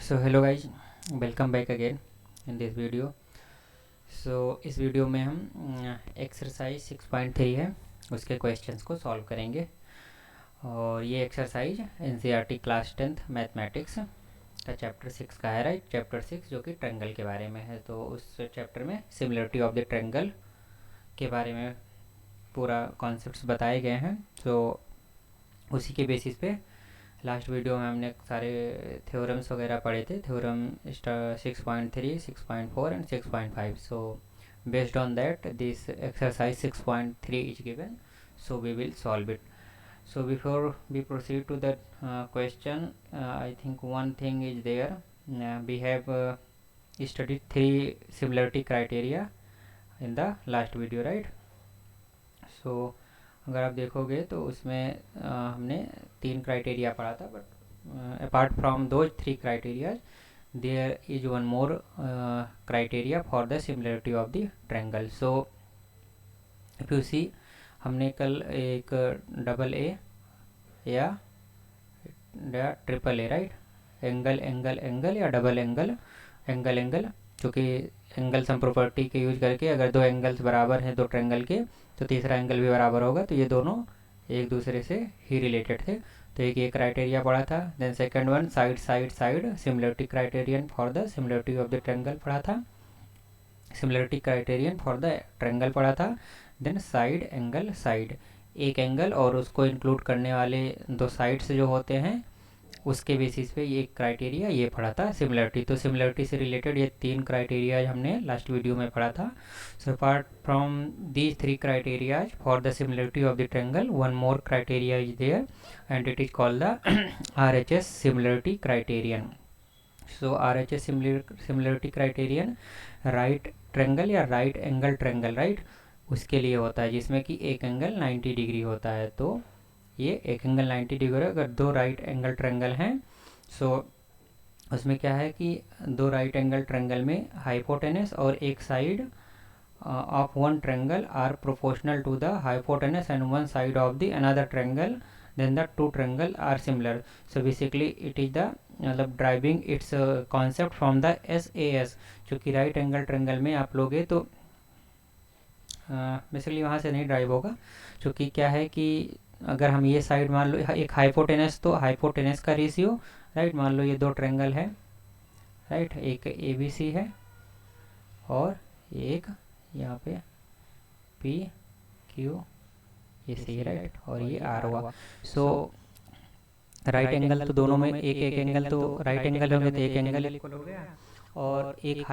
So hello guys, welcome back again in this video. इस video में हम exercise 6.3 है उसके क्वेश्चंस को सॉल्व करेंगे। और ये exercise NCERT class 10th mathematics का चैप्टर 6 का है, राइट। चैप्टर 6 जो कि ट्रायंगल के बारे में है। तो उस चैप्टर में सिमिलरिटी ऑफ द ट्रायंगल के बारे में पूरा कॉन्सेप्ट्स बताए गए हैं। उसी के बेसिस पे लास्ट वीडियो में हमने सारे थ्योरम्स वगैरह पढ़े थे, theorem 6.3, 6.4 and 6.5। So based on that this exercise 6.3 is given, so we will solve it. So before we proceed to the question, I think one thing is there. We have studied 3 similarity criteria in the last video, right? So अगर आप देखोगे तो उसमें हमने 3 criteria पढ़ा था, but apart from दो 3 criteria there is one more criteria for the similarity of the triangle. So if you see, हमने कल एक डबल ए या triple A, right, angle angle angle या डबल एंगल एंगल एंगल, क्योंकि angle sum property के use करके अगर दो एंगल्स बराबर हैं दो ट्रायंगल के तो तीसरा एंगल भी बराबर होगा। तो ये दोनों एक दूसरे से ही रिलेटेड थे। तो एक ये क्राइटेरिया पढ़ा था। Then second one side side side similarity criterion for the similarity of the triangle पढ़ा था। Similarity criterion for the triangle पढ़ा था। देन साइड एंगल साइड, एक एंगल और उसको इंक्लूड करने वाले दो साइड्स जो होते हैं उसके बेसिस पे ये क्राइटेरिया ये पढ़ा था सिमिलरिटी। तो सिमिलरिटी से रिलेटेड ये 3 क्राइटेरिया हमने लास्ट वीडियो में पढ़ा था। So apart from these 3 criterias for the similarity of the triangle, one more criteria is there and it is called the RHS similarity criterion. So RHS similarity criterion right triangle या right angle triangle, right, उसके लिए होता है, जिसमें कि एक angle 90 degree होता है। तो ये एक एंगल 90 डिग्री, अगर दो राइट एंगल ट्रायंगल हैं सो उसमें क्या है कि दो राइट एंगल ट्रायंगल में हाइपोटेनस और एक side of one triangle are proportional to the hypotenuse and one side of the another triangle, then the two triangle are similar. So basically it is the मतलब driving its concept from the SAS, क्योंकि right angle triangle में आप लोगे तो basically वहाँ से नहीं drive होगा, क्योंकि क्या है कि अगर हम ये साइड मान लो एक हाइपोटेनस, तो हाइपोटेनस का रेशियो, राइट, मान लो ये दो ट्रायंगल है, राइट, एक ABC है और एक यहाँ पे PQ ये सी, राइट, और ये R हुआ। सो राइट एंगल तो दोनों में एक एक एंगल, तो राइट एंगल होंगे तो एक एंगल इक्वल हो गया, और एक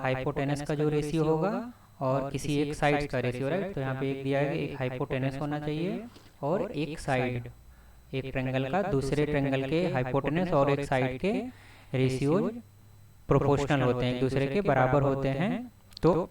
हाइपोटेनस का जो रेशियो होगा और किसी एक साइड का रेशियो, राइट। तो यहाँ पे एक दिया है एक हाइपोटेनस होना चाहिए और एक साइड, एक ट्रायंगल का दूसरे ट्रायंगल के हाइपोटेनस और एक साइड के रेशियो प्रोपोर्शनल होते हैं, एक दूसरे के बराबर होते हैं। तो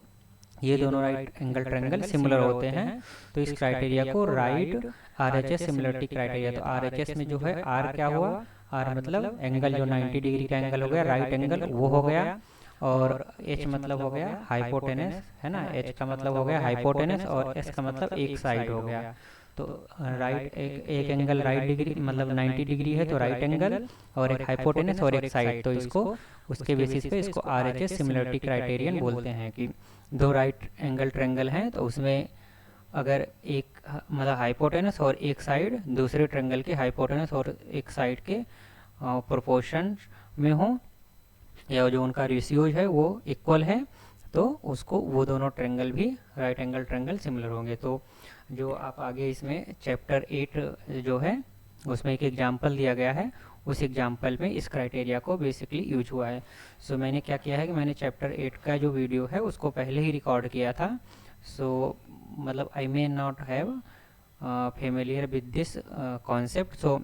ये दोनों राइट एंगल ट्रायंगल सिमिलर होते हैं। तो इस क्राइटेरिया को राइट RHS सिमिलरिटी क्राइटेरिया। तो RHS में जो है R क्या हुआ, R मतलब एंगल जो 90 डिग्री का एंगल हो गया, राइट एंगल वो हो गया, और H मतलब हो गया हाइपोटेनस, है ना, H का मतलब हो गया हाइपोटेनस और S का मतलब एक साइड हो गया। तो राइट एक एंगल राइट डिग्री मतलब 90 डिग्री है तो राइट एंगल, और एक हाइपोटेनस और एक साइड, तो इसको उसके बेसिस पे इसको RHS सिमिलरिटी क्राइटेरियन बोलते हैं कि दो राइट एंगल ट्रायंगल हैं तो उसमें अगर एक मतलब हाइपोटेनस और एक साइड दूसरे ट्रायंगल के हाइपोटेनस और एक साइड के प्रोपोर्शन में हो, या जो उनका रेशियोज है वो इक्वल है, तो उसको वो दोनों ट्रायंगल भी राइट एंगल ट्रायंगल सिमिलर होंगे। तो जो आप आगे इसमें चैप्टर 8 जो है उसमें एक एग्जांपल दिया गया है, उस एग्जांपल में इस क्राइटेरिया को बेसिकली यूज हुआ है। सो मैंने क्या किया है कि मैंने चैप्टर 8 का जो वीडियो है उसको पहले ही रिकॉर्ड किया था। सो मतलब I may not have familiar with this concept, so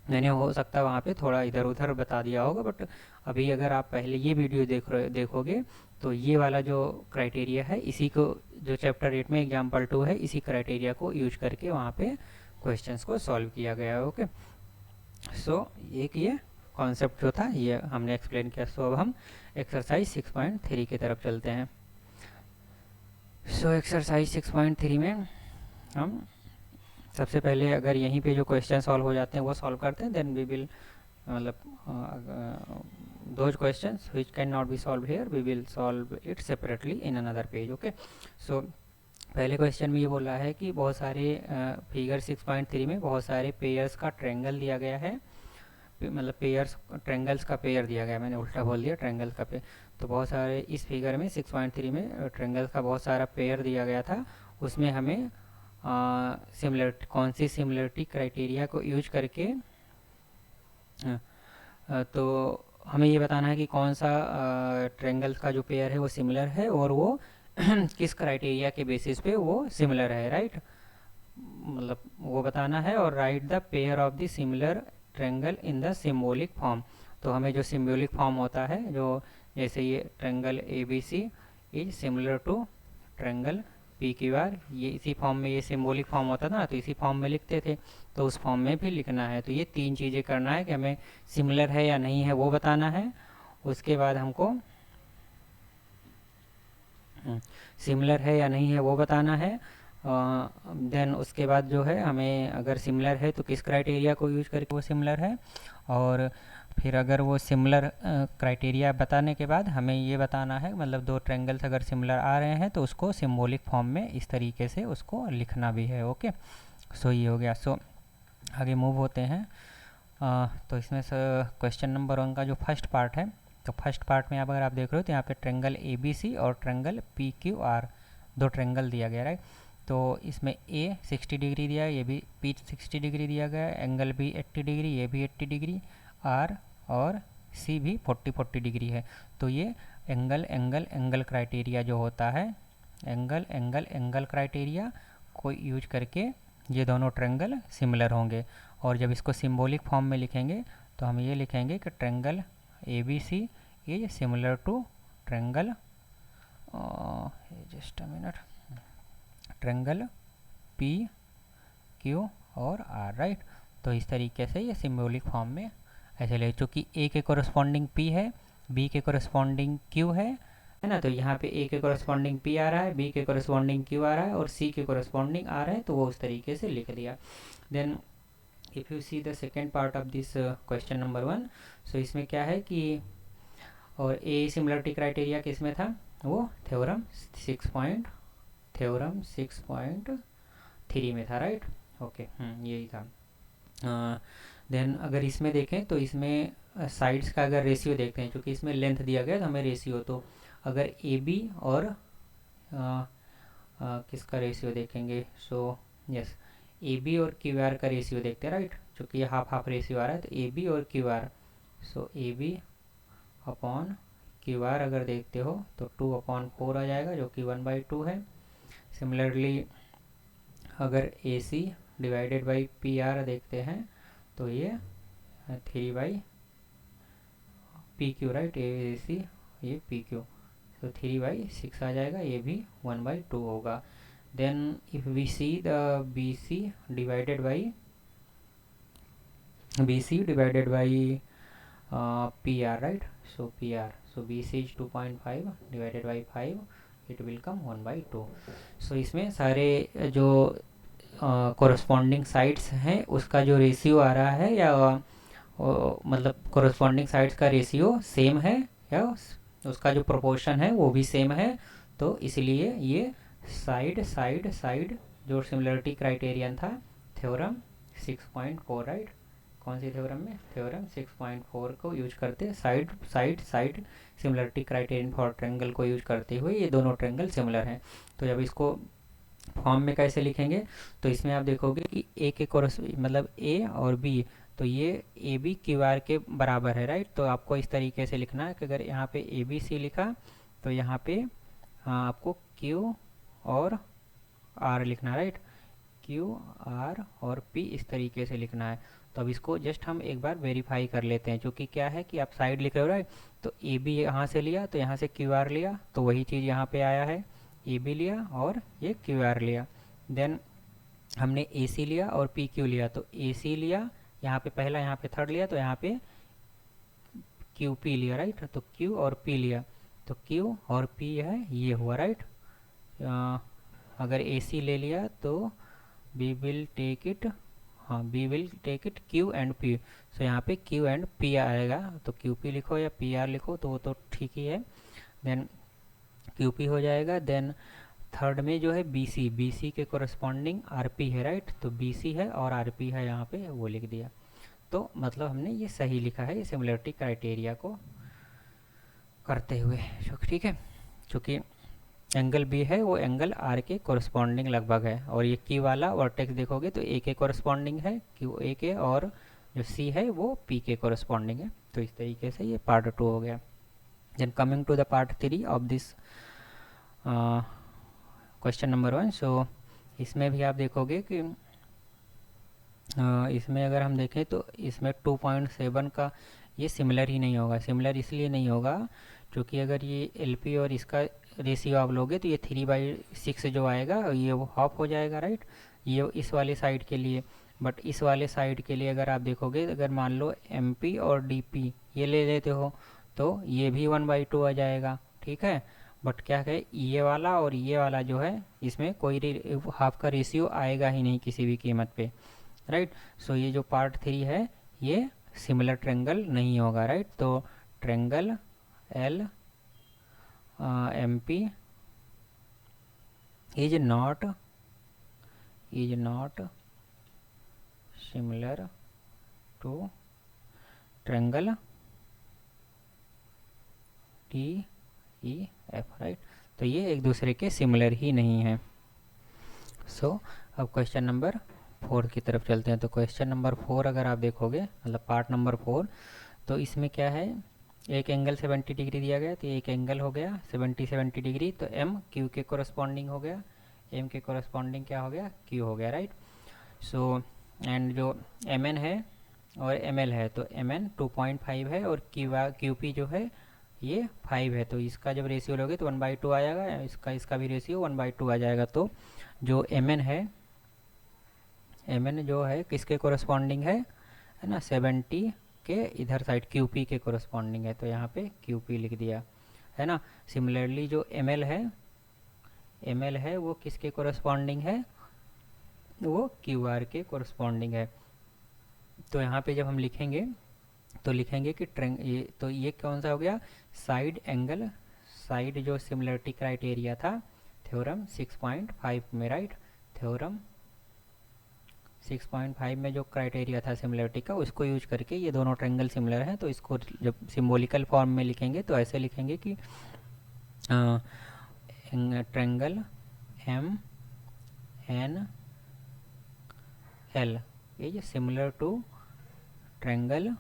मैंने हो सकता है वहाँ पे थोड़ा इधर उधर बता दिया होगा, बट अभी अगर आप पहले ये वीडियो देखोगे तो ये वाला जो क्राइटेरिया है इसी को, जो चैप्टर 8 में एग्जाम्पल 2 है, इसी क्राइटेरिया को यूज करके वहाँ पे क्वेश्चंस को सॉल्व किया गया है। ओके, सो एक ये कॉन्सेप्ट जो था ये हमने एक्सप्लेन किया। सो अब हम एक्सरसाइज 6.3 की तरफ चलते हैं। सो एक्सरसाइज 6.3 में हम सबसे पहले अगर यहीं पे जो क्वेश्चन सॉल्व हो जाते हैं वो सॉल्व करते हैं, देन वी विल मतलब those questions which cannot be solved here we will solve it separately in another page. okay, so पहले क्वेश्चन में ये बोला है कि बहुत सारे फिगर 6.3 में बहुत सारे पेयर्स का ट्रायंगल दिया गया है, मतलब पेयर्स ट्रायंगल्स का पेयर दिया गया है, मैंने उल्टा बोल दिया ट्रायंगल्स का पेयर। तो बहुत सारे इस फिगर में 6.3 में ट्रायंगल्स का बहुत सारा पेयर दिया गया था, उसमें हमें सिमिलरिटी कौन सी सिमिलरिटी क्राइटेरिया को यूज करके तो हमें ये बताना है कि कौन सा ट्रायंगल का जो पेयर है वो सिमिलर है और वो किस क्राइटेरिया के बेसिस पे वो सिमिलर है, राइट, मतलब वो बताना है। और right the pair of the similar triangle in the symbolic form. तो हमें जो सिम्बोलिक फॉर्म होता है, जो जैसे ये triangle A B C is similar to triangle P Q R, ये इसी फॉर्म में ये सिम्बोलिक फॉर्म होता था ना, तो इसी फॉर्म में लिखते थे, तो उस फॉर्म में भी लिखना है। तो ये तीन चीज़ें करना है कि हमें सिमिलर है या नहीं है वो बताना है, उसके बाद हमको सिमिलर है या नहीं है वो बताना है, देन उसके बाद जो है हमें अगर सिमिलर है तो किस क्राइटेरिया को यूज करके वो सिमिलर है, और फिर अगर वो सिमिलर क्राइटेरिया बताने के बाद हमें ये बताना है, मतलब दो ट्रायंगल्स अगर सिमिलर आ रहे हैं तो उसको सिम्बोलिक फॉर्म में इस तरीके से उसको लिखना भी है। ओके, सो ये हो गया। सो आगे मूव होते हैं। तो इसमें से क्वेश्चन नंबर 1 का जो फर्स्ट पार्ट है, तो फर्स्ट पार्ट में अगर आप देख रहे हो तो यहाँ पे ट्रायंगल ए बी सी और ट्रायंगल पी क्यू आर, दो ट्रायंगल दिया गया, राइट। तो इसमें ए 60 डिग्री दिया है, ये भी पी 60 डिग्री दिया गया है, एंगल भी 80 डिग्री, ये भी 80 डिग्री, आर और सी भी 40 डिग्री है। तो ये एंगल एंगल एंगल क्राइटेरिया जो होता है, एंगल एंगल एंगल क्राइटेरिया को यूज करके ये दोनों ट्रायंगल सिमिलर होंगे। और जब इसको सिम्बोलिक फॉर्म में लिखेंगे तो हम ये लिखेंगे कि triangle A B C is similar to triangle, just a minute, triangle P Q और आर, राइट। तो इस तरीके से ये सिम्बोलिक फॉर्म में ऐसे ले, चूँकि ए के कोरस्पॉन्डिंग पी है, बी के कोरस्पॉन्डिंग क्यू है ना, तो यहाँ पे ए के कोरस्पॉन्डिंग पी आ रहा है, बी के कोरस्पॉन्डिंग क्यू आ रहा है और सी के कोरस्पॉन्डिंग आ रहा है, तो वो उस तरीके से लिख दिया। Then if you see the second part of this question number 1, so इसमें क्या है कि और ए सिमिलरिटी क्राइटेरिया किस में था, वो थ्योरम 6.3 में था, राइट। ओके, यही था। देन अगर इसमें देखें तो इसमें साइड्स का अगर रेशियो देखते हैं, क्योंकि इसमें लेंथ दिया गया तो हमें रेशियो, तो अगर ए बी और किसका रेशियो देखेंगे, सो यस ए बी और क्यू आर का रेशियो देखते हैं, राइट, क्योंकि ये हाफ हाफ रेशियो आ रहा है, तो ए बी और Q R, so A B upon Q R अगर देखते हो तो 2/4 आ जाएगा, जो कि 1/2 है। सिमिलरली अगर A C divided by P R देखते हैं तो ये 3/पी क्यू, राइट, ए सी ये पी क्यू, तो 3/6 आ जाएगा, ये भी 1/2 होगा। Then if we see the B C divided by P R, right, so P R, so BC is 2.5 divided by 5, it will come 1/2। so इसमें सारे जो कोरस्पॉन्डिंग साइड्स हैं उसका जो रेशियो आ रहा है, या मतलब कोरस्पॉन्डिंग साइड्स का रेशियो सेम है, या उसका जो प्रोपोर्शन है वो भी सेम है, तो इसलिए ये साइड साइड साइड जो सिमिलरिटी क्राइटेरियन था थ्योरम 6.4, राइट, कौन सी थ्योरम में, थ्योरम 6.4 को यूज करते, side side side similarity criterion for triangle को यूज करते हुए ये दोनों ट्रायंगल सिमिलर हैं। तो जब इसको फॉर्म में कैसे लिखेंगे, तो इसमें आप देखोगे कि ए के मतलब ए और बी, तो ये ए बी क्यू आर के बराबर है, राइट। तो आपको इस तरीके से लिखना है कि अगर यहाँ पे ए बी सी लिखा तो यहाँ पे आपको क्यू और आर लिखना, राइट, क्यू आर और पी इस तरीके से लिखना है। तो अब इसको जस्ट हम एक बार वेरीफाई कर लेते हैं, क्योंकि क्या है कि आप साइड लिख रहे हो, राइट, तो ए बी यहाँ से लिया तो यहाँ से क्यू आर लिया, तो वही चीज़ यहाँ पे आया है, ए बी लिया और ये क्यू आर लिया। देन हमने ए सी लिया और पी क्यू लिया, तो ए सी लिया यहाँ पे पहला, यहाँ पे थर्ड लिया, तो यहाँ पे क्यू पी लिया, राइट, तो क्यू और पी लिया, तो क्यू और पी है ये हुआ, राइट। अगर ए सी ले लिया तो वी विल टेक इट हाँ B will take it Q and P, so यहाँ पे क्यू एंड पी आएगा, तो क्यू पी लिखो या पी आर लिखो तो वो तो ठीक ही है, देन क्यू पी हो जाएगा। देन थर्ड में जो है बी सी के कोरस्पॉन्डिंग आर पी है, राइट, तो बी सी है और आर पी है यहाँ पे, वो लिख दिया। तो मतलब हमने ये सही लिखा है सिमिलरिटी क्राइटेरिया को करते हुए, ठीक है। चूँकि एंगल बी है वो एंगल आर के कोरस्पॉन्डिंग लगभग है, और ये की वाला वर्टेक्स देखोगे तो ए के कोरस्पॉन्डिंग है, क्यू ए के, और जो सी है वो पी के कोरस्पॉन्डिंग है। तो इस तरीके से ये पार्ट 2 हो गया। Then coming to the part 3 of this question number 1। So इसमें भी आप देखोगे कि इसमें अगर हम देखें तो इसमें 2.7 का ये सिमिलर ही नहीं होगा। सिमिलर इसलिए नहीं होगा क्योंकि अगर ये एलपी और इसका रेशियो आप लोगे तो ये 3/6 जो आएगा ये वो हाफ हो जाएगा, राइट, ये इस वाले साइड के लिए। बट इस वाले साइड के लिए अगर आप देखोगे, अगर मान लो एमपी और डीपी ये ले लेते हो तो ये भी 1/2 आ जाएगा, ठीक है। बट क्या है, ये वाला और ये वाला जो है इसमें कोई हाफ का रेशियो आएगा ही नहीं किसी भी कीमत पे, राइट। सो ये जो पार्ट 3 है ये सिमिलर ट्रेंगल नहीं होगा, राइट। तो triangle L M P is not similar to triangle T E F, right. तो ये एक दूसरे के सिमिलर ही नहीं है। सो अब क्वेश्चन नंबर 4 की तरफ चलते हैं। तो क्वेश्चन नंबर 4 अगर आप देखोगे, मतलब पार्ट नंबर 4, तो इसमें क्या है, एक एंगल 70 डिग्री दिया गया, तो एक एंगल हो गया 70 डिग्री, तो एम क्यू के कोरस्पॉन्डिंग हो गया, एम के कोरस्पॉन्डिंग क्या हो गया, क्यू हो गया, राइट। सो एंड जो एम एन है और एम एल है, तो एम एन 2.5 है और क्यू पी जो है ये 5 है, तो इसका जब रेशियो लोगे तो 1/2 आ जाएगा, इसका भी रेशियो 1/2 आ जाएगा। तो जो एम एन है, एम एन जो है किसके कोरस्पॉन्डिंग है ना, 70 के इधर साइड क्यूपी के कोरस्पॉन्डिंग है, तो यहाँ पे क्यूपी लिख दिया, है ना। सिमिलरली जो एम एल है वो किसके कोरस्पॉन्डिंग है, वो क्यू आर के कोरस्पॉन्डिंग है। तो यहाँ पे जब हम लिखेंगे तो लिखेंगे कि तो ये कौन सा हो गया, साइड एंगल, साइड जो सिमिलरिटी क्राइटेरिया था थ्योरम 6.5 में, राइट। थ्योरम 6.5 में जो क्राइटेरिया था सिमिलरिटी का, उसको यूज करके ये दोनों ट्रायंगल सिमिलर हैं। तो इसको जब सिंबॉलिकल फॉर्म में लिखेंगे तो ऐसे लिखेंगे कि ट्रायंगल एम एन एल ये सिमिलर टू ट्रायंगल,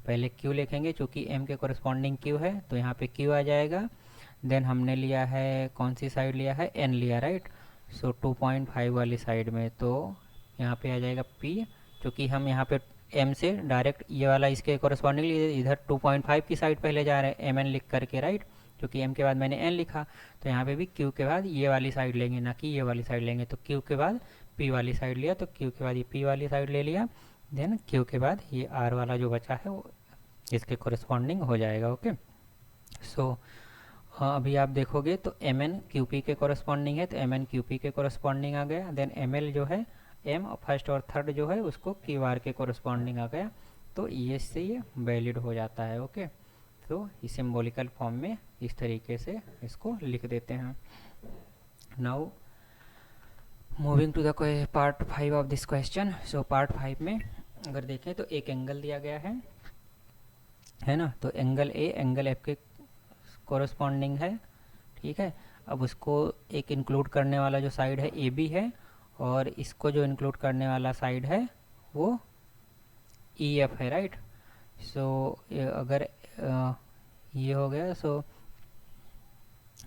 पहले क्यू लिखेंगे क्योंकि एम के कोरस्पॉन्डिंग क्यू है, तो यहाँ पे क्यू आ जाएगा। देन हमने लिया है, कौन सी साइड लिया है, एन लिया, राइट। सो 2.5 वाली साइड में, तो यहाँ पे आ जाएगा P, क्योंकि हम यहाँ पे M से डायरेक्ट ये वाला इसके कोरस्पॉन्डिंग इधर 2.5 की साइड पहले जा रहे हैं, MN लिख करके, राइट, क्योंकि M के बाद मैंने N लिखा, तो यहाँ पे भी Q के बाद ये वाली साइड लेंगे, ना कि ये वाली साइड लेंगे। तो Q के बाद P वाली साइड लिया, तो Q के बाद ये P वाली साइड ले लिया, देन Q के बाद ये R वाला जो बचा है वो इसके कोरस्पॉन्डिंग हो जाएगा, ओके। सो अभी आप देखोगे तो MN QP के कोरस्पॉन्डिंग है, तो MN QP के कोरस्पॉन्डिंग आ गया। देन ML जो है M फर्स्ट और थर्ड जो है उसको क्यू आर के कोरस्पॉन्डिंग आ गया, तो ये से ये वैलिड हो जाता है, ओके। तो इस सिंबॉलिकल फॉर्म में इस तरीके से इसको लिख देते हैं। Now moving to the part 5 of this question. So part 5 में अगर देखें तो एक एंगल दिया गया है ना, तो एंगल ए एंगल एफ के कोरस्पॉन्डिंग है, ठीक है। अब उसको एक इंक्लूड करने वाला जो साइड है ए बी है, और इसको जो इंक्लूड करने वाला साइड है वो ई एफ है, राइट। सो अगर ये हो गया, सो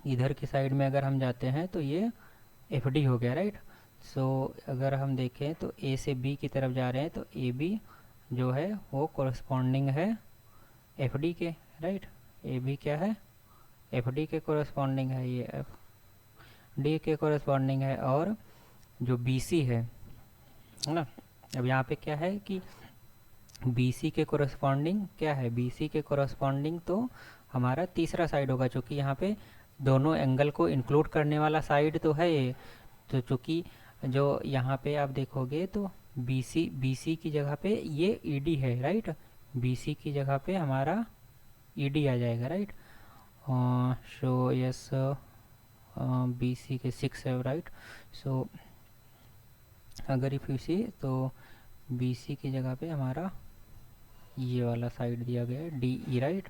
इधर की साइड में अगर हम जाते हैं तो ये एफ डी हो गया, राइट। सो अगर हम देखें तो ए से बी की तरफ जा रहे हैं, तो ए बी जो है वो कोरस्पॉन्डिंग है एफ डी के, राइट। ए बी क्या है, एफ डी के कोरस्पॉन्डिंग है, ये एफ डी के कोरस्पॉन्डिंग है। और जो बी सी है ना, अब यहाँ पे क्या है कि बी सी के कोरस्पॉन्डिंग क्या है, बी सी के कोरस्पॉन्डिंग तो हमारा तीसरा साइड होगा, क्योंकि यहाँ पे दोनों एंगल को इंक्लूड करने वाला साइड तो है ये। तो चूँकि जो यहाँ पे आप देखोगे तो BC की जगह पे ये ED है, राइट। BC की जगह पे हमारा ED आ जाएगा, राइट। सो यस, BC के 6 है, राइट। सो अगर इफ यू सी तो BC की जगह पे हमारा ये वाला साइड दिया गया है DE, राइट।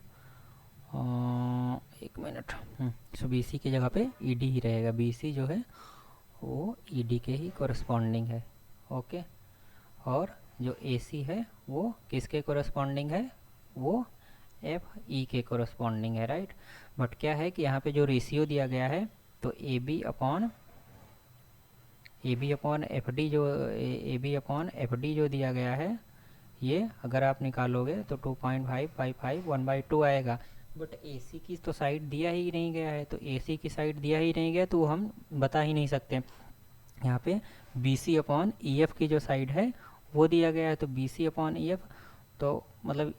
एक मिनट। सो BC की जगह पे ED ही रहेगा। BC जो है वो ED के ही कोरस्पॉन्डिंग है, ओके। और जो AC है वो किसके कोरस्पॉन्डिंग है, वो FE के कोरस्पॉन्डिंग है, राइट। बट क्या है कि यहाँ पे जो रेशियो दिया गया है तो AB अपॉन FD जो दिया गया है, ये अगर आप निकालोगे तो 2.555 1/2 आएगा। बट AC की तो साइड दिया ही नहीं गया है, तो AC की साइड दिया ही नहीं गया तो हम बता ही नहीं सकते। यहाँ पे BC अपॉन EF की जो साइड है वो दिया गया है, तो BC अपॉन EF तो मतलब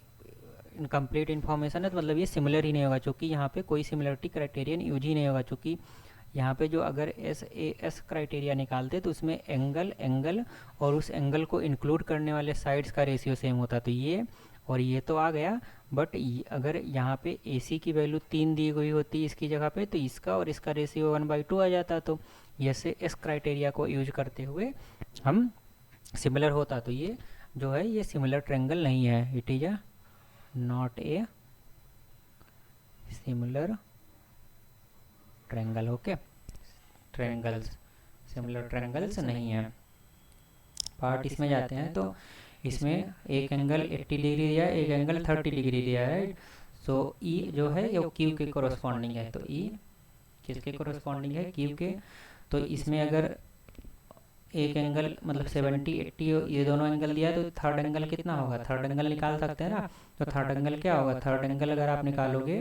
इनकम्प्लीट इन्फॉर्मेशन है, तो मतलब ये सिमिलर ही नहीं होगा, क्योंकि यहाँ पे कोई सिमिलरिटी क्राइटेरियन यूज ही नहीं होगा। क्योंकि यहाँ पे जो अगर SAS क्राइटेरिया निकालते तो उसमें एंगल और उस एंगल को इंक्लूड करने वाले साइड्स का रेशियो सेम होता, तो ये और ये तो आ गया। बट अगर यहाँ पे AC की वैल्यू 3 दी गई होती इसकी जगह पे, तो इसका और इसका रेशियो 1/2 आ जाता। तो SAS क्राइटेरिया को यूज करते हुए हम सिमिलर होता, तो ये जो है ये सिमिलर ट्रायंगल नहीं है, it is not a similar triangle, okay. Triangles similar triangles नहीं है। पार्ट इसमें जाते हैं तो इसमें एक एंगल 80 डिग्री दिया है, एक एंगल 30 डिग्री दिया है, राइट। सो E जो है ये Q के कोरस्पॉन्डिंग है, तो E किसके कोरस्पॉन्डिंग है, Q के। तो इसमें अगर एक एंगल मतलब 70 80 ये दोनों एंगल दिया है, तो थर्ड एंगल कितना होगा, थर्ड एंगल निकाल सकते हैं ना। तो थर्ड एंगल क्या होगा, थर्ड एंगल अगर आप निकालोगे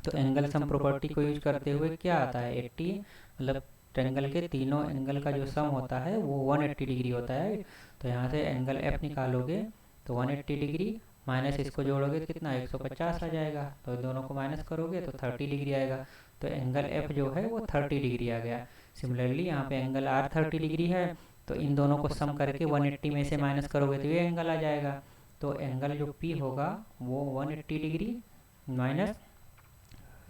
तो एंगल सम प्रॉपर्टी को यूज करते हुए क्या आता है 80, मतलब ट्रायंगल के तीनों एंगल का जो सम होता है वो 180 डिग्री होता है। तो यहाँ से एंगल F निकालोगे तो 180 डिग्री माइनस इसको जोड़ोगे तो कितना 150 आ जाएगा, तो दोनों को माइनस करोगे तो 30 डिग्री आएगा। तो एंगल F जो है वो 30 डिग्री आ गया। सिमिलरली यहाँ पे एंगल R 30 डिग्री है, तो इन दोनों को सम करके 180 में से माइनस करोगे तो ये एंगल आ जाएगा। तो एंगल जो P होगा वो 180 डिग्री माइनस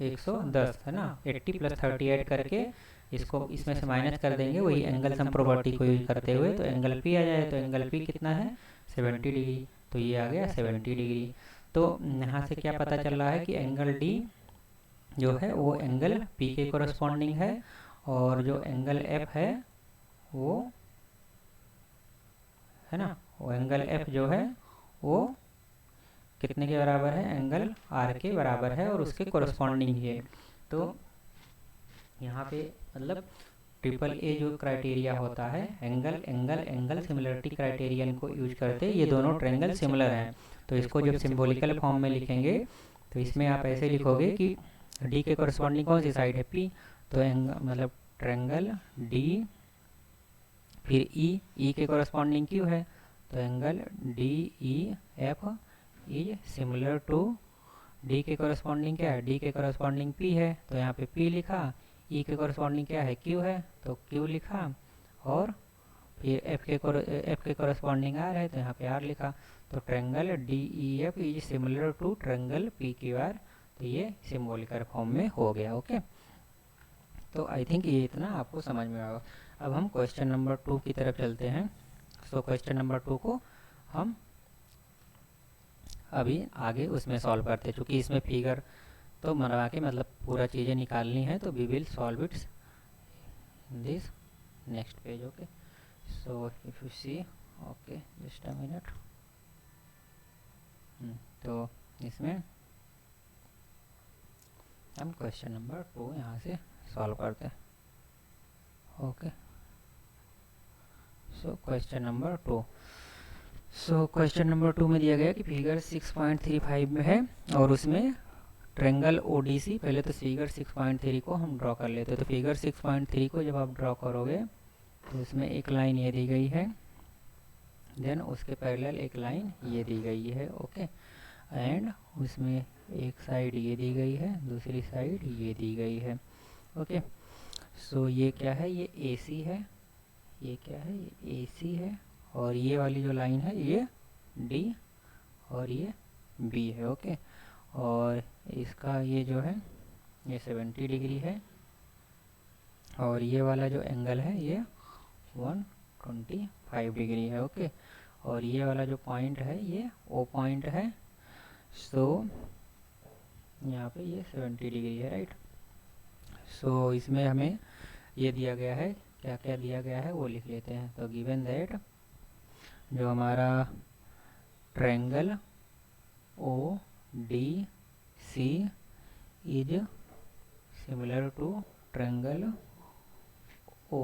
110 है ना, 80 + 30 ऐड करके इसको इसमें से माइनस कर देंगे वही एंगल सम प्रॉपर्टी को यूज करते हुए, तो एंगल P आ जाए। तो एंगल P कितना है 70 डिग्री, तो ये आ गया 70 डिग्री। तो यहाँ से क्या पता चल रहा है कि एंगल D जो है वो एंगल P के कोरस्पॉन्डिंग है, और जो एंगल F है वो है ना, वो एंगल F जो है वो कितने के बराबर है, एंगल R के बराबर है और उसके कोरस्पॉन्डिंग ही है। तो यहाँ पे मतलब AAA जो क्राइटेरिया होता है एंगल सिमिलरिटी क्राइटेरियन को यूज करते ये दोनों ट्रायंगल सिमिलर हैं। तो इसको जब सिंबॉलिकल फॉर्म में लिखेंगे तो इसमें आप ऐसे लिखोगे कि D के कोरस्पॉन्डिंग कौन सी साइड है P, तो मतलब ट्रायंगल D फिर E के कोरस्पॉन्डिंग Q है, तो angle DEF is similar to D के कोरस्पॉन्डिंग क्या है, D के कोरस्पॉन्डिंग P है, तो यहाँ पे P लिखा। E के कोरस्पॉन्डिंग क्या है Q है, तो Q लिखा। और फिर F के कोरस्पॉन्डिंग R है, तो यहाँ पे R लिखा। तो triangle DEF is similar to triangle PQR, तो ये सिंबॉलिकल फॉर्म में हो गया, ओके। तो आई थिंक ये इतना आपको समझ में आएगा। अब हम क्वेश्चन नंबर 2 की तरफ चलते हैं। सो क्वेश्चन नंबर 2 को हम अभी आगे उसमें सॉल्व करते हैं, क्योंकि इसमें फिगर तो बनवा के मतलब पूरा चीज़ें निकालनी है, तो we will solve its this next page, okay. So if you see, okay just a minute. तो इसमें हम क्वेश्चन नंबर 2 यहाँ से सॉल्व करते हैं, ओके। सो क्वेश्चन नंबर 2, सो क्वेश्चन नंबर 2 में दिया गया कि फिगर 6.35 में है और उसमें ट्रायंगल ODC, पहले तो फिगर 6.3 को हम ड्रॉ कर लेते हैं। तो फिगर 6.3 को जब आप ड्रॉ करोगे तो उसमें एक लाइन ये दी गई है, देन उसके पैरेलल एक लाइन ये दी गई है, ओके। एंड उसमें एक साइड ये दी गई है, दूसरी साइड ये दी गई है, ओके। सो ये क्या है, ये AC है, ये क्या है, ये AC है और ये वाली जो लाइन है ये डी और ये बी है। ओके, और इसका ये जो है ये 70 डिग्री है और ये वाला जो एंगल है ये 125 डिग्री है। ओके, और ये वाला जो पॉइंट है ये ओ पॉइंट है। सो यहाँ पे ये 70 डिग्री है, राइट। सो इसमें हमें ये दिया गया है, क्या क्या दिया गया है वो लिख लेते हैं। तो गिवन दैट जो हमारा triangle O D C is similar to triangle O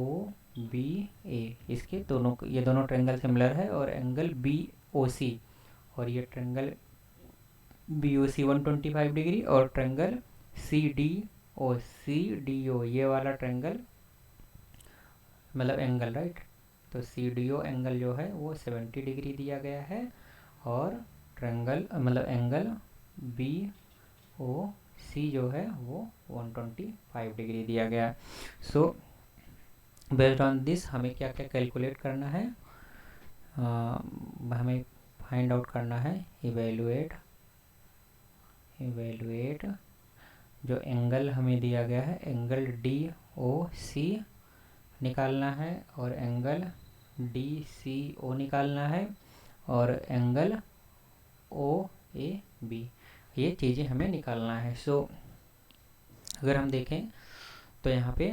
B A, इसके दोनों, ये दोनों ट्रायंगल सिमिलर है, और एंगल बी ओ सी, और ये ट्रायंगल बी ओ सी 125 डिग्री, और ट्रायंगल सी डी ओ ये वाला ट्रायंगल मतलब एंगल, राइट। तो सी डी ओ एंगल जो है वो 70 डिग्री दिया गया है, और ट्रायंगल मतलब एंगल बी ओ सी जो है वो 125 डिग्री दिया गया है। सो बेस्ड ऑन दिस हमें क्या क्या कैलकुलेट करना है, हमें फाइंड आउट करना है, इवेलुएट जो एंगल हमें दिया गया है एंगल डी ओ सी निकालना है, और एंगल डी सी ओ निकालना है, और एंगल ओ ए बी, ये चीज़ें हमें निकालना है। सो अगर हम देखें तो यहाँ पे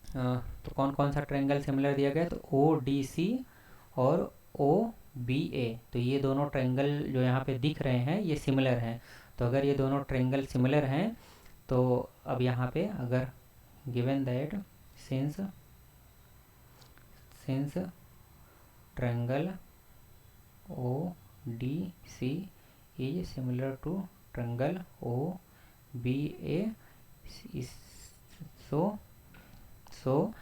तो कौन कौन सा ट्रायंगल सिमिलर दिया गया, तो ओ डी सी और ओ बी ए, तो ये दोनों ट्रायंगल जो यहाँ पे दिख रहे हैं ये सिमिलर हैं। तो अगर ये दोनों ट्रायंगल सिमिलर हैं तो अब यहाँ पे अगर given that since triangle O D C is similar to triangle O B A, so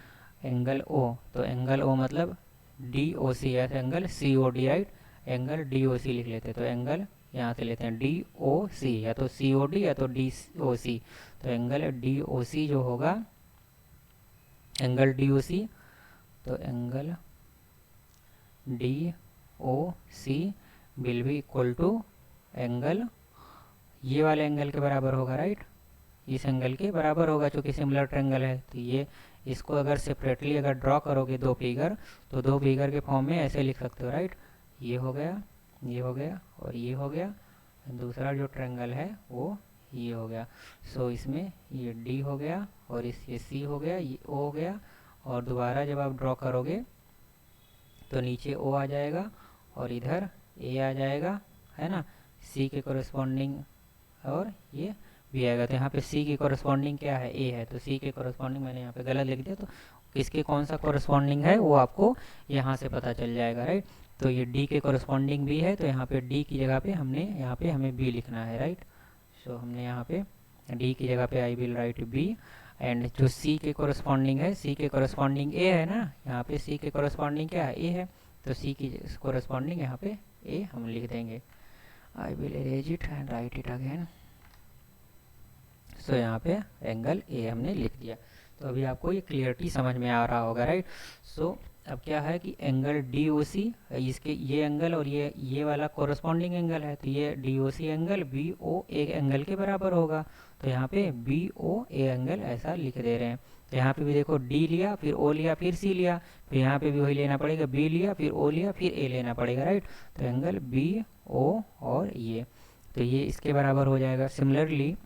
angle O, तो एंगल ओ मतलब डी ओ सी, ऐसे angle C O D, right, angle D O C लिख लेते हैं। तो angle यहाँ से लेते हैं डी ओ सी, या तो सी ओ डी या तो डी ओ सी। तो एंगल डी ओ सी जो होगा एंगल डी ओ सी, तो angle D O C will be equal to angle, ये वाले एंगल के बराबर होगा, राइट, इस एंगल के बराबर होगा चूँकि सिमिलर ट्रायंगल है। तो ये इसको अगर सेपरेटली अगर ड्रॉ करोगे दो फिगर, तो दो फिगर के फॉर्म में ऐसे लिख सकते हो, राइट, ये हो गया, ये हो गया और ये हो गया, दूसरा जो ट्रायंगल है वो ये हो गया। सो इसमें ये डी हो गया और इस ये सी हो गया, ये ओ हो गया, और दोबारा जब आप ड्रॉ करोगे तो नीचे ओ आ जाएगा और इधर ए आ जाएगा, है ना, सी के कोरस्पॉन्डिंग, और ये भी आएगा। तो यहाँ पे सी की कोरस्पॉन्डिंग क्या है, ए है, तो सी के कोरस्पॉन्डिंग मैंने यहाँ पे गलत लिख दिया, तो किसके कौन सा कोरस्पॉन्डिंग है वो आपको यहाँ से पता चल जाएगा, राइट। तो ये डी के कोरस्पॉन्डिंग भी है, तो यहाँ पे डी की जगह पे हमने यहाँ पे हमें बी लिखना है, राइट। सो हमने यहाँ पे डी की जगह पे I will write B, and जो सी के कोरस्पॉन्डिंग है, सी के कोरस्पॉन्डिंग ए है ना, यहाँ पे सी के कोरस्पॉन्डिंग क्या है, ए है, तो सी की कोरस्पॉन्डिंग यहाँ पे ए हम लिख देंगे। I will arrange it and write it again. So यहाँ पे एंगल ए हमने लिख दिया। तो अभी आपको ये क्लियरिटी समझ में आ रहा होगा, राइट। सो अब क्या है कि एंगल डी ओ सी, इसके ये एंगल और ये वाला कोरस्पॉन्डिंग एंगल है, तो ये D O C angle B O A angle के बराबर होगा। तो यहाँ पे बी ओ ए एंगल ऐसा लिख दे रहे हैं। तो यहाँ पे भी देखो डी लिया, फिर ओ लिया, फिर सी लिया, फिर यहाँ पे भी वही लेना पड़ेगा, बी लिया, फिर ओ लिया, फिर ए लेना पड़ेगा, राइट। तो एंगल बी ओ और ये, तो ये इसके बराबर हो जाएगा। सिमिलरली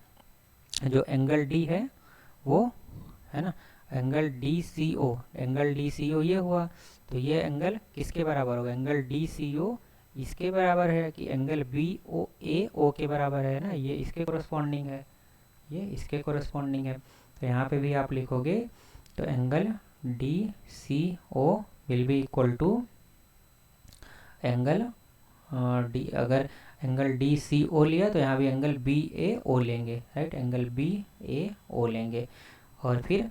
जो एंगल डी है वो, है ना, एंगल डी सी ओ, एंगल डी सी ओ ये हुआ, तो ये एंगल किसके बराबर होगा, एंगल डी सी ओ इसके बराबर है, कि एंगल बी ओ ए ओ के बराबर है ना, ये इसके कोरस्पॉन्डिंग है, ये इसके कोरस्पॉन्डिंग है। तो यहाँ पे भी आप लिखोगे तो angle D C O will be equal to angle D, अगर एंगल डी सी ओ लिया तो यहाँ भी एंगल बी ए ओ लेंगे, right, angle B A O लेंगे। और फिर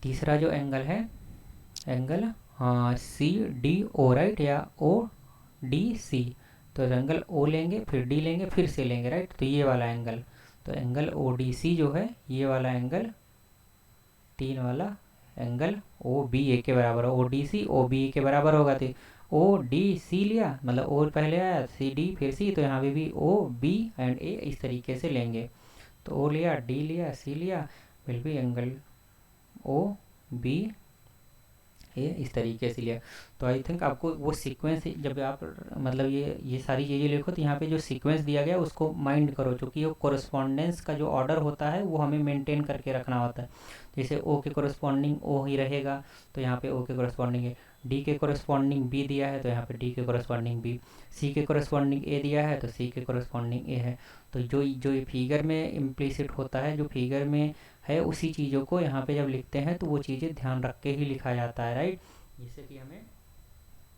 तीसरा जो एंगल है angle C D O, right, या ओ डी सी, तो एंगल ओ लेंगे, फिर डी लेंगे, फिर से लेंगे, राइट, तो ये वाला एंगल, तो एंगल ओ डी सी जो है ये वाला एंगल, तीन वाला एंगल ओ बी ए के बराबर हो, ओ डी सी ओ बी ए के बराबर होगा। तो ओ डी सी लिया, मतलब ओ पहले आया, सी डी फिर सी, तो यहाँ पे भी ओ बी एंड ए इस तरीके से लेंगे। तो ओ लिया, डी लिया, सी लिया, will be angle O B ये इस तरीके से लिया। तो आई थिंक आपको वो सीक्वेंस, जब आप मतलब ये सारी चीज़ें लिखो तो यहाँ पे जो सीक्वेंस दिया गया उसको माइंड करो, क्योंकि वो कोरस्पॉन्डेंस का जो ऑर्डर होता है वो हमें मेंटेन करके रखना होता है। जैसे ओ के कोरस्पॉन्डिंग ओ ही रहेगा, तो यहाँ पे ओ के कोरस्पॉन्डिंग है। डी के कोरस्पॉन्डिंग बी दिया है, तो यहाँ पे डी के कोरस्पॉन्डिंग बी। सी के कोरस्पॉन्डिंग ए दिया है, तो सी के कोरस्पॉन्डिंग ए है। तो जो जो ये फिगर में इम्प्लिसिट होता है, जो फिगर में है, उसी चीज़ों को यहाँ पे जब लिखते हैं तो वो चीज़ें ध्यान रख के ही लिखा जाता है, राइट। जिससे कि हमें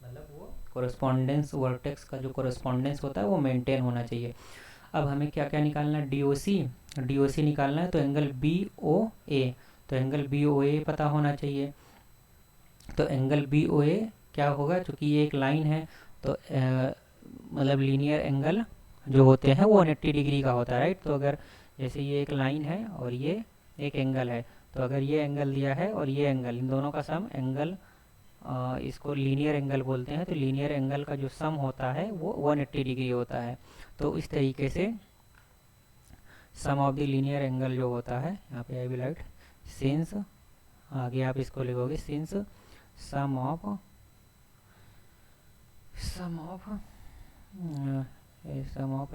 मतलब वो कोरस्पॉन्डेंस, वर्टेक्स का जो कोरस्पॉन्डेंस होता है वो मेंटेन होना चाहिए। अब हमें क्या क्या निकालना है, डी ओ सी निकालना है। तो एंगल बी ओ ए, तो एंगल बी ओ ए पता होना चाहिए। तो एंगल बी ओ ए क्या होगा, चूँकि ये एक लाइन है, तो मतलब लीनियर एंगल जो होते हैं वो 180 डिग्री का होता है, राइट। तो अगर जैसे ये एक लाइन है और ये एक एंगल है, तो अगर ये एंगल दिया है और ये एंगल, इन दोनों का सम एंगल, इसको लीनियर एंगल बोलते हैं। तो लीनियर एंगल का जो सम होता है वो 180 डिग्री होता है। तो इस तरीके से सम ऑफ द लीनियर एंगल जो होता है, यहाँ पे आई विल राइट सिंस, आगे आप इसको लिखोगे since sum of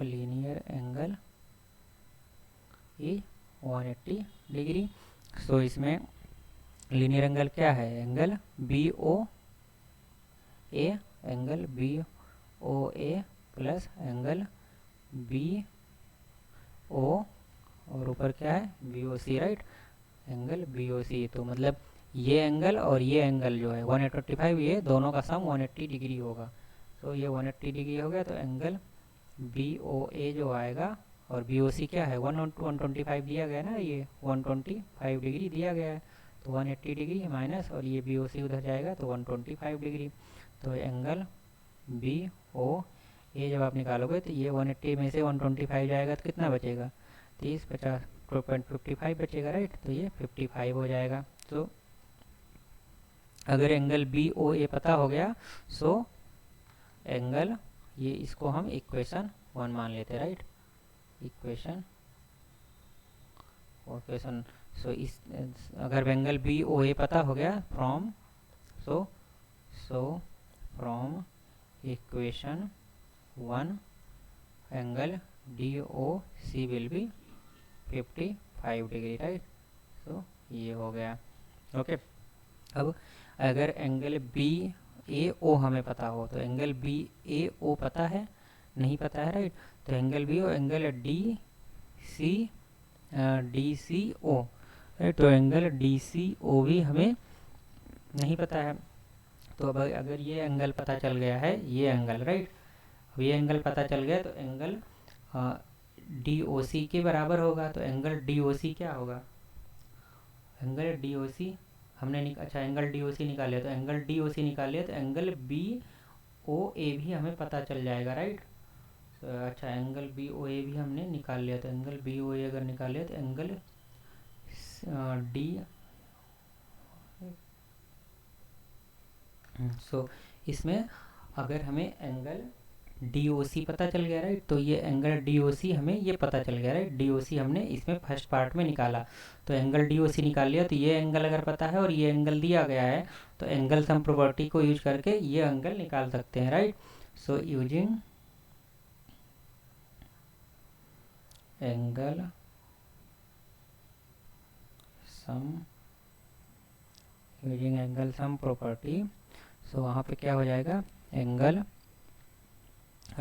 linear angle is 180 degree. So इसमें लीनियर एंगल क्या है, angle B O A, angle B O A plus angle B O, और ऊपर क्या है B O C, right, angle B O C. तो मतलब ये एंगल और ये एंगल जो है 185, ये दोनों का सम 180 डिग्री होगा। तो ये 180 डिग्री हो गया। तो एंगल बी ओ ए जो आएगा, और बी ओ सी क्या है 125 दिया गया ना, ये 125 डिग्री दिया गया है। तो 180 डिग्री माइनस, और ये बी ओ सी उधर जाएगा तो 125 डिग्री। तो एंगल बी ओ ए जब आप निकालोगे तो ये 180 में से 125 जाएगा तो कितना बचेगा, 30 50 2.55 बचेगा, राइट। तो ये 55 हो जाएगा। तो अगर एंगल बी ओ ए पता हो गया, सो एंगल, ये इसको हम इक्वेशन 1 मान लेते हैं, राइट, इक्वेशन। सो इस अगर एंगल बी ओ ए पता हो गया from, so from equation 1 angle D O C will be 55 degree, right. So ये हो गया, ओके। अब अगर एंगल बी ए ओ हमें पता हो, तो एंगल बी ए ओ पता है, नहीं पता है, राइट। तो angle B O, angle D C O, right. तो एंगल डी सी ओ भी हमें नहीं पता है। तो अब अगर ये एंगल पता चल गया है, ये एंगल, राइट, अब ये एंगल पता चल गया, तो एंगल डी ओ सी के बराबर होगा। तो एंगल डी ओ सी क्या होगा, एंगल डी ओ सी हमने अच्छा एंगल डी ओ सी निकाल लिया। तो एंगल डी ओ सी निकाल लिया, तो एंगल बी ओ ए भी हमें पता चल जाएगा, राइट। तो अच्छा एंगल बी ओ ए भी हमने निकाल लिया। तो एंगल बी ओ ए अगर निकाल लिया, तो एंगल डी, सो इसमें अगर हमें एंगल डी ओ सी पता चल गया, राइट, तो ये एंगल डी ओ सी हमें ये पता चल गया, राइट। डी ओ सी हमने इसमें फर्स्ट पार्ट में निकाला। तो एंगल डी ओ सी निकाल लिया, तो ये एंगल अगर पता है और ये एंगल दिया गया है, तो एंगल सम प्रॉपर्टी को यूज करके ये एंगल निकाल सकते हैं, right. So using angle sum property, so वहाँ पे क्या हो जाएगा, angle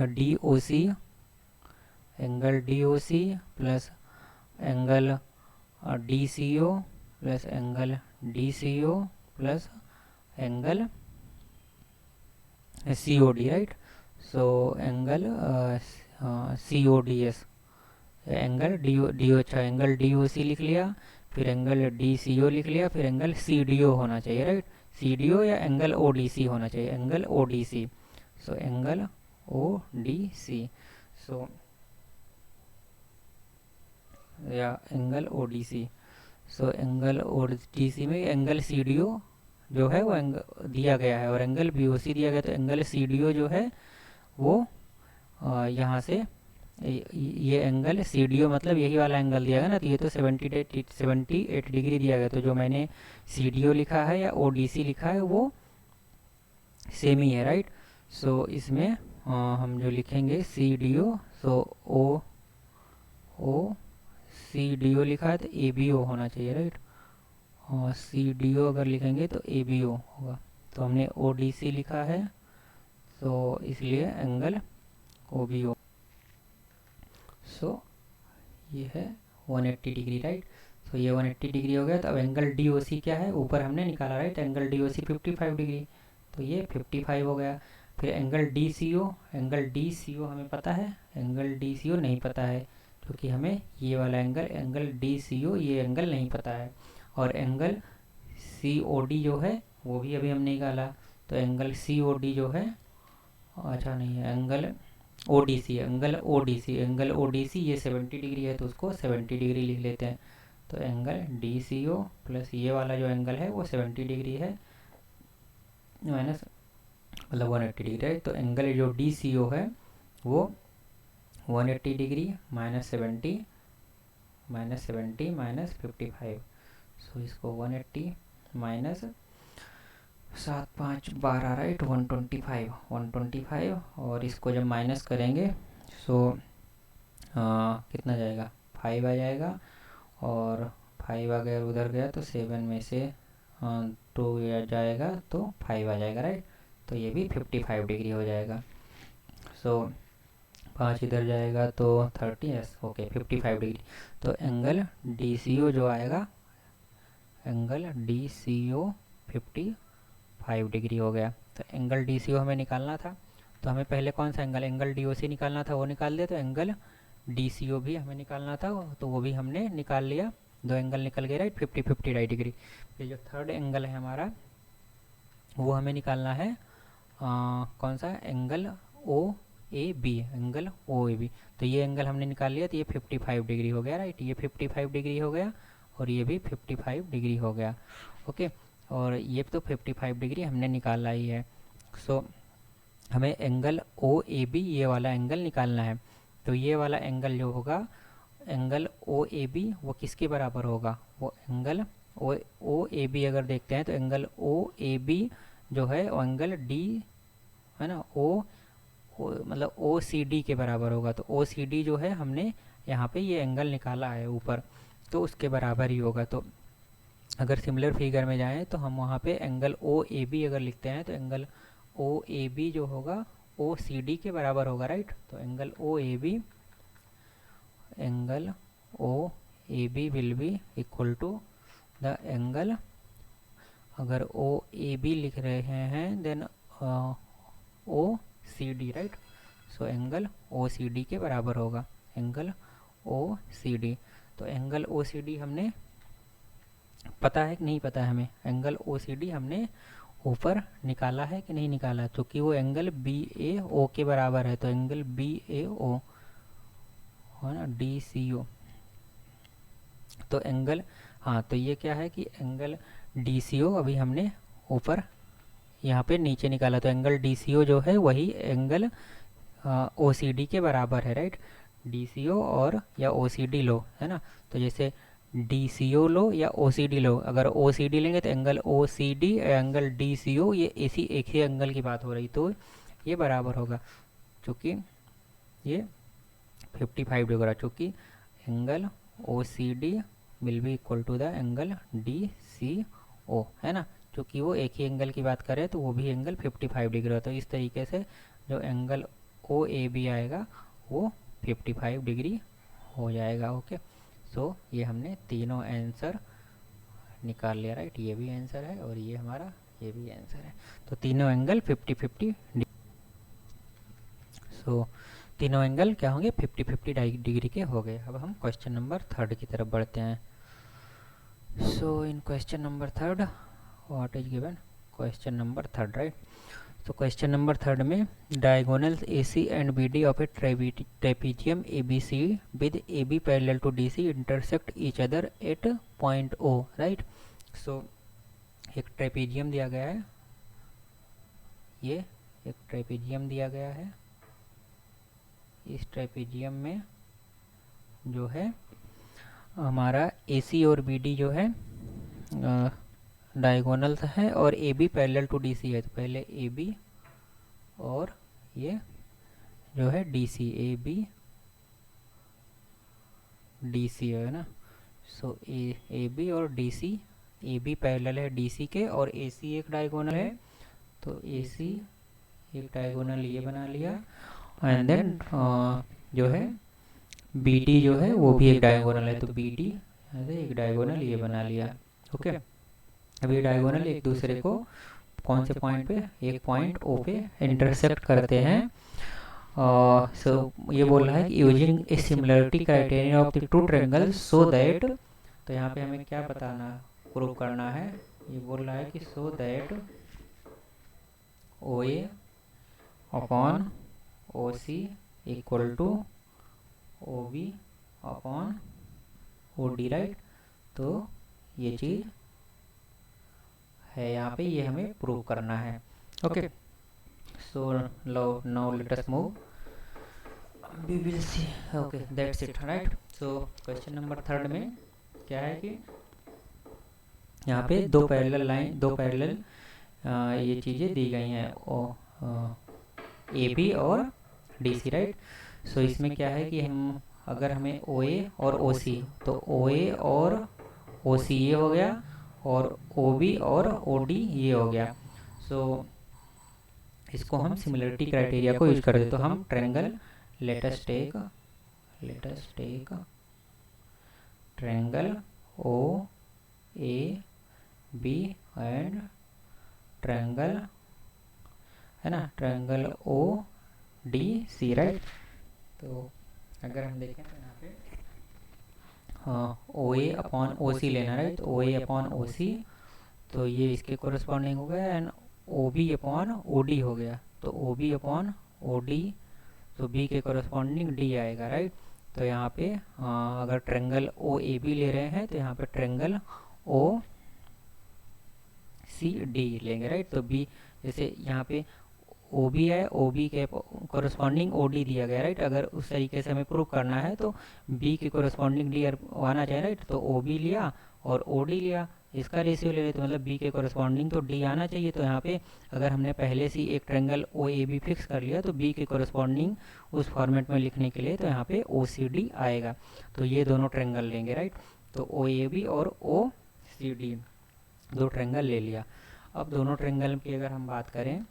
D O C plus angle D C O plus angle D C O plus angle C O D, right. So angle C O D S, angle D O, अच्छा angle D O C लिख लिया, फिर angle D C ओ लिख लिया, फिर angle C D ओ होना चाहिए, right. सी D ओ या एंगल ओ डी सी होना चाहिए, angle O D C. So angle O D C, so या angle O D C. So angle और डीसी में एंगल सीडीओ जो है वो दिया गया है और एंगल बीओसी दिया गया, तो एंगल सीडीओ जो है वो यहाँ से ये एंगल सीडीओ मतलब यही वाला एंगल दिया गया ना, तो ये तो 78 डिग्री दिया गया, तो जो मैंने सीडीओ लिखा है या ओडीसी लिखा है वो सेम ही है, राइट। सो इसमें हम जो लिखेंगे सीडीओ, सो ओ सीडीओ लिखा है तो एबीओ होना चाहिए, राइट। और सीडीओ अगर लिखेंगे तो एबीओ होगा, तो हमने ओडीसी लिखा है तो इसलिए एंगल ओबीओ। सो ये है 180 डिग्री, राइट। तो ये 180 डिग्री हो गया। तो अब एंगल डीओसी क्या है, ऊपर हमने निकाला, राइट। एंगल डीओसी 55 डिग्री, तो ये 55 हो गया। फिर एंगल डीसीओ हमें पता है, एंगल डीसीओ नहीं पता है क्योंकि हमें ये वाला एंगल डीसीओ ये एंगल नहीं पता है। और एंगल सीओडी जो है वो भी अभी हमने निकाला, तो एंगल सीओडी जो है, अच्छा नहीं है, एंगल ओडीसी ये 70 डिग्री है तो उसको 70 डिग्री लिख लेते हैं। तो एंगल डीसीओ प्लस ये वाला जो एंगल है वो 70 डिग्री है माइनस मतलब 180 डिग्री है। तो एंगल जो डीसीओ है वो 180 डिग्री माइनस 70 माइनस 55। सो इसको 180 माइनस 7 5 12, राइट, 125 और इसको जब माइनस करेंगे सो कितना जाएगा, 5 आ जाएगा। और 5 अगर उधर गया तो 7 में से 2 जाएगा तो 5 आ जाएगा, राइट। तो ये भी 55 डिग्री हो जाएगा। सो 5 इधर जाएगा तो 30, ओके 55 डिग्री। तो एंगल डीसीओ जो आएगा, एंगल डीसीओ 55 डिग्री हो गया। तो एंगल डीसीओ हमें निकालना था, तो हमें पहले कौन सा एंगल डीओसी निकालना था वो निकाल दिया। तो एंगल डीसीओ भी हमें निकालना था, तो वो भी हमने निकाल लिया। 2 एंगल निकल गए, राइट, 50 राइट डिग्री। फिर जो थर्ड एंगल है हमारा वो हमें निकालना है कौन सा, एंगल ओ ए बी। तो ये एंगल हमने निकाल लिया, तो ये 55 डिग्री हो गया, राइट। ये 55 डिग्री हो गया और ये भी 55 डिग्री हो गया, ओके। और ये तो 55 डिग्री हमने निकाला ही है। सो हमें एंगल ओ ए बी ये वाला एंगल निकालना है। तो ये वाला एंगल जो होगा, एंगल ओ ए बी वो किसके बराबर होगा, वो एंगल ओ ए बी अगर देखते हैं तो एंगल ओ ए बी जो है वो एंगल डी है ना, ओ मतलब ओ सी डी के बराबर होगा। तो ओ सी डी जो है हमने यहाँ पे ये एंगल निकाला है ऊपर, तो उसके बराबर ही होगा। तो अगर सिमिलर फिगर में जाएं तो हम वहाँ पे एंगल ओ ए बी अगर लिखते हैं तो एंगल ओ ए बी जो होगा ओ सी डी के बराबर होगा, राइट। तो angle O A B will be equal to the angle, अगर ओ ए बी लिख रहे हैं then O C D, right. So angle O C D के बराबर होगा, एंगल ओ सी डी। तो एंगल ओ सी डी हमने पता है कि नहीं पता है हमें, एंगल ओ सी डी हमने ऊपर निकाला है कि नहीं निकाला, क्योंकि वो एंगल बी ए ओ के बराबर है। तो एंगल बी ए ओ है ना, डी सी ओ। तो एंगल, हाँ, तो ये क्या है कि एंगल डी सी ओ अभी हमने ऊपर यहाँ पे नीचे निकाला, तो एंगल डी सी ओ जो है वही एंगल ओ सी डी के बराबर है, राइट। डी सी ओ और या ओ सी डी लो, है ना। तो जैसे डी सी ओ लो या ओ सी डी लो, अगर ओ सी डी लेंगे तो angle O C D angle D C O ये इसी एक ही एंगल की बात हो रही, तो ये बराबर होगा, क्योंकि ये 55 डिग्री हो रहा, क्योंकि angle O C D will be equal to the angle D C O, है ना। क्योंकि वो एक ही एंगल की बात करे तो वो भी एंगल 55 डिग्री होता है। इस तरीके से जो एंगल ओ ए बी आएगा वो 55 डिग्री हो जाएगा, ओके। सो ये हमने तीनों आंसर निकाल लिया, राइट। ये भी आंसर है और ये हमारा ये भी आंसर है। तो तीनों एंगल 50-50, सो तीनों एंगल क्या होंगे, 50-50 डिग्री के हो गए। अब हम क्वेश्चन नंबर 3 की तरफ बढ़ते हैं। So in question number 3 what is given, question number 3, right. तो क्वेश्चन नंबर थर्ड में diagonals AC and BD of a trapezium ABC with AB parallel to DC intersect each other at point O, right. So एक trapezium दिया गया है, ये एक trapezium दिया गया है। इस ट्रेपीजियम में जो है हमारा AC और BD जो है डायगोनल्स है और AB पैरेलल टू DC है। तो पहले AB और ये जो है DC, AB DC है ना। सो AB और DC, AB पैरेलल है DC के और AC एक डायगोनल है, तो AC एक डायगोनल ये बना लिया। एंड देन जो है BD जो है वो भी एक डायगोनल है, तो BD एक डायगोनल ये बना लिया। ओके, अब ये डायगोनल एक दूसरे को कौन से पॉइंट पे, एक पॉइंट O पे इंटरसेक्ट करते हैं। सो ये बोल रहा है कि using A similarity criteria of the two triangle so that, तो यहाँ पे हमें क्या बताना, प्रूव करना है। ये बोल रहा है कि so that OA upon OC equal to OB upon OD, right. तो ये चीज़ है यहाँ पे, ये हमें प्रूव करना है। Okay, so now let us move, we will see. Okay, that's it, right. So question number third में क्या है कि यहाँ पे दो पैरेलल लाइन, दो पैरेलल ये चीज़ें दी गई हैं, AB और DC, राइट। सो इसमें क्या है कि हम अगर हमें OA और OC, तो OA और OC ये हो गया और OB और OD ये हो गया। सो इसको हम सिमिलरिटी क्राइटेरिया को यूज कर दे, तो हम triangle let us take triangle OAB and triangle है ना, ट्रायंगल ODC, राइट। तो अगर हम देखें तो यहाँ पे OA अपॉन OC लेना, राइट। तो OA अपॉन OC, तो ये इसके कोरस्पॉन्डिंग हो गया, एंड OB अपॉन OD हो गया, तो OB अपॉन OD, तो B के कोरस्पॉन्डिंग D आएगा, राइट। तो यहाँ पे अगर ट्रायंगल OAB ले रहे हैं तो यहाँ पे ट्रायंगल OCD लेंगे, राइट। तो B जैसे यहाँ पे OB है, OB के कोरस्पॉन्डिंग OD दिया गया, राइट। अगर उस तरीके से हमें प्रूव करना है तो B के कोरस्पॉन्डिंग D आना चाहिए, राइट। तो OB लिया और OD लिया, इसका रेशियो ले रहे तो मतलब B के कोरस्पॉन्डिंग तो D आना चाहिए। तो यहाँ पे अगर हमने पहले से एक ट्रायंगल OAB फिक्स कर लिया तो B के कोरस्पॉन्डिंग उस फॉर्मेट में लिखने के लिए तो यहाँ पे OCD आएगा। तो ये दोनों ट्रायंगल लेंगे, राइट। तो OAB और OCD दो ट्रायंगल ले लिया। अब दोनों ट्रायंगल की अगर हम बात करें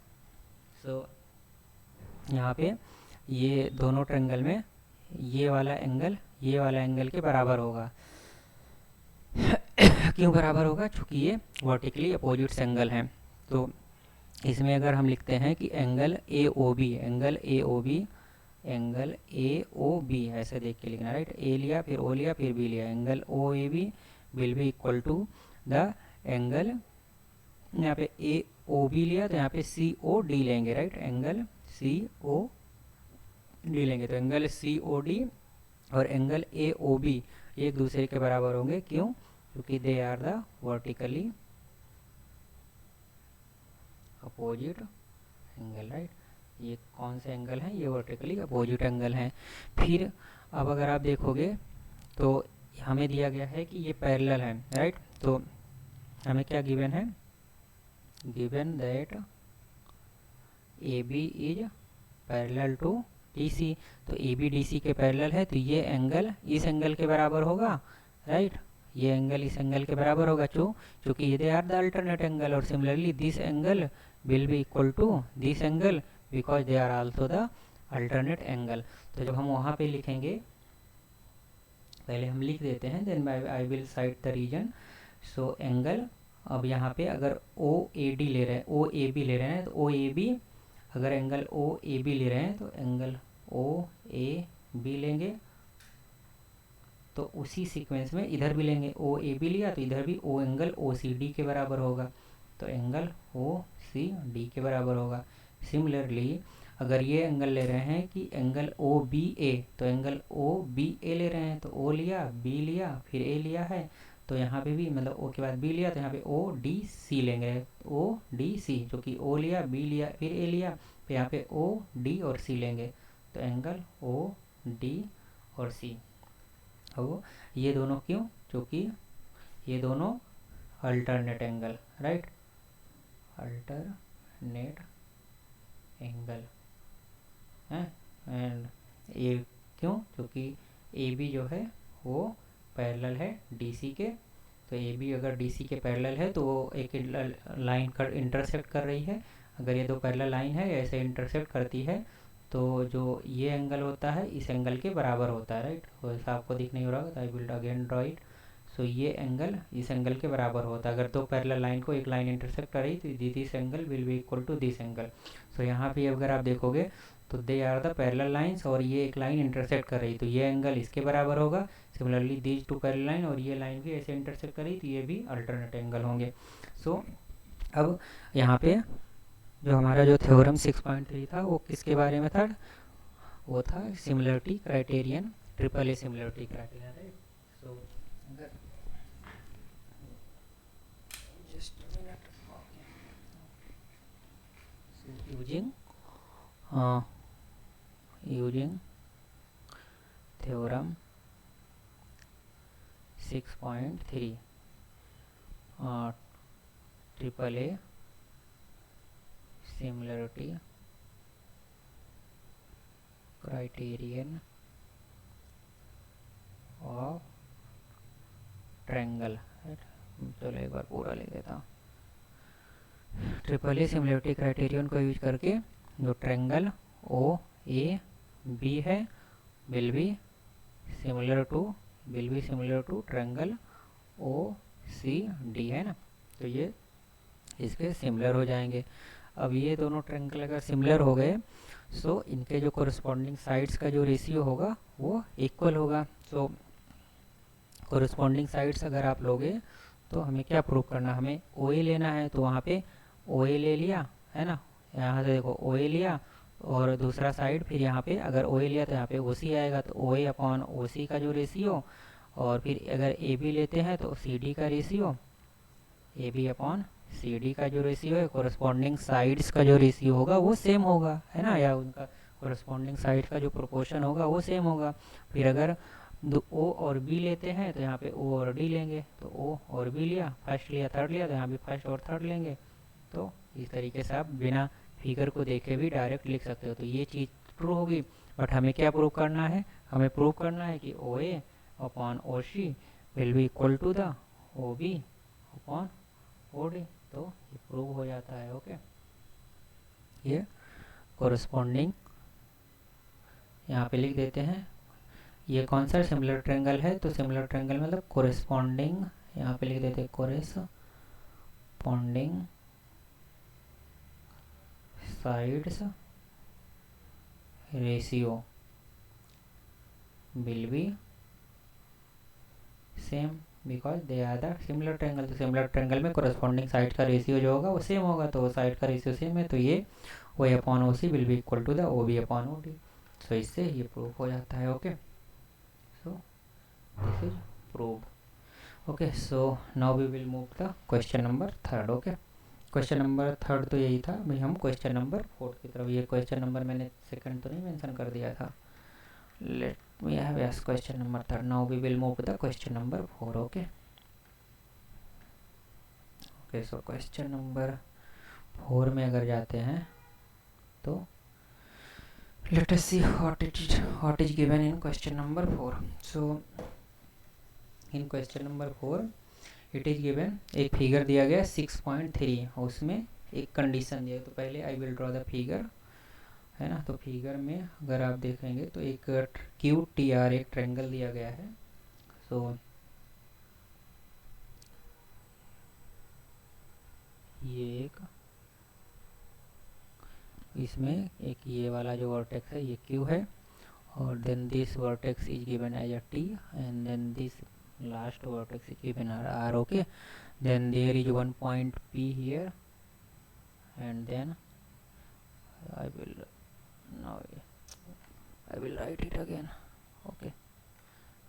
तो यहाँ पे ये दोनों ट्रायंगल में ये वाला एंगल के बराबर होगा। क्यों बराबर होगा? क्योंकि ये वर्टिकली अपोजिट एंगल हैं। तो इसमें अगर हम लिखते हैं कि एंगल AOB ऐसे देख के लिखना, राइट। A लिया, फिर O लिया, फिर B लिया, angle OAB will be equal to the angle, यहाँ पे AOB लिया तो यहाँ पे COD लेंगे, राइट। एंगल COD लेंगे, तो एंगल COD और एंगल AOB एक दूसरे के बराबर होंगे। क्यों? क्योंकि they are the vertically opposite angle, right. ये कौन से एंगल हैं? ये वर्टिकली अपोजिट एंगल हैं। फिर अब अगर आप देखोगे तो हमें दिया गया है कि ये पैरेलल है, राइट। तो हमें क्या गिवन है? Given that AB is parallel to DC। तो AB DC के पैरेलल है, तो ये एंगल इस एंगल के बराबर होगा, राइट। ये एंगल इस एंगल के बराबर होगा, क्योंकि ये they are the alternate angle, और similarly this angle will be equal to this angle because they are also the alternate angle. तो जब हम वहाँ पे लिखेंगे, पहले हम लिख देते हैं, then I will cite the reason. So angle, अब यहाँ पे अगर OAD ले रहे हैं, OAB ले रहे हैं, तो OAB अगर एंगल OAB ले रहे हैं तो एंगल OAB लेंगे, तो उसी सीक्वेंस में इधर भी लेंगे। OAB लिया तो इधर भी O एंगल OCD के बराबर होगा। तो एंगल ओ सी डी के बराबर होगा। सिमिलरली अगर ये एंगल ले रहे हैं कि एंगल ओ बी ए, तो एंगल ओ बी ए ले रहे हैं, तो ओ लिया, बी लिया, फिर ए लिया है, तो यहाँ पे भी मतलब ओ के बाद बी लिया, तो यहाँ पे ओ डी सी लेंगे। ओ डी सी, जो कि ओ लिया, बी लिया, फिर ए लिया, फिर यहाँ पे ओ डी और सी लेंगे, तो एंगल ओ डी और सी। अब ये दोनों क्यों? क्योंकि ये दोनों alternate angle, right, alternate angle है। एंड ये क्यों? क्योंकि ए बी जो है वो पैरेलल है डी सी के, तो ए बी अगर डी सी के पैरेलल है तो वो एक लाइन कर इंटरसेक्ट कर रही है। अगर ये दो पैरेलल लाइन है ऐसे इंटरसेक्ट करती है, तो जो ये एंगल होता है इस एंगल के बराबर होता है, राइट। तो ऐसा आपको दिख नहीं हो रहा, तो I will again draw it. So ये एंगल इस एंगल के बराबर होता है। अगर दो पैरेलल लाइन को एक लाइन इंटरसेक्ट कर रही तो this angle will be equal to this angle. So यहाँ पे अगर आप देखोगे तो they are the parallel lines, और ये एक लाइन इंटरसेक्ट कर रही तो ये एंगल इसके बराबर होगा। Similarly these two parallel line, और ये लाइन भी ऐसे इंटरसेक्ट कर रही तो ये भी अल्टरनेट एंगल होंगे। सो अब यहाँ पे जो हमारा जो थ्योरम 6.3 था वो किसके बारे में था? वो था similarity criterion, triple A similarity criterion, right. So अगर just minute, using theorem 6.3 triple A similarity criterion of triangle, चलो एक बार पूरा लिख देता हूँ। ट्रिपल ए सिमिलरिटी क्राइटेरियन को यूज करके जो ट्रायंगल ओ ए बी है will be similar to triangle O C D, है ना। तो ये इसके सिमिलर हो जाएंगे। अब ये दोनों ट्रायंगल अगर सिमिलर हो गए सो इनके जो कोरिस्पॉन्डिंग साइड्स का जो रेशियो होगा वो इक्वल होगा। सो कोरिस्पॉन्डिंग साइड्स अगर आप लोगे तो हमें क्या प्रूव करना, हमें ओ ए लेना है, तो वहाँ पे ओ ए ले लिया, है ना। यहाँ से देखो ओ ए लिया और दूसरा साइड, फिर यहाँ पे अगर ओ ए लिया तो यहाँ पे ओ सी आएगा, तो ओ ए अपॉन ओ सी का जो रेशियो, और फिर अगर ए बी लेते हैं तो सी डी का ratio, A B upon C D का जो रेशियो है, कोरस्पॉन्डिंग साइड्स का जो रेशियो होगा वो सेम होगा, है ना, या उनका कोरस्पॉन्डिंग साइड का जो प्रोपोर्शन होगा वो सेम होगा। फिर अगर ओ और बी लेते हैं तो यहाँ पे ओ और डी लेंगे, तो ओ और बी लिया, फर्स्ट लिया थर्ड लिया, तो यहाँ भी फर्स्ट और थर्ड लेंगे। तो इस तरीके से आप बिना फिगर को देखे भी डायरेक्ट लिख सकते हो। तो ये चीज़ ट्रू होगी। बट हमें क्या प्रूव करना है? हमें प्रूव करना है कि O A upon O C will be equal to the O B upon O D. तो ये प्रूव हो जाता है। ओके, ये कोरस्पॉन्डिंग यहाँ पे लिख देते हैं। ये कौन सा सिमिलर ट्रायंगल है? तो सिमिलर ट्रायंगल मतलब कोरस्पॉन्डिंग, यहाँ पे लिख देते हैं corresponding sides ratio will be same because they are the similar triangle. तो सिमिलर ट्रायंगल में कोरस्पॉन्डिंग साइड का रेशियो जो होगा वो सेम होगा, तो वो साइड का रेशियो सेम है, तो ये O A upon O C will be equal to the O B upon O D. So इससे ये प्रूव हो जाता है। Okay, so this is proved. Okay, so now we will move the question number 3। Okay, question number 3 तो यही था। भाई हम क्वेश्चन नंबर 4 की तरफ, ये क्वेश्चन नंबर मैंने सेकंड तो नहीं मेंशन कर दिया था। Let me have asked question number 3. now we will move to the question number 4. okay, so question number 4 में अगर जाते हैं तो let us see what is given in question number 4. so in question number 4 it is given, एक figure दिया गया 6.3 और उसमें एक कंडीशन दिया। तो पहले I will draw the figure, है ना। तो फिगर में अगर आप देखेंगे तो एक क्यू टी आर एक ट्रायंगल दिया गया है। सो ये एक, इसमें एक ये वाला जो वर्टेक्स है ये क्यू है, और then this vertex is given as a T, and then this last vertex is given R. Okay, then there is one point P here, and then I will write it again. Okay,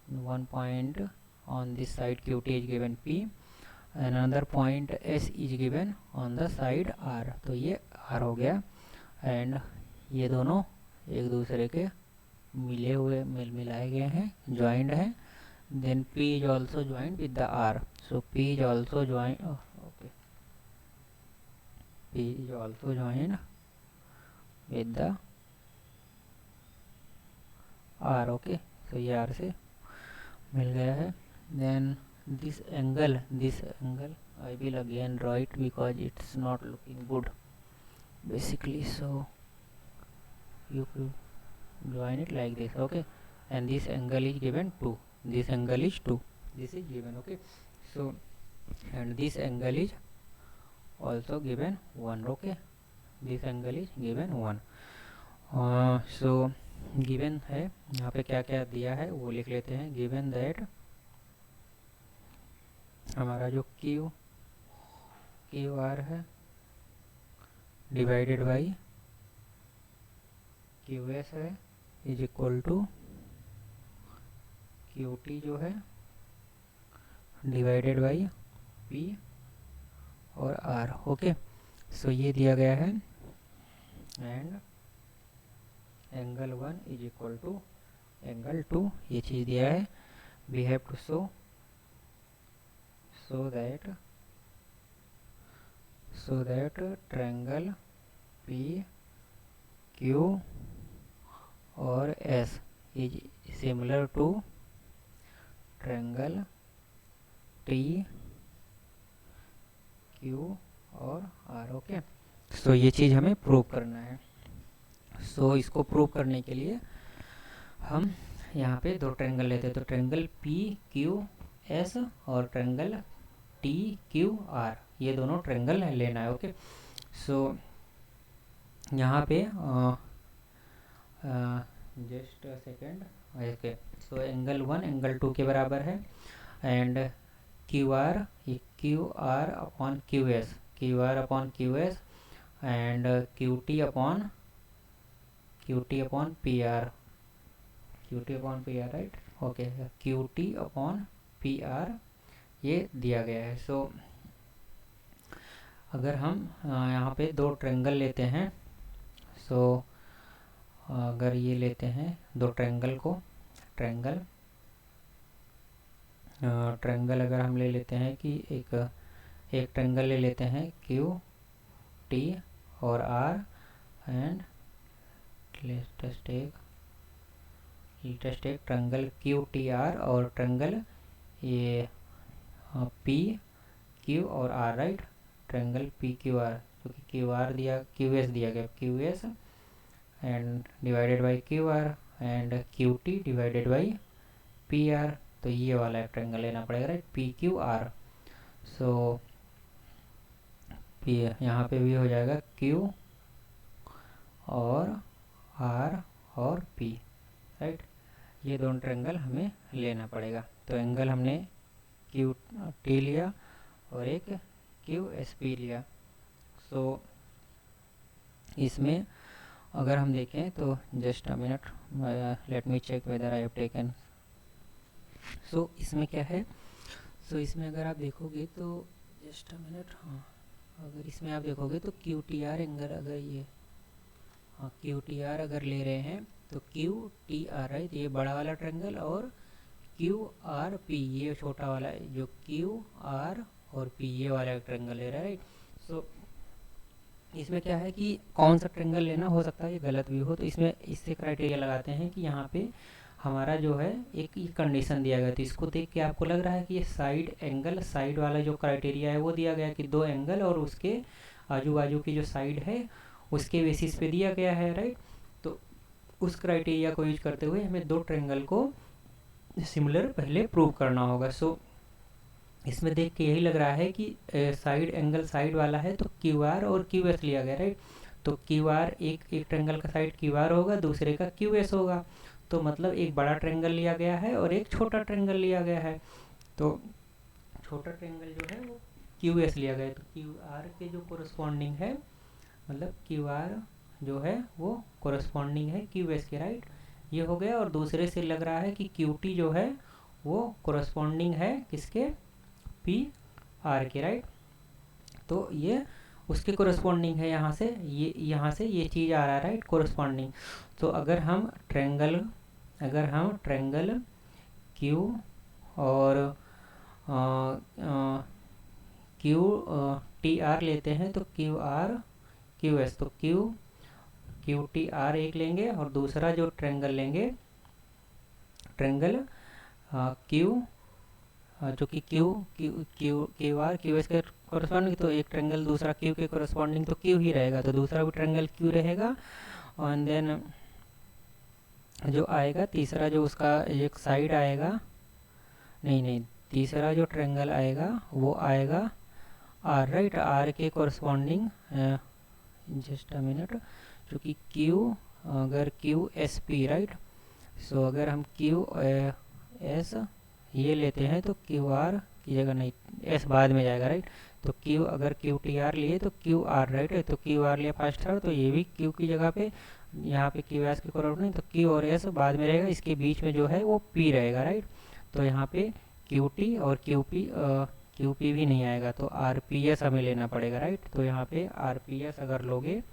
one point on this side QT is given P, and another point S is given on the side R. तो ये R हो गया, and ये दोनों एक दूसरे के मिले हुए मिलाए गए हैं, ज्वाइंड हैं. Then P is also joined with the R. So P is also joined. P is also joined with the R. Okay. So ये R से मिल गया है. Then this angle I will again draw it because it's not looking good basically. So you could join it like this. Okay. And this angle is given 2. This angle is 2. This is given. Okay. So and this angle is also given 1. Okay. This angle is given 1. So given है, यहाँ पे क्या क्या दिया है वो लिख लेते हैं. given that हमारा जो QR है डिवाइडेड बाई QS है इज इक्वल टू QT जो है डिवाइडेड बाई P और R. ओके, सो ये दिया गया है, and angle 1 is equal to angle 2, ये चीज़ दिया है. We have to show that triangle P Q और S is similar to triangle T Q और R. ओके, सो ये चीज़ हमें प्रूव करना है. सो इसको प्रूव करने के लिए हम यहाँ पे दो ट्रायंगल लेते हैं. तो ट्रायंगल P Q S और ट्रायंगल T Q R, ये दोनों ट्रायंगल लेना है. ओके, सो यहाँ पे just a second. Okay, so angle 1 angle 2 के बराबर है, and QR upon QS, QR upon QS and QT upon PR, right. Okay, QT upon PR ये दिया गया है. सो अगर हम यहाँ पे दो ट्रायंगल लेते हैं, सो अगर ये लेते हैं दो ट्रायंगल को, ट्रायंगल अगर हम ले लेते हैं कि एक ट्रायंगल ले लेते हैं QT और R, and let's take triangle QTR और ट्रायंगल ये P Q और R, राइट. ट्रायंगल PQR, क्योंकि QS दिया गया, QS and divided by QR and QT divided by PR. तो ये वाला एक ट्रायंगल लेना पड़ेगा, राइट, PQR. सो यहाँ पे भी हो जाएगा Q और R और P, राइट. ये दोनों ट्रायंगल हमें लेना पड़ेगा. तो एंगल हमने QT लिया और एक QSP लिया. सो इसमें अगर हम देखें तो just a minute, let me check whether I have taken. So इसमें क्या है, सो इसमें अगर आप देखोगे तो जस्ट अ मिनट, हाँ, अगर इसमें आप देखोगे तो QTR एंगल, अगर ये QTR अगर ले रहे हैं तो QTR है ये बड़ा वाला ट्रायंगल, और QRP ये छोटा वाला, जो QR और P ये वाला ट्रायंगल ले रहा है, राइट. सो इसमें क्या है कि कौन सा ट्रायंगल लेना, हो सकता है ये गलत भी हो, तो इसमें इससे क्राइटेरिया लगाते हैं कि यहाँ पे हमारा जो है एक कंडीशन दिया गया. तो इसको देख के आपको लग रहा है कि ये साइड वाला जो क्राइटेरिया है वो दिया गया कि दो एंगल और उसके आजू बाजू की जो साइड है उसके बेसिस पे दिया गया है, राइट. तो उस क्राइटेरिया को यूज करते हुए हमें दो ट्रायंगल को सिमिलर पहले प्रूव करना होगा. सो इसमें देख के यही लग रहा है कि एंगल साइड वाला है, तो QR और QS लिया गया, राइट. तो QR एक ट्रायंगल का साइड QR होगा, दूसरे का QS होगा. तो मतलब एक बड़ा ट्रायंगल लिया गया है और एक छोटा ट्रायंगल लिया गया है. तो छोटा ट्रायंगल जो है वो क्यू एस लिया गया है, तो क्यू आर के जो कोरस्पॉन्डिंग है, मतलब क्यू आर जो है वो कोरस्पॉन्डिंग है क्यू एस के, राइट। ये हो गया। और दूसरे से लग रहा है कि क्यू टी जो है वो कोरस्पॉन्डिंग है किसके, पी आर के, राइट। तो ये उसके कोरस्पॉन्डिंग है, यहाँ से ये चीज़ आ रहा है, राइट, कोरस्पॉन्डिंग। तो अगर हम ट्रायंगल क्यू और क्यू टी आर लेते हैं तो क्यू आर क्यू एस, तो क्यू टी आर एक लेंगे और दूसरा जो ट्रायंगल लेंगे, ट्रायंगल क्यू जो कि Q Q Q Q R Q S के कोरस्पॉन्डिंग, तो एक ट्रायंगल दूसरा क्यू के कोरस्पॉन्डिंग तो क्यू ही रहेगा, तो दूसरा भी ट्रायंगल क्यू रहेगा। और देन जो आएगा तीसरा, जो उसका एक साइड आएगा, नहीं, तीसरा जो ट्रायंगल आएगा वो आएगा आर, राइट, आर के कोरस्पॉन्डिंग, जस्ट अ मिनट, जो कि क्यू, अगर Q S P, right. So अगर हम क्यू एस ये लेते हैं तो क्यू आर की जगह, नहीं, एस बाद में जाएगा, राइट। तो क्यू, अगर क्यू टी आर लिए तो क्यू आर, राइट है, तो क्यू आर लिया फर्स्ट थर्ड, तो ये भी क्यू की जगह पे, यहाँ पे क्यू एस के कोरस्पॉन्डिंग, तो क्यू और एस बाद में रहेगा, इसके बीच में जो है वो पी रहेगा, राइट। तो यहाँ पे क्यू टी और क्यू पी भी नहीं आएगा, तो आर पी एस हमें लेना पड़ेगा, राइट। तो यहाँ पे आर पी एस अगर लोगे,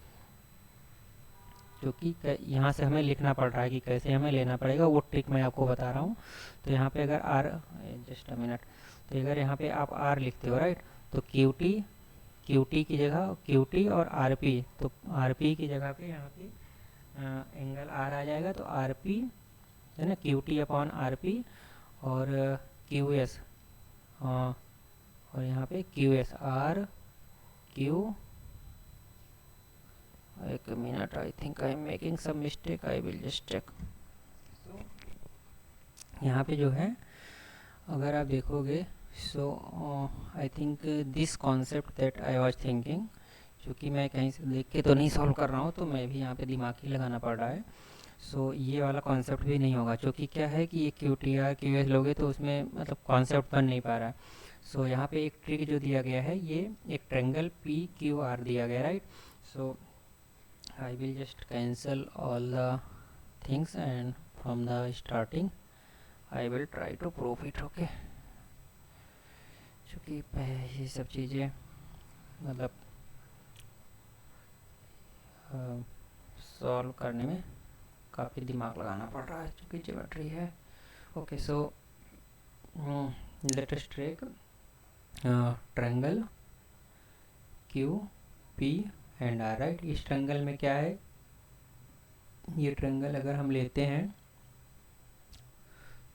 जो कि यहाँ से हमें लिखना पड़ रहा है कि कैसे हमें लेना पड़ेगा, वो ट्रिक मैं आपको बता रहा हूँ। तो यहाँ पे अगर आर, जस्ट अ मिनट, तो अगर यहाँ पे आप आर लिखते हो, राइट, तो क्यू टी की जगह क्यू टी और आर पी, तो आर पी की जगह पे यहाँ पे एंगल आर आ जाएगा, तो आर पी है ना, Q T upon R P, और क्यू एस, और यहाँ पे क्यू एस आर क्यू, एक मिनट, I think I am making some mistake, I will just check. यहाँ पे जो है अगर आप देखोगे, so I think this concept that I was thinking, क्योंकि मैं कहीं से देख के तो नहीं सॉल्व कर रहा हूँ, तो मैं भी यहाँ पे दिमाग ही लगाना पड़ रहा है। सो ये वाला कॉन्सेप्ट भी नहीं होगा, क्योंकि क्या है कि ये Q T R Q S लोगे तो उसमें मतलब कॉन्सेप्ट बन नहीं पा रहा है। सो यहाँ पे एक ट्रिक जो दिया गया है, ये एक ट्रायंगल पी क्यू आर दिया गया, right. So I will just cancel all the things and from the starting I will try to prove it, okay। चूँकि ये सब चीज़ें मतलब सॉल्व करने में काफ़ी दिमाग लगाना पड़ रहा है, चूँकि ज्योमेट्री है। Okay, so let us take triangle Q P and R, right. इस ट्रायंगल में क्या है, ये ट्रायंगल अगर हम लेते हैं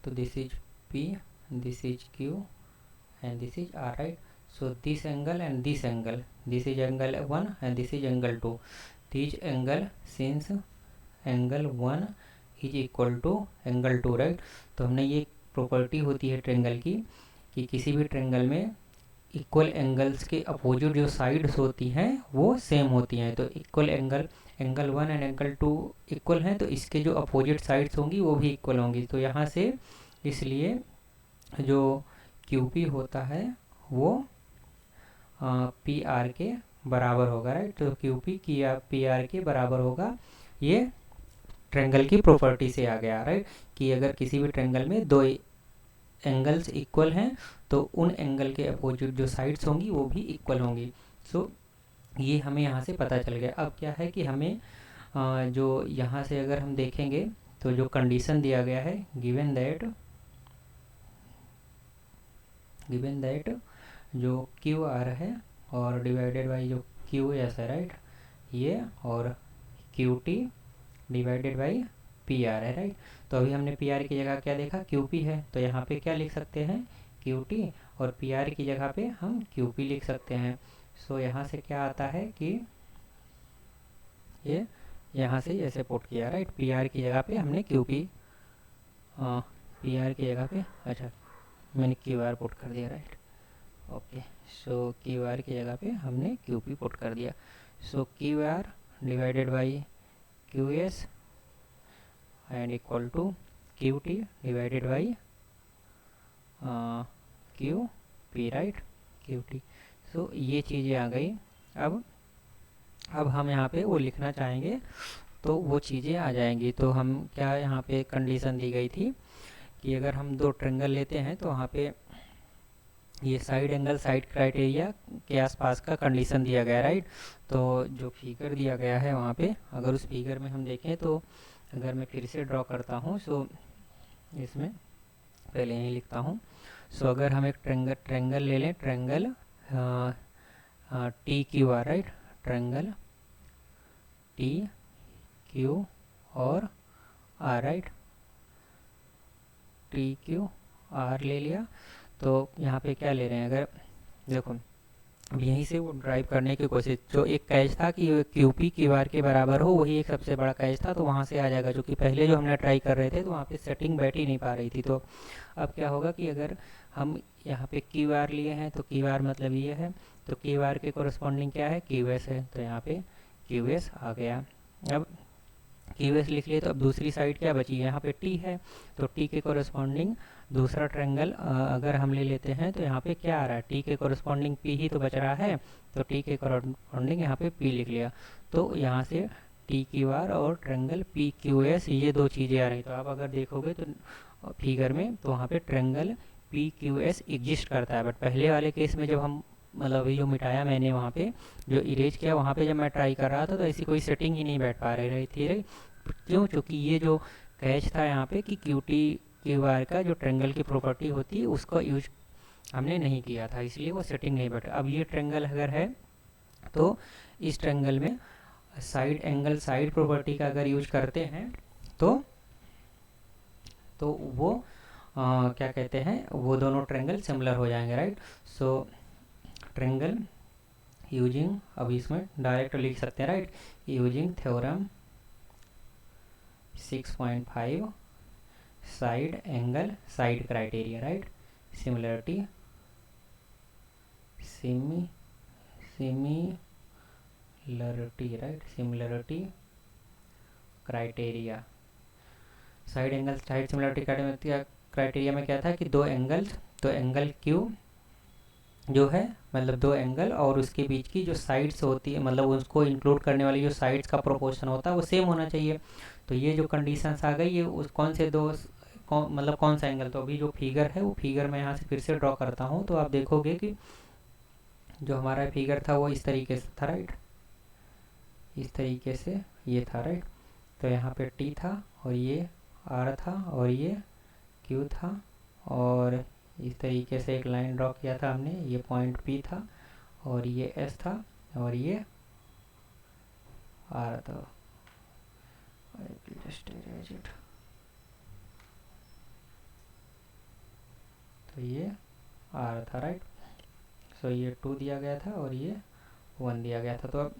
तो this is P, this is Q and this is R, right. So this angle and this angle, this is angle 1 and this is angle 2, this angle since angle 1 is equal to angle 2, right. तो हमने ये property होती है triangle की कि किसी भी triangle में इक्वल एंगल्स के अपोजिट जो साइड्स होती हैं वो सेम होती हैं। तो equal angle 1 and angle 2 equal हैं, तो इसके जो अपोजिट साइड्स होंगी वो भी इक्वल होंगी। तो यहाँ से इसलिए जो क्यू पी होता है वो पी आर के बराबर होगा, राइट। तो क्यू पी पी आर के बराबर होगा, ये ट्रायंगल की प्रॉपर्टी से आ गया, राइट, कि अगर किसी भी ट्रायंगल में दो एंगल्स इक्वल हैं तो उन एंगल के अपोजिट जो साइड्स होंगी वो भी इक्वल होंगी। सो ये हमें यहाँ से पता चल गया। अब क्या है कि हमें जो यहाँ से अगर हम देखेंगे तो जो कंडीशन दिया गया है, गिवन दैट जो क्यू आर है और डिवाइडेड बाई जो क्यू एस है, राइट, ये, और Q T divided by P are है, राइट। तो अभी हमने पी आर की जगह क्या देखा, क्यू पी है, तो यहाँ पे क्या लिख सकते हैं, क्यू टी, और पी आर की जगह पे हम क्यू पी लिख सकते हैं। सो यहाँ से क्या आता है कि ये यहाँ से ऐसे पुट किया, राइट, पी आर की जगह पे हमने क्यू पी, पी आर की जगह पे, अच्छा मैंने क्यू आर पुट कर दिया, right, okay. So Q R की जगह पे हमने क्यू पी पुट कर दिया। So Q R divided by Q S and equal to Q T divided by Q P, right, Q T. So ये चीज़ें आ गई। अब हम यहाँ पे वो लिखना चाहेंगे तो वो चीज़ें आ जाएंगी। तो हम क्या यहाँ पे कंडीशन दी गई थी कि अगर हम दो ट्रेंगल लेते हैं तो वहाँ पे ये साइड एंगल साइड क्राइटेरिया के आसपास का कंडीशन दिया गया, राइट। तो जो फिगर दिया गया है वहाँ पे, अगर उस फिगर में हम देखें तो अगर मैं फिर से ड्रॉ करता हूँ, सो इसमें पहले यहीं लिखता हूँ। सो अगर हम एक ट्रेंगल ले लें, triangle T Q R, right, triangle T Q और R, right, T Q R ले लिया। तो यहाँ पे क्या ले रहे हैं, अगर देखो अब यहीं से वो ड्राइव करने की कोशिश, जो एक कैच था कि क्यू पी क्यू आर के बराबर हो, वही एक सबसे बड़ा कैच था, तो वहाँ से आ जाएगा। जो कि पहले जो हमने ट्राई कर रहे थे तो वहाँ पे सेटिंग बैठ ही नहीं पा रही थी। तो अब क्या होगा कि अगर हम यहाँ पे क्यू आर लिए हैं तो क्यू आर मतलब ये है, तो क्यू आर के कोरस्पॉन्डिंग क्या है, क्यू एस है, तो यहाँ पे क्यू एस आ गया। अब क्यू एस लिख लिए तो अब दूसरी साइड क्या बची है, यहाँ पे टी है, तो टी के कोरस्पॉन्डिंग दूसरा ट्रायंगल अगर हम ले लेते हैं तो यहाँ पे क्या आ रहा है, टी के कोरस्पॉन्डिंग पी ही तो बच रहा है, तो टी के कोरस्पॉन्डिंग यहाँ पे पी लिख लिया। तो यहाँ से टी क्यू आर और ट्रायंगल पी क्यू एस, ये दो चीज़ें आ रही। तो आप अगर देखोगे तो फिगर में, तो वहाँ पे triangle P Q S exist करता है। बट पहले वाले केस में जब हम मतलब अभी जो मिटाया मैंने वहाँ पे जो इरेज किया, वहाँ पे जब मैं ट्राई कर रहा था तो ऐसी कोई सेटिंग ही नहीं बैठ पा रही थी। क्यों? क्योंकि ये जो कैच था यहाँ पे कि क्यू टी क्यू आर का जो ट्रेंगल की प्रॉपर्टी होती है उसका यूज हमने नहीं किया था, इसलिए वो सेटिंग नहीं बैठा। अब ये ट्रेंगल अगर है तो इस ट्रेंगल में साइड एंगल साइड प्रॉपर्टी का अगर यूज करते हैं तो वो क्या कहते हैं, वो दोनों ट्रेंगल सिमिलर हो जाएंगे, राइट। सो ट्रेंगल यूजिंग, अब इसमें डायरेक्ट लिख सकते हैं, right, using theorem 6.5 side angle side criteria, right, similarity similarity, right, similarity criteria, side angle side similarity criteria में क्या था कि दो एंगल्स, तो एंगल क्यू जो है मतलब दो एंगल और उसके बीच की जो साइड्स होती है, मतलब उसको इंक्लूड करने वाली जो साइड्स का प्रोपोर्शन होता है वो सेम होना चाहिए। तो ये जो कंडीशंस आ गई, ये उस कौन से दो मतलब कौन सा एंगल, तो अभी जो फिगर है वो फिगर मैं यहाँ से फिर से ड्रॉ करता हूँ। तो आप देखोगे कि जो हमारा फिगर था वो इस तरीके से था, राइट, इस तरीके से ये था, राइट। तो यहाँ पे टी था और ये आर था और ये क्यू था, और इस तरीके से एक लाइन ड्रॉ किया था हमने, ये पॉइंट पी था और ये एस था और ये आर था। तो ये आर था, राइट। सो ये 2 दिया गया था और ये 1 दिया गया था। तो अब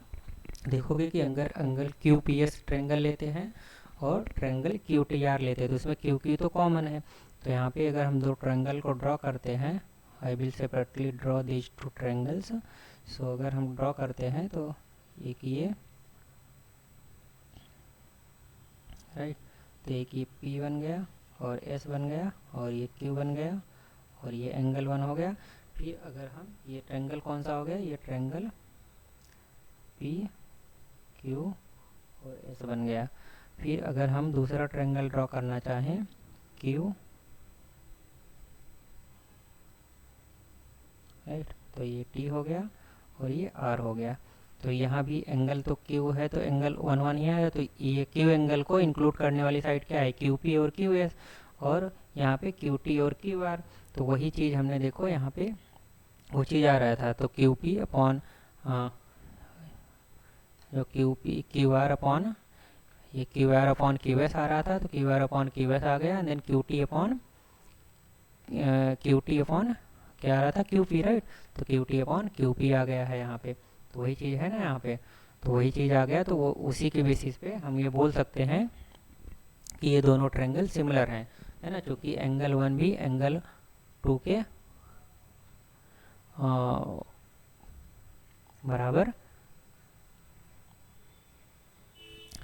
देखोगे कि अगर angle Q P S triangle लेते हैं और ट्रेंगल क्यू टी आर लेते हैं तो इसमें क्यू की तो कॉमन है। तो यहाँ पे अगर हम दो ट्रेंगल को ड्रॉ करते हैं, I will separately draw these two triangles. So अगर हम ड्रॉ करते हैं तो एक ये, राइट, तो एक ये P बन गया और S बन गया और ये Q बन गया और ये एंगल 1 हो गया। फिर अगर हम ये ट्रेंगल कौन सा हो गया, ये ट्रेंगल P Q और S बन गया। फिर अगर हम दूसरा ट्रेंगल ड्रॉ करना चाहें Q, राइट, तो ये T हो गया और ये R हो गया। तो यहाँ भी एंगल तो Q है तो एंगल 1 1 ही है, तो ये Q एंगल को इंक्लूड करने वाली साइड क्या है, QP और QS, और यहाँ पे QT और QR। तो वही चीज़ हमने देखो यहाँ पे वो चीज़ आ रहा था, तो QP अपॉन जो QR अपॉन ये QR अपॉन QS आ रहा था, तो QR अपॉन QS आ गया, देन QT अपॉन क्या आ रहा था, QP, राइट। तो QT अपॉन QP आ गया है यहाँ पे। तो वही चीज़ है ना यहाँ पे, तो वही चीज़ आ गया। तो वो उसी के बेसिस पे हम ये बोल सकते हैं कि ये दोनों ट्रेंगल सिमिलर हैं, है ना, क्योंकि एंगल 1 भी एंगल 2 के बराबर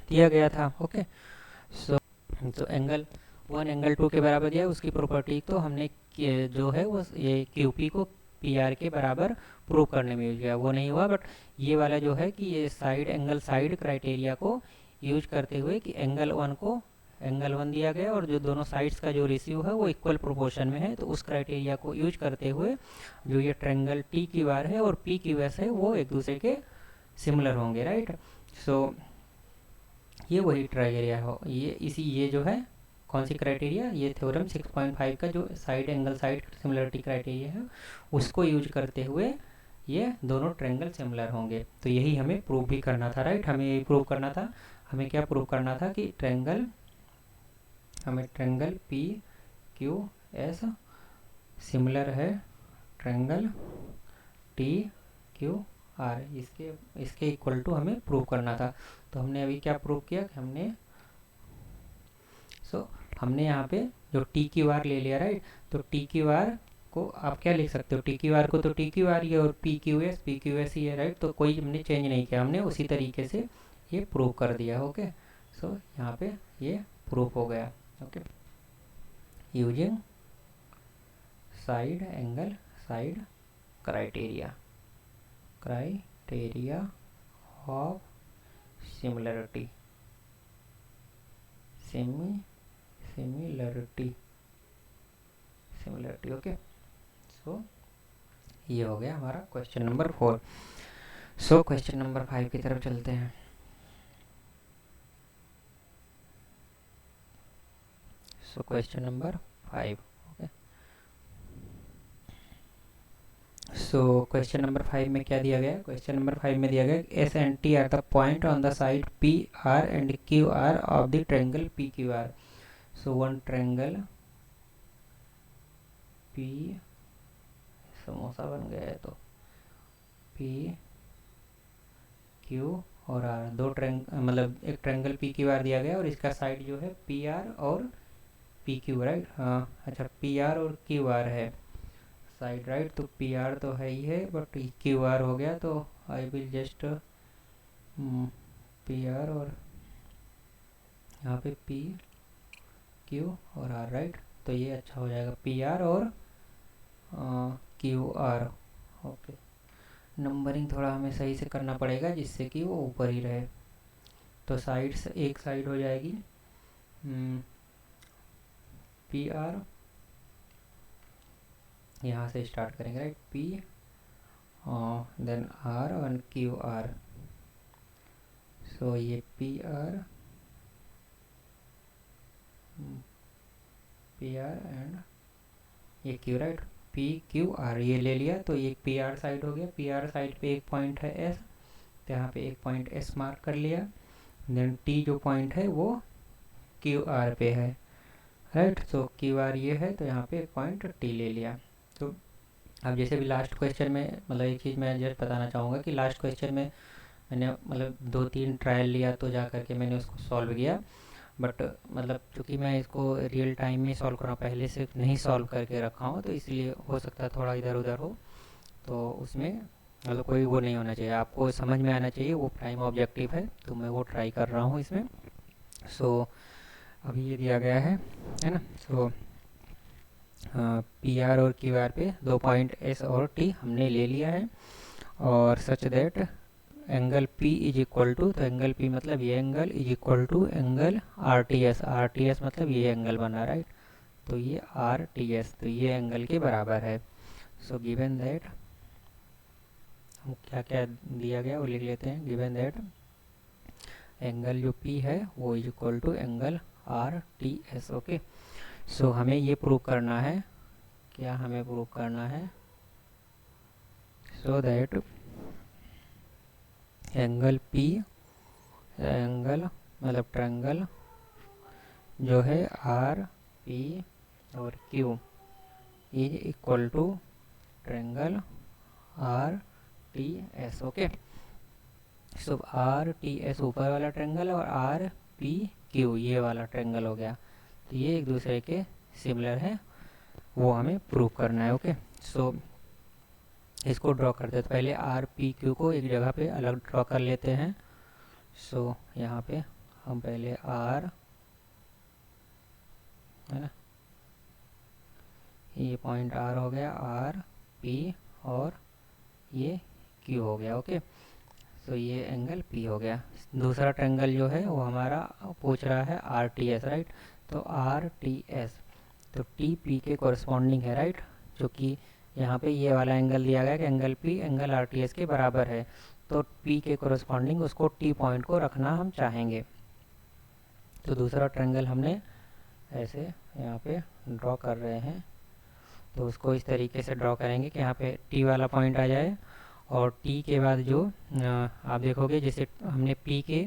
दिया गया था। ओके, सो तो एंगल वन एंगल टू के बराबर दिया है, उसकी प्रॉपर्टी तो हमने जो है वो ये क्यूपी को पी आर के बराबर प्रूव करने में यूज किया, वो नहीं हुआ। बट ये वाला जो है कि ये साइड एंगल साइड क्राइटेरिया को यूज करते हुए कि एंगल वन दिया गया और जो दोनों साइड्स का जो रेशियो है वो इक्वल प्रोपोर्शन में है, तो उस क्राइटेरिया को यूज करते हुए जो ये ट्रायंगल टी क्यू आर है और पी क्यू एस है वो एक दूसरे के सिमिलर होंगे, राइट। सो ये वही क्राइटेरिया हो, ये जो है कौन सी क्राइटेरिया, ये थ्योरम 6.5 का जो side angle side similarity criteria है उसको यूज करते हुए ये दोनों ट्रायंगल सिमिलर होंगे। तो यही हमें प्रूव भी करना था, राइट। हमें यही प्रूव करना था, हमें क्या प्रूव करना था कि हमें triangle P Q S similar है ट्रायंगल टी क्यू आर, इसके इक्वल टू हमें प्रूव करना था। तो हमने अभी क्या प्रूव किया कि हमने यहाँ पे जो टी क्यू आर ले लिया, राइट। तो टी क्यू आर को आप क्या लिख सकते हो, टी क्यू आर को तो टी क्यू आर ही है और पी क्यू एस ही है, राइट। तो कोई हमने चेंज नहीं किया, हमने उसी तरीके से ये प्रूव कर दिया, ओके। सो यहाँ पे ये प्रूफ हो गया, okay, using side angle side criteria of similarity, okay. So ये हो गया हमारा question number 4। So question number 5 की तरफ चलते हैं। So question number 5, okay. So question number 5 में क्या दिया गया है, क्वेश्चन नंबर 5 में दिया गया S and T R the point on the side P R and Q R of the triangle P Q R. So one triangle P, samosa बन गया है, तो पी क्यू और आर दो मतलब एक ट्रायंगल पी क्यू आर दिया गया और इसका साइड जो है पी आर और पी क्यू, राइट। हाँ अच्छा, पी आर और क्यू आर है साइड, राइट। तो पी आर तो है ही है बट क्यू आर हो गया, तो I will just P R और यहाँ पे पी क्यू और आर, राइट। तो ये अच्छा हो जाएगा पी आर और क्यू आर, ओके। नंबरिंग थोड़ा हमें सही से करना पड़ेगा जिससे कि वो ऊपर ही रहे। तो साइड्स एक साइड हो जाएगी पी आर, यहाँ से स्टार्ट करेंगे, राइट। पी देन आर और क्यू आर। सो ये पी आर एंड ये Q, right. P Q R ये ले लिया, तो ये पी आर साइड हो गया। पी आर साइड पे एक पॉइंट है एस, तो यहाँ पे एक पॉइंट एस मार्क कर लिया। देन टी जो पॉइंट है वो क्यू आर पे है, राइट। सो क्यू आर ये है, तो यहाँ पे एक पॉइंट टी ले लिया। तो अब जैसे भी लास्ट क्वेश्चन में, मतलब एक चीज़ मैं जस्ट बताना चाहूँगा कि लास्ट क्वेश्चन में मैंने मतलब 2-3 ट्रायल लिया तो जा करके मैंने उसको सॉल्व किया। बट मतलब चूँकि मैं इसको रियल टाइम में सॉल्व कर रहा हूँ, पहले से नहीं सॉल्व करके रखा हूँ, तो इसलिए हो सकता है थोड़ा इधर उधर हो। तो उसमें मतलब कोई वो नहीं होना चाहिए, आपको समझ में आना चाहिए, वो प्राइम ऑब्जेक्टिव है, तो मैं वो ट्राई कर रहा हूँ इसमें। सो अभी ये दिया गया है ना। सो पी आर और क्यू आर पे 2 पॉइंट एस और टी हमने ले लिया है, और such that angle P is equal to, तो एंगल P मतलब ये angle is equal to angle RTS मतलब ये एंगल बना, राइट। तो ये RTS, तो ये एंगल के बराबर है। सो गिवन दैट, हम क्या क्या दिया गया वो लिख लेते हैं। गिवन दैट एंगल जो P है वो is equal to angle RTS, okay. So हमें ये प्रूव करना है, क्या हमें प्रूव करना है, so that angle P, angle मतलब ट्रायंगल जो है आर पी और Q is equal to triangle R T S, okay. So R T S ऊपर वाला ट्रायंगल और आर पी क्यू ये वाला ट्रायंगल हो गया, तो ये एक दूसरे के सिमिलर है, वो हमें प्रूव करना है, ओके। सो इसको ड्रॉ करते हैं, तो पहले आर पी क्यू को एक जगह पे अलग ड्रॉ कर लेते हैं। सो यहाँ पे हम पहले आर है ना, ये पॉइंट आर हो गया, आर पी, और ये क्यू हो गया। ओके, तो ये एंगल पी हो गया। दूसरा ट्रायंगल जो है वो हमारा पूछ रहा है आर टी एस, राइट। तो आर टी एस, तो टी पी के कोरस्पॉन्डिंग है, राइट, जो कि यहाँ पे ये वाला एंगल दिया गया कि angle P angle are T S के बराबर है। तो पी के कोरस्पॉन्डिंग उसको टी पॉइंट को रखना हम चाहेंगे। तो दूसरा ट्रायंगल हमने ऐसे यहाँ पे ड्रॉ कर रहे हैं, तो उसको इस तरीके से ड्रॉ करेंगे कि यहाँ पे टी वाला पॉइंट आ जाए, और टी के बाद जो आप देखोगे जैसे हमने पी के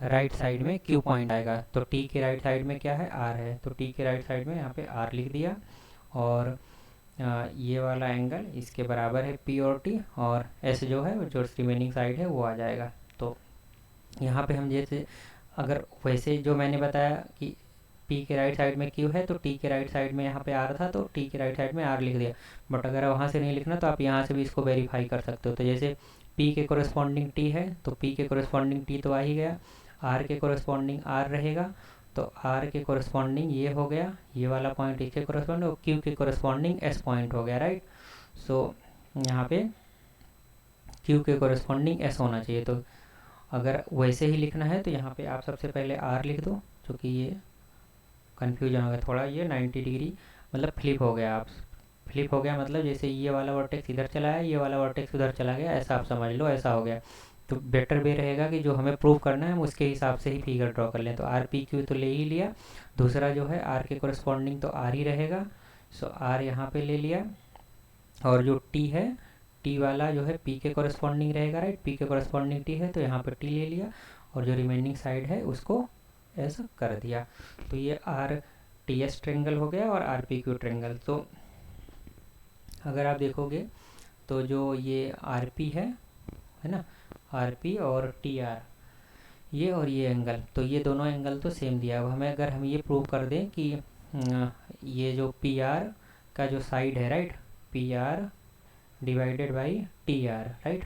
राइट साइड में क्यू पॉइंट आएगा, तो टी के राइट साइड में क्या है, आर है, तो टी के राइट साइड में यहाँ पे आर लिख दिया, और ये वाला एंगल इसके बराबर है पी और टी, और एस जो है जो रिमेनिंग साइड है वो आ जाएगा। तो यहाँ पे हम जैसे अगर वैसे जो मैंने बताया कि पी के राइट साइड में क्यू है, तो टी के राइट साइड में यहाँ पे आर था, तो टी के राइट साइड में आर लिख दिया। बट अगर वहाँ से नहीं लिखना तो आप यहाँ से भी इसको वेरीफाई कर सकते हो। तो जैसे पी के कोरस्पॉन्डिंग टी है, तो पी के कोरस्पॉन्डिंग टी तो आ ही गया, आर के कोरस्पॉन्डिंग आर रहेगा, तो आर के कोरस्पॉन्डिंग ये हो गया, ये वाला पॉइंट इसके कोरस्पॉन्डिंग, और क्यू के कोरस्पॉन्डिंग एस पॉइंट हो गया, राइट। सो यहाँ पे क्यू के कोरस्पॉन्डिंग एस होना चाहिए। तो अगर वैसे ही लिखना है तो यहाँ पे आप सबसे पहले आर लिख दो, क्योंकि ये कन्फ्यूजन हो गया थोड़ा, ये 90 डिग्री मतलब फ्लिप हो गया। आप फ्लिप हो गया मतलब जैसे ये वाला वर्टेक्स इधर चला है, ये वाला वर्टेक्स उधर चला गया, ऐसा आप समझ लो, ऐसा हो गया। तो बेटर वे रहेगा कि जो हमें प्रूव करना है हम उसके हिसाब से ही फिगर ड्रॉ कर लें। तो आर पी क्यू तो ले ही लिया, दूसरा जो है आर के कोरस्पॉन्डिंग तो आर ही रहेगा, सो आर यहाँ पे ले लिया, और जो टी है, टी वाला जो है पी के कोरस्पॉन्डिंग रहेगा, राइट, पी के कोरस्पॉन्डिंग टी है, तो यहाँ पर टी ले लिया, और जो रिमेनिंग साइड है उसको ऐसा कर दिया। तो ये आर टी एस ट्रेंगल हो गया और आर पी क्यू ट्रेंगल। तो अगर आप देखोगे तो जो ये आर पी है ना, आर पी और टी आर, ये और ये एंगल, तो ये दोनों एंगल तो सेम दिया। अब हमें अगर हम ये प्रूव कर दें कि ये जो पी आर का जो साइड है, right, P R divided by T R, right,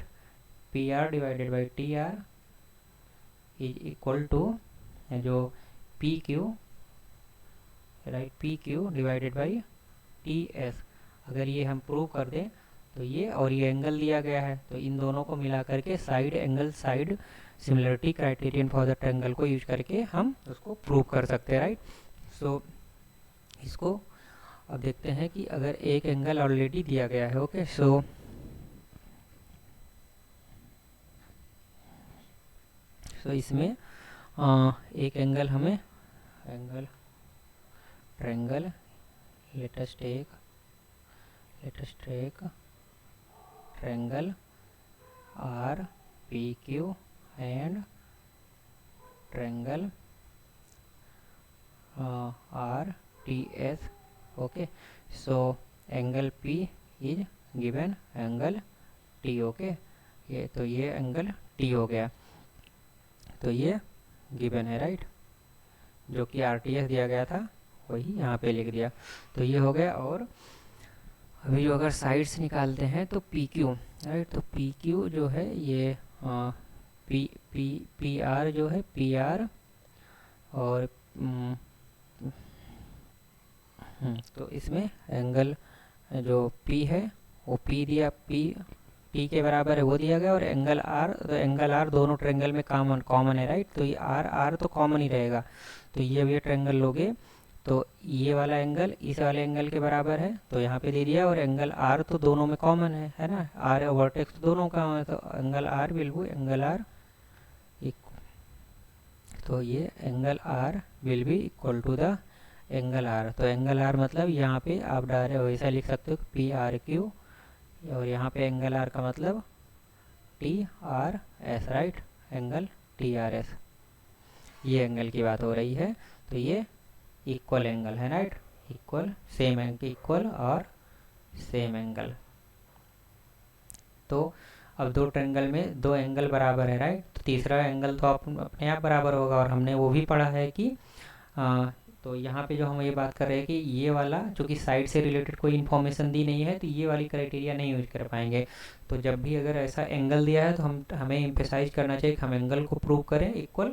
P R divided by T R is equal to जो P Q, right, P Q divided by T S. अगर ये हम प्रूव कर दें तो ये और ये एंगल दिया गया है, तो इन दोनों को मिला करके side angle side similarity criterion for the triangle को यूज करके हम उसको प्रूव कर सकते हैं, राइट। सो इसको अब देखते हैं कि अगर एक एंगल ऑलरेडी दिया गया है, ओके, सो इसमें एक एंगल हमें angle triangle let's take triangle R P Q and triangle R T S, okay. So angle P is given angle T, okay, ये तो ये एंगल टी हो गया, तो ये गिवन है, राइट, जो कि आर टी एस दिया गया था वही यहाँ पे लिख दिया, तो ये हो गया। और अभी जो अगर साइड्स निकालते हैं तो पी क्यू, राइट, तो पी क्यू जो है ये पी आर जो है पी आर, और तो इसमें एंगल जो पी है वो पी दिया, पी टी के बराबर है वो दिया गया, और एंगल आर, तो एंगल आर दोनों ट्रायंगल में कॉमन है, राइट, तो ये आर तो कॉमन ही रहेगा। तो ये ट्रायंगल लोगे तो ये वाला एंगल इस वाले एंगल के बराबर है, तो यहाँ पे दे दिया, और एंगल आर तो दोनों में कॉमन है ना, आर वर्टेक्स तो दोनों का है, तो angle R will be angle R, तो ये angle R will be equal to the angle R. तो एंगल आर मतलब यहाँ पे आप डायरेक्ट वैसा लिख सकते हो पी आर क्यू, और यहाँ पे एंगल आर का मतलब T R S, right, angle T R S, ये एंगल की बात हो रही है। तो ये इक्वल एंगल है, right, equal same angle, equal और सेम एंगल। तो अब दो ट्रायंगल में दो एंगल बराबर है, राइट, तो तीसरा एंगल तो अपने आप बराबर होगा, और हमने वो भी पढ़ा है कि तो यहाँ पे जो हम ये बात कर रहे हैं कि ये वाला चूँकि साइड से रिलेटेड कोई इन्फॉर्मेशन दी नहीं है, तो ये वाली क्राइटेरिया नहीं यूज कर पाएंगे। तो जब भी अगर ऐसा एंगल दिया है तो हमें एम्फेसाइज करना चाहिए कि हम एंगल को प्रूव करें इक्वल,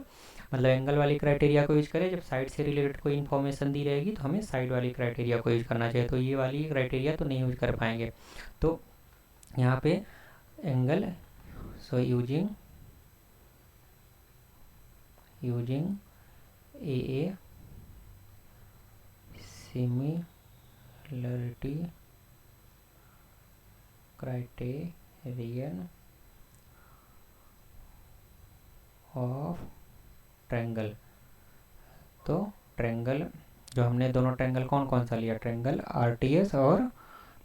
मतलब एंगल वाली क्राइटेरिया को यूज करें जब साइड से रिलेटेड कोई इन्फॉर्मेशन दी रहेगी तो हमें साइड वाली क्राइटेरिया को यूज करना चाहिए, तो ये वाली क्राइटेरिया तो नहीं यूज कर पाएंगे। तो यहाँ पे angle, so using A similarity criterion of triangle. तो ट्रायंगल जो हमने दोनों ट्रायंगल कौन कौन सा लिया, ट्रायंगल आरटीएस और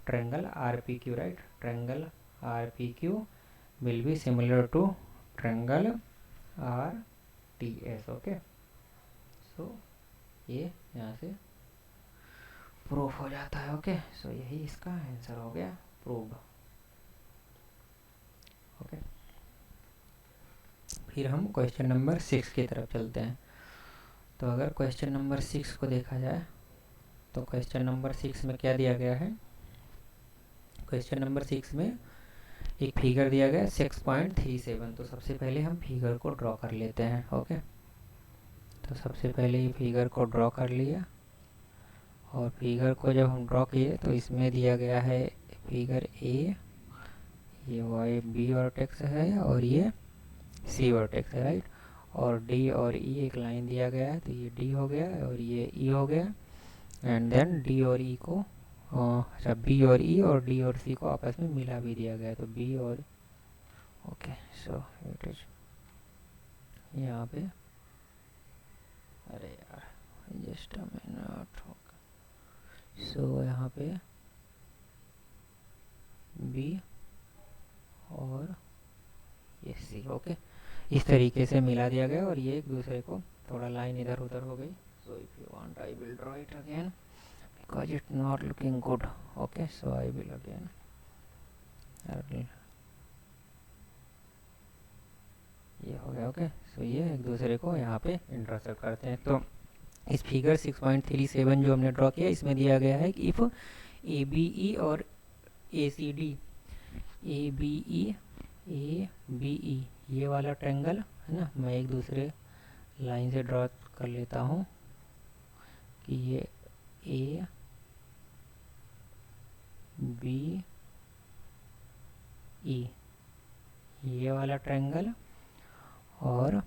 triangle RPQ, right. Triangle RPQ will be similar to triangle RTS. Okay, so ये यहाँ से प्रूफ हो जाता है। ओके, सो यही इसका आंसर हो गया, प्रूव। ओके, फिर हम क्वेश्चन नंबर 6 की तरफ चलते हैं। तो अगर क्वेश्चन नंबर 6 को देखा जाए तो क्वेश्चन नंबर 6 में क्या दिया गया है, क्वेश्चन नंबर 6 में एक फिगर दिया गया है 6.37। तो सबसे पहले हम फिगर को ड्रॉ कर लेते हैं। ओके, तो सबसे पहले ये फिगर को ड्रॉ कर लिया, और फिगर को जब हम ड्रॉ किए तो इसमें दिया गया है फिगर ए, ये वाई बी वर्टेक्स है और ये सी वर्टेक्स है, राइट। और डी और ई एक लाइन दिया गया है, तो ये डी हो गया और ये ई हो गया। एंड देन डी और ई को, अच्छा बी और ई और डी और सी को आपस में मिला भी दिया गया है, तो बी और, ओके, सो इट इज यहाँ पे, अरे यार जस्ट अ मिनट, सो यहाँ पे बी और ये सी, ओके, इस तरीके से मिला दिया गया और ये एक दूसरे को, थोड़ा लाइन इधर उधर हो गई। सो if you want I will draw it again because it not looking good. Okay, so I will again, ये हो गया। ओके, सो ये एक दूसरे को यहाँ पे इंटरसेक्ट करते हैं। तो इस फिगर 6.37 जो हमने ड्रॉ किया, इसमें दिया गया है कि इफ ए बी ई और ए सी डी, ए बी ई ये वाला ट्रायंगल है ना, मैं एक दूसरे लाइन से ड्रॉ कर लेता हूँ कि ये ए बी ई ये वाला ट्रायंगल और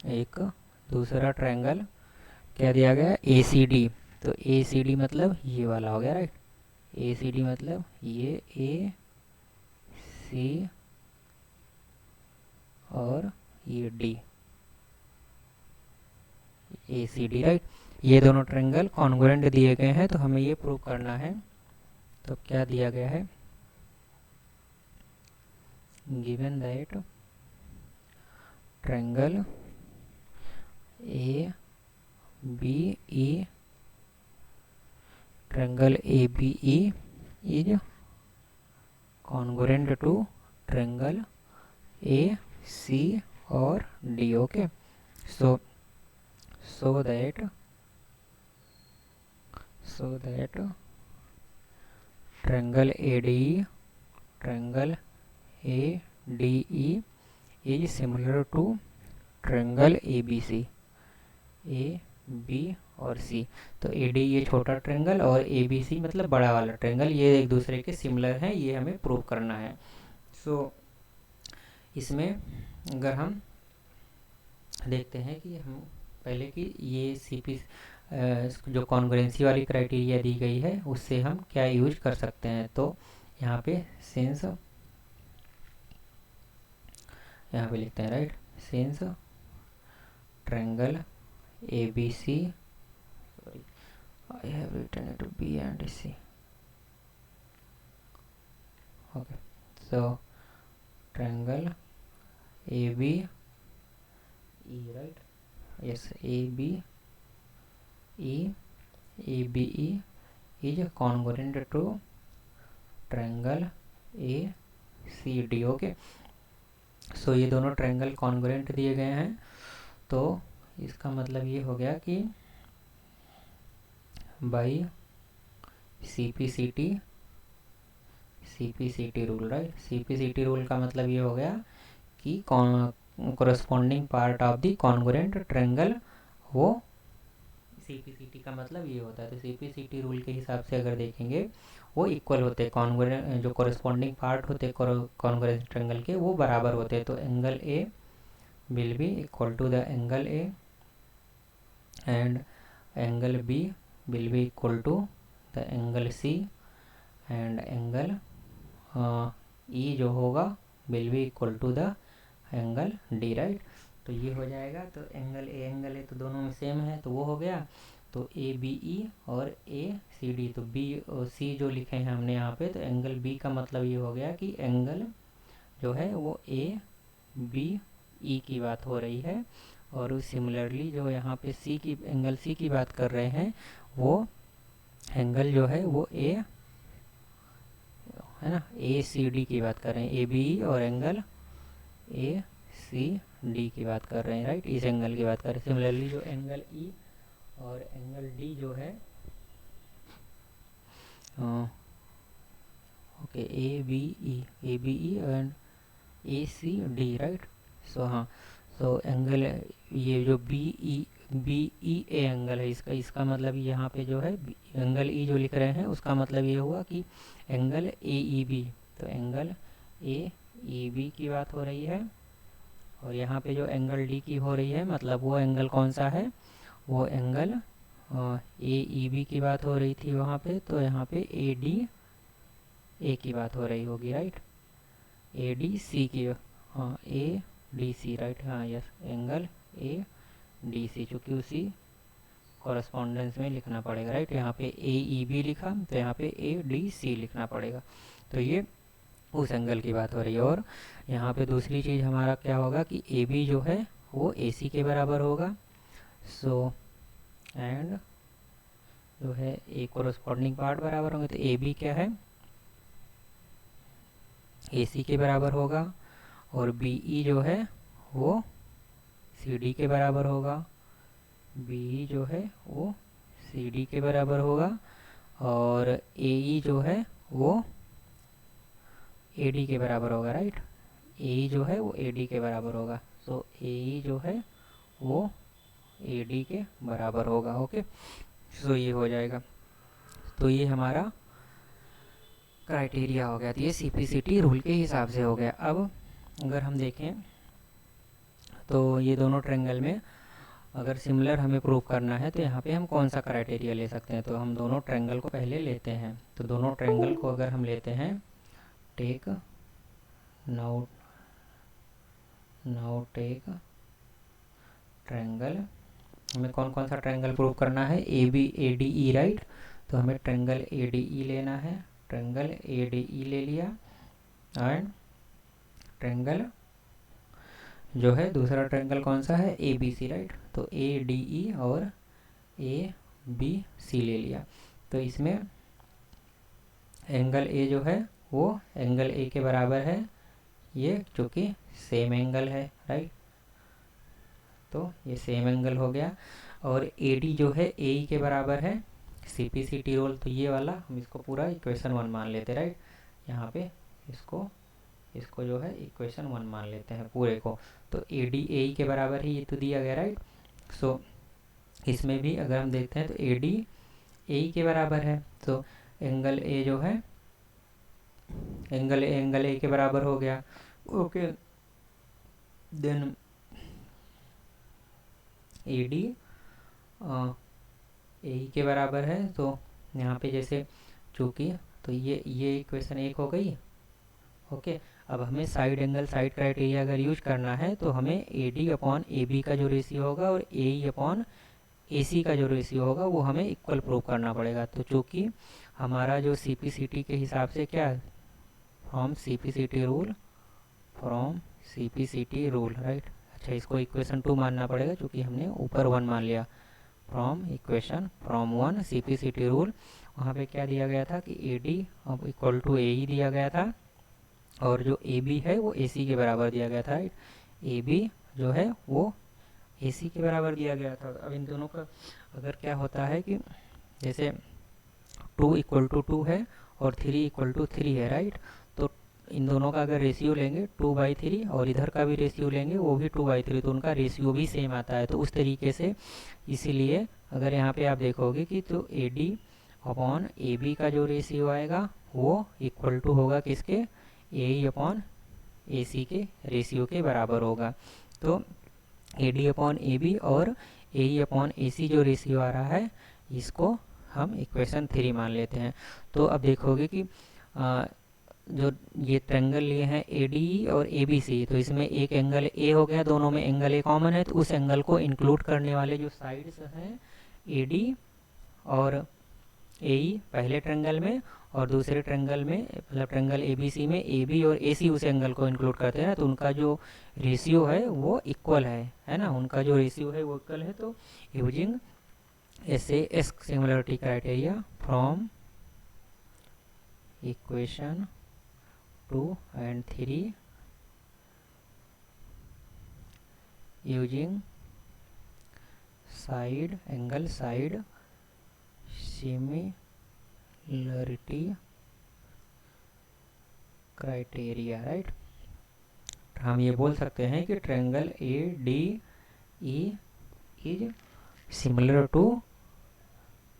एक दूसरा ट्रायंगल क्या दिया गया, ए सी डी। तो ए सी डी मतलब ये वाला हो गया, राइट। ए सी डी मतलब ये ए सी और ये डी, ए सी डी, राइट। ये दोनों ट्रायंगल कॉन्ग्रुएंट दिए गए हैं, तो हमें ये प्रूव करना है। तो क्या दिया गया है, given that triangle A B E, triangle A B E is congruent to triangle A C और D. Okay, so that triangle ADE is similar to triangle ABC, A B और C। तो ADE ये छोटा triangle और ABC मतलब बड़ा वाला triangle, ये एक दूसरे के सिमिलर हैं, ये हमें प्रूव करना है। सो इसमें अगर हम देखते हैं कि हम पहले कि ये CP जो कॉन्ग्रुएंसी वाली क्राइटेरिया दी गई है उससे हम क्या यूज कर सकते हैं। तो यहाँ पे सिंस, यहाँ पे लिखते हैं, right, since triangle ABC, sorry I have written it B and C, okay, so triangle ABE, right, yes, ABE is congruent to triangle ACD। Okay, so ये दोनों ट्रायंगल कॉन्ग्रुएंट दिए गए हैं, तो इसका मतलब ये हो गया कि by CPCT rule, right. CPCT rule का मतलब ये हो गया कि corresponding part of the congruent triangle वो CPCT का मतलब ये होता है। तो CPCT रूल के हिसाब से अगर देखेंगे वो इक्वल होते हैं, कॉन्ग्रुएंट जो कोरस्पॉन्डिंग पार्ट होते हैं कॉन्ग्रुएंट ट्रायंगल के वो बराबर होते हैं। तो angle A will be equal to the angle A and angle B will be equal to the angle C and angle E जो होगा will be equal to the angle D, right. तो ये हो जाएगा। तो एंगल ए तो दोनों में सेम है, तो वो हो गया। तो ए बी ई और ए सी डी, तो बी और सी जो लिखे हैं हमने यहाँ पे, तो एंगल बी का मतलब ये हो गया कि एंगल जो है वो ए बी ई की बात हो रही है। और सिमिलरली जो यहाँ पे सी की एंगल सी की बात कर रहे हैं वो एंगल जो है वो ए है ना, ए सी डी की बात कर रहे हैं, ए बी ई और एंगल ए सी डी की बात कर रहे हैं, राइट। इस एंगल की बात कर रहे हैं। सिमिलरली जो एंगल ई और एंगल डी जो है okay A B E and A C D, right. So हाँ, सो एंगल ये जो बी ई ए एंगल है इसका मतलब यहाँ पे जो है एंगल ई जो लिख रहे हैं उसका मतलब ये हुआ कि एंगल ए ई बी, तो एंगल ए ई बी की बात हो रही है। और यहाँ पे जो एंगल डी की हो रही है मतलब वो एंगल कौन सा है, वो एंगल ए ई बी की बात हो रही थी वहाँ पे, तो यहाँ पे ए डी ए की बात हो रही होगी, राइट। ए डी सी की, हाँ ए डी सी, राइट, हाँ yes, angle A D C, चूँकि उसी कॉरस्पॉन्डेंस में लिखना पड़ेगा, राइट। यहाँ पे ए ई बी लिखा तो यहाँ पे ए डी सी लिखना पड़ेगा। तो ये उस एंगल की बात हो रही है। और यहाँ पे दूसरी चीज़ हमारा क्या होगा कि ए बी जो है वो ए सी के बराबर होगा। सो एंड जो है ए कोरस्पॉन्डिंग पार्ट बराबर होंगे, तो ए बी क्या है ए सी के बराबर होगा। और बी ई जो है वो सी डी के बराबर होगा, बी ई जो है वो सी डी के बराबर होगा। और ए ई जो है वो ए डी के बराबर होगा, राइट। ए ई जो है वो ए डी के बराबर होगा। सो ए ई जो है वो ए डी के बराबर होगा, ओके। सो ये हो जाएगा। तो ये हमारा क्राइटेरिया हो गया। तो ये CPCT रूल के हिसाब से हो गया। अब अगर हम देखें तो ये दोनों ट्रायंगल में अगर सिमिलर हमें प्रूव करना है तो यहाँ पे हम कौन सा क्राइटेरिया ले सकते हैं। तो हम दोनों ट्रायंगल को पहले लेते हैं। तो दोनों ट्रायंगल को अगर हम लेते हैं, टेक नाउ टेक ट्रायंगल, हमें कौन कौन सा ट्रायंगल प्रूव करना है, A B A D E, right. तो हमें ट्रायंगल ए डी ई लेना है, ट्रायंगल ए डी ई ले लिया। एंड ट्रायंगल जो है दूसरा ट्रायंगल कौन सा है, ए बी सी, राइट। तो ए डी ई और ए बी सी ले लिया। तो इसमें एंगल ए जो है वो एंगल ए के बराबर है, ये चूँकि सेम एंगल है, राइट। तो ये सेम एंगल हो गया। और ए डी जो है ए ई के बराबर है, CPCT रूल। तो ये वाला हम इसको पूरा इक्वेशन 1 मान लेते, राइट। यहाँ पे इसको जो है इक्वेशन 1 मान लेते हैं पूरे को। तो ए डी ए ई के बराबर ही ये तो दिया गया, राइट। सो इसमें भी अगर हम देखते हैं तो ए डी ए ई के बराबर है, तो एंगल ए जो है एंगल ए के बराबर हो गया, okay. Then A D A के बराबर है, तो यहाँ पे जैसे चूँकि तो ये इक्वेशन 1 हो गई, ओके। अब हमें साइड एंगल साइड क्राइटेरिया अगर यूज करना है तो हमें A D upon A B का जो रेशियो होगा और ए ई अपॉन ए सी का जो रेशियो होगा वो हमें इक्वल प्रूव करना पड़ेगा। तो चूँकि हमारा जो CPCT के हिसाब से क्या है, फ्रॉम CPCT रूल, राइट। अच्छा, इसको इक्वेशन 2 मानना पड़ेगा क्योंकि हमने ऊपर 1 मान लिया। फ्रॉम 1 CPCT रूल, वहाँ पे क्या दिया गया था कि ए डी अब इक्वल टू ए ई दिया गया था, और जो ए बी है वो ए सी के बराबर दिया गया था, राइट। ए बी जो है वो ए सी के बराबर दिया गया था। अब इन दोनों का अगर क्या होता है कि जैसे 2 = 2 है और 3 = 3 है, राइट। तो इन दोनों का अगर रेशियो लेंगे 2/3 और इधर का भी रेशियो लेंगे वो भी 2/3, तो उनका रेशियो भी सेम आता है। तो उस तरीके से इसीलिए अगर यहाँ पे आप देखोगे कि तो AD अपॉन AB का जो रेशियो आएगा वो इक्वल टू होगा किसके, AE अपॉन AC के रेशियो के बराबर होगा। तो AD अपॉन AB और AE अपॉन AC जो रेशियो आ रहा है इसको हम इक्वेशन 3 मान लेते हैं। तो अब देखोगे कि जो ये ट्रायंगल लिए हैं ADE और ABC, तो इसमें एक एंगल A हो गया, दोनों में एंगल A कॉमन है, तो उस एंगल को इंक्लूड करने वाले जो साइड्स हैं AD और AE पहले ट्रायंगल में, और दूसरे ट्रायंगल में मतलब ट्रायंगल ABC में AB और AC उस एंगल को इंक्लूड करते हैं ना, तो उनका जो रेशियो है वो इक्वल है ना, उनका जो रेशियो है वो इक्वल है। तो using SAS similarity criteria from equation 2 and 3 using side similarity criteria, right. हम ये बोल सकते हैं कि triangle ADE is similar to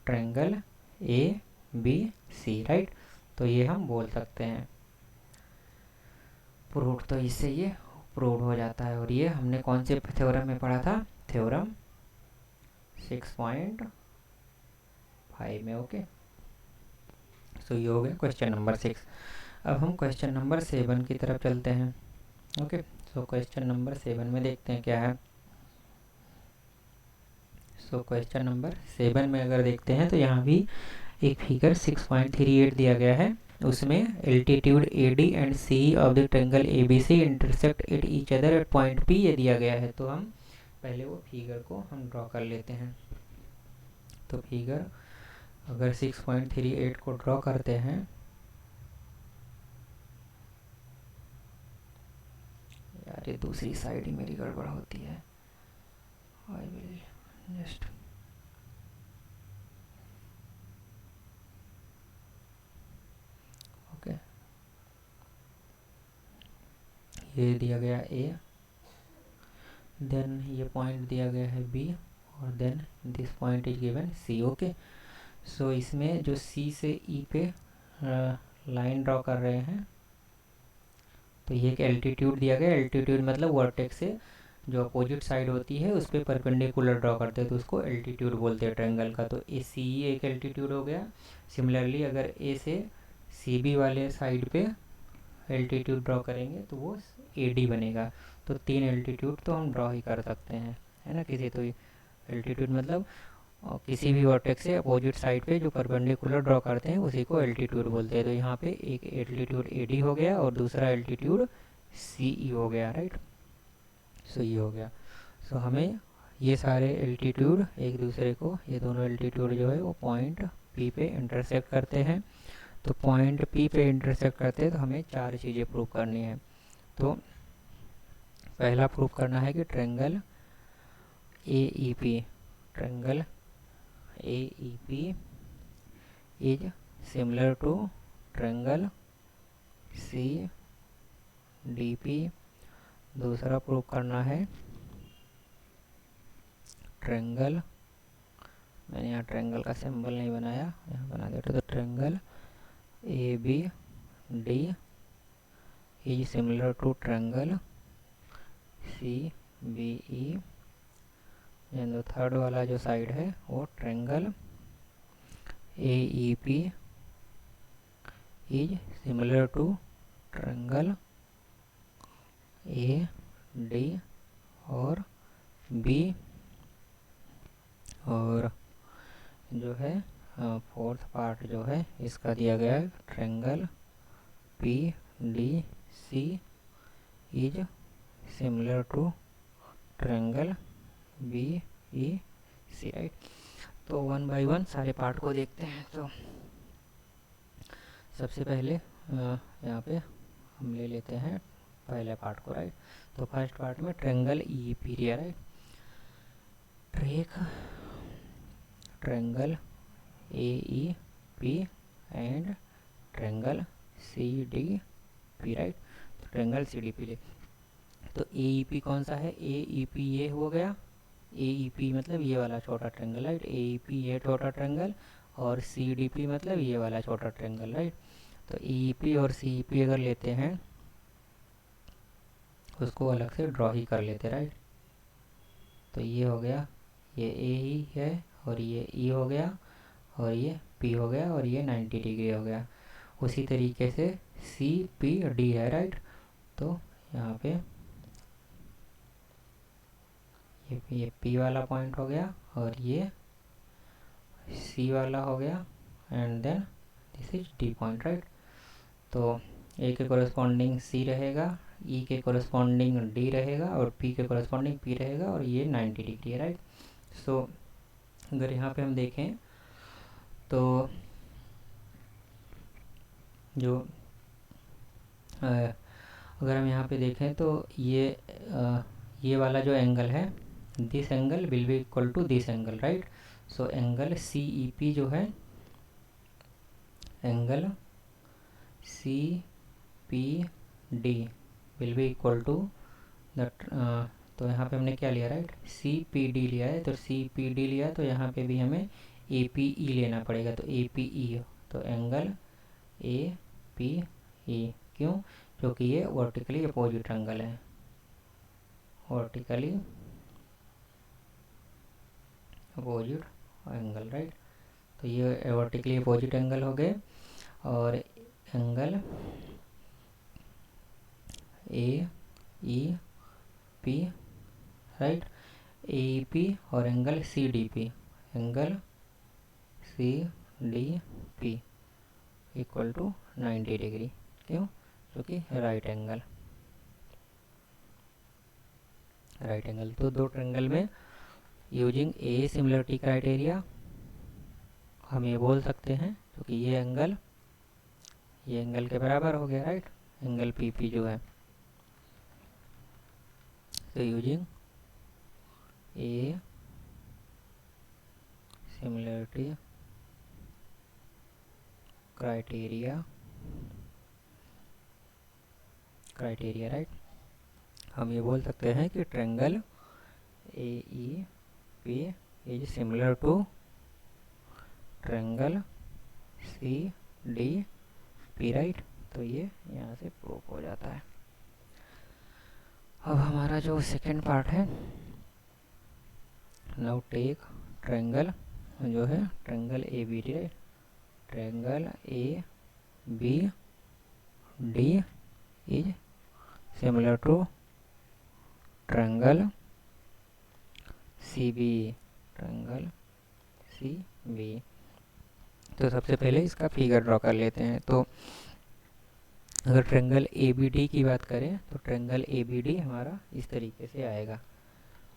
triangle ABC, right. तो ये हम बोल सकते हैं। प्रूव, तो इससे ये प्रूव हो जाता है। और ये हमने कौन से थ्योरम में पढ़ा था, थ्योरम 6.5 में। ओके, सो ये हो गया क्वेश्चन नंबर 6। अब हम क्वेश्चन नंबर 7 की तरफ चलते हैं। ओके, सो क्वेश्चन नंबर 7 में देखते हैं क्या है। सो क्वेश्चन नंबर 7 में अगर देखते हैं तो यहाँ भी एक फिगर 6.38 दिया गया है, उसमें altitude AD and CE of the triangle ABC intersect at each other at point P ये दिया गया है। तो हम पहले वो फिगर को हम ड्रॉ कर लेते हैं। तो फिगर अगर 6.38 को ड्रॉ करते हैं, यार ये दूसरी साइड ही मेरी गड़बड़ होती है। आई विल जस्ट ओके, ये दिया गया A, देन ये पॉइंट दिया गया है B, और then this point is given C। Okay, so इसमें जो C से E पे लाइन ड्रॉ कर रहे हैं, तो ये एक एल्टीट्यूड दिया गया। एल्टीट्यूड मतलब वर्टेक्स से जो अपोजिट साइड होती है उस पर परपेंडिकुलर ड्रॉ करते हैं, तो उसको एल्टीट्यूड बोलते हैं ट्रायंगल का। तो ACE एक एल्टीट्यूड हो गया। सिमिलरली अगर A से CB वाले साइड पे एल्टीट्यूड ड्रॉ करेंगे तो वो AD बनेगा। तो 3 एल्टीट्यूड तो हम ड्रॉ ही कर सकते हैं, है ना। किसी तो एल्टीट्यूड मतलब किसी भी वर्टेक्स से अपोजिट साइड पे जो परपेंडिकुलर ड्रॉ करते हैं उसी को एल्टीट्यूड बोलते हैं। तो यहाँ पे एक एल्टीट्यूड AD हो गया और दूसरा एल्टीट्यूड CE हो गया, राइट। सो ये हो गया। सो हमें ये सारे एल्टीट्यूड एक दूसरे को, ये दोनों एल्टीट्यूड जो है वो पॉइंट P पे इंटरसेक्ट करते हैं। तो पॉइंट P पे इंटरसेक्ट करते हैं तो हमें 4 चीज़ें प्रूव करनी है। तो पहला प्रूव करना है कि triangle AEP is similar to triangle CDP। दूसरा प्रूव करना है ट्रायंगल, मैंने यहाँ ट्रायंगल का सिंबल नहीं बनाया, यहाँ बना देते। तो triangle ABD is similar to triangle CBE। And third वाला जो साइड है वो triangle AEP is similar to triangle AD और B। और जो है फोर्थ पार्ट जो है इसका दिया गया है triangle PDC is similar to triangle BEC, right. तो 1 बाय 1 सारे पार्ट को देखते हैं। तो सबसे पहले यहाँ पे हम ले लेते हैं पहले पार्ट को, राइट। तो फर्स्ट पार्ट में ट्रायंगल EEP दिया, right. Triangle AEP and triangle CDP P, right. तो ट्रायंगल सी डी पी ले। तो ए ई पी कौन सा है, ए ई पी ये हो गया, ए ई पी मतलब ये वाला छोटा triangle, right. A E P ये छोटा ट्रायंगल और सी डी पी मतलब ये वाला छोटा ट्रायंगल, राइट। तो ए ई पी और सी ई पी अगर लेते हैं उसको अलग से ड्रॉ ही कर लेते, राइट। तो ये हो गया, ये ए ही है और ये ई हो गया और ये पी हो गया और ये 90 डिग्री हो गया। उसी तरीके से सी पी डी है, राइट। तो यहाँ पे ये पी वाला पॉइंट हो गया और ये सी वाला हो गया and then this is D point, right. तो ए के कोरस्पॉन्डिंग सी रहेगा, ई के कोरस्पॉन्डिंग डी रहेगा और पी के कोरस्पॉन्डिंग पी रहेगा और ये 90 डिग्री है, राइट। सो अगर यहाँ पे हम देखें तो जो अगर हम यहाँ पे देखें तो ये वाला जो एंगल है, this angle will be equal to this angle, right. So angle C E P जो है, angle C P D will be equal to that. तो यहाँ पे हमने क्या लिया, राइट, सी पी डी लिया है। तो सी पी डी लिया तो यहाँ पे भी हमें ए पी ई लेना पड़ेगा। तो ए पी ई, तो एंगल ए पी ई, क्यों, क्योंकि ये वर्टिकली अपोजिट एंगल है, वर्टिकली अपोजिट एंगल, राइट। तो ये वर्टिकली अपोजिट एंगल हो गए और angle A E P, right, A E P और angle C D P, angle C D P equal to 90 degree, क्यों, क्योंकि राइट एंगल, राइट एंगल। तो दो ट्रायंगल में यूजिंग ए सिमिलरिटी क्राइटेरिया हम ये बोल सकते हैं क्योंकि ये एंगल के बराबर हो गया, राइट, एंगल पी पी जो है। तो यूजिंग ए सिमिलरिटी क्राइटेरिया, राइट, हम ये बोल सकते हैं कि triangle A E P is similar to triangle C D P, right. तो ये यहाँ से प्रूव हो जाता है। अब हमारा जो सेकंड पार्ट है, नाउ टेक ट्रायंगल जो है triangle A B D, right, triangle A B D is similar to triangle C B, triangle C B. तो सबसे पहले इसका फिगर ड्रॉ कर लेते हैं। तो अगर ट्रायंगल ए बी डी की बात करें तो ट्रायंगल ए बी डी हमारा इस तरीके से आएगा,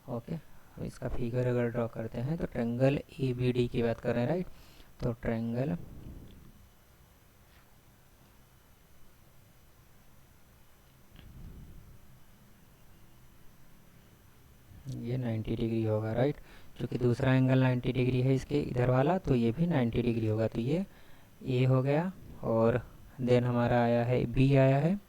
ओके। तो इसका फिगर अगर ड्रॉ करते हैं तो ट्रायंगल ए बी डी की बात कर रहे हैं, राइट। तो ट्रायंगल ये 90 डिग्री होगा, राइट, क्योंकि दूसरा एंगल 90 डिग्री है इसके इधर वाला, तो ये भी 90 डिग्री होगा। तो ये ए हो गया और देन हमारा आया है बी आया है,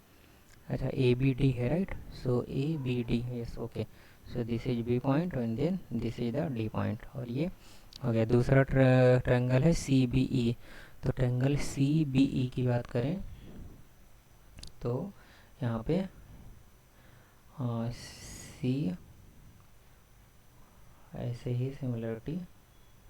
अच्छा ए बी डी है, right. So A B D, yes, okay. So this is B point and then this is the D point और ये हो गया। दूसरा ट्रायंगल है सी बी ई। तो ट्रायंगल सी बी ई की बात करें तो यहाँ पे सी, ऐसे ही सिमिलरिटी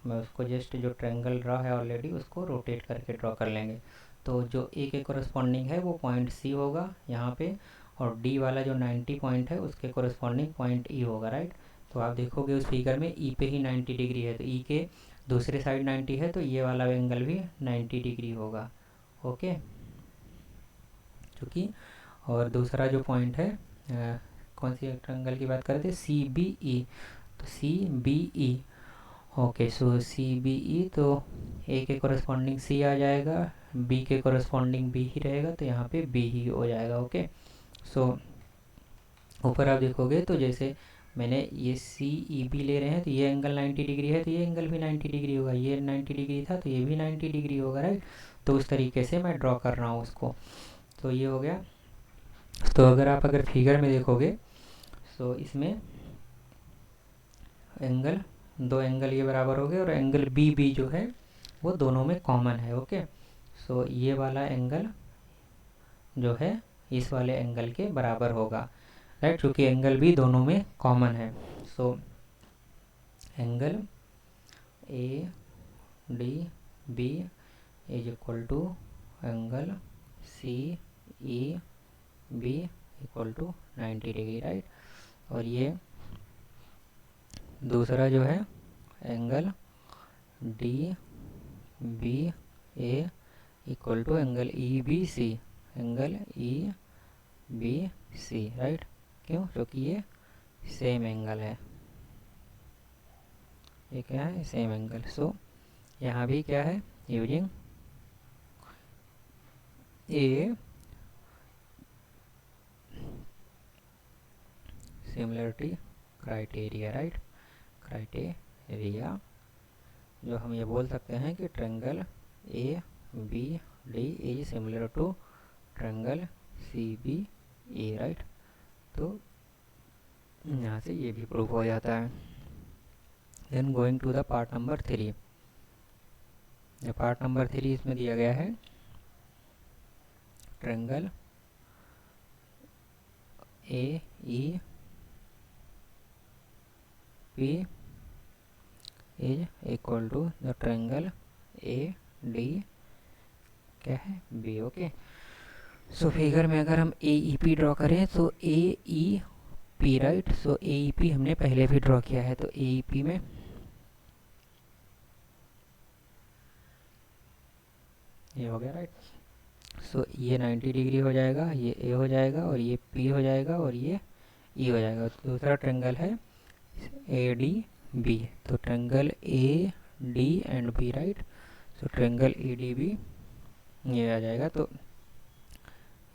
मैं उसको जस्ट जो ट्रायंगल ड्रा है ऑलरेडी उसको रोटेट करके ड्रॉ कर लेंगे। तो जो ए के कोरस्पॉन्डिंग है वो पॉइंट सी होगा यहाँ पे और डी वाला जो 90 पॉइंट है उसके कोरस्पॉन्डिंग पॉइंट ई होगा, राइट। तो आप देखोगे उस फिगर में ई पे ही 90 डिग्री है, तो ई के दूसरे साइड 90 है तो ये वाला एंगल भी 90 डिग्री होगा, ओके। क्योंकि और दूसरा जो पॉइंट है कौन सी ट्रायंगल की बात करते हैं, सी बी ई। तो C B E, okay. So C B E, तो ए के कोरस्पॉन्डिंग सी आ जाएगा, बी के कोरस्पॉन्डिंग बी ही रहेगा, तो यहाँ पे बी ही हो जाएगा, ओके। सो ऊपर आप देखोगे तो जैसे मैंने ये सी ई बी ले रहे हैं तो ये एंगल 90 डिग्री है तो ये एंगल भी 90 डिग्री होगा, ये 90 डिग्री था तो ये भी 90 डिग्री होगा, राइट। तो उस तरीके से मैं ड्रॉ कर रहा हूँ उसको। तो ये हो गया तो अगर फिगर में देखोगे तो इसमें एंगल, दो एंगल ये बराबर हो गए और एंगल बी बी जो है वो दोनों में कॉमन है। ओके, सो ये वाला एंगल जो है इस वाले एंगल के बराबर होगा, राइट, क्योंकि एंगल भी दोनों में कॉमन है। So angle A D B is equal to angle C E B equal to 90 degree, right. और ये दूसरा जो है angle D B A equal to angle E B C, angle E B C, right. क्यों? क्योंकि ये same angle है, ये क्या है? Same angle. सो यहाँ भी क्या है? यूजिंग ए सिमिलरिटी क्राइटेरिया, राइट, क्राइटेरिया, जो हम ये बोल सकते हैं कि triangle A B D is similar to triangle C B A, right. तो यहाँ से ये भी प्रूफ हो जाता है। Then going to the part number 3। Part number 3 इसमें दिया गया है triangle A E P is equal to the triangle A D क्या है? बी। ओके, सो फिगर में अगर हम ए ई पी ड्रॉ करें तो ए ई पी, राइट। सो ए ई पी हमने पहले भी ड्रॉ किया है, तो ए ई पी में ये हो गया, राइट। सो ये 90 डिग्री हो जाएगा, ये ए हो जाएगा और ये पी हो जाएगा और ये ई हो जाएगा। तो दूसरा ट्रायंगल है ए डी बी, तो triangle A D and B, right. So triangle A D B ये आ जाएगा। तो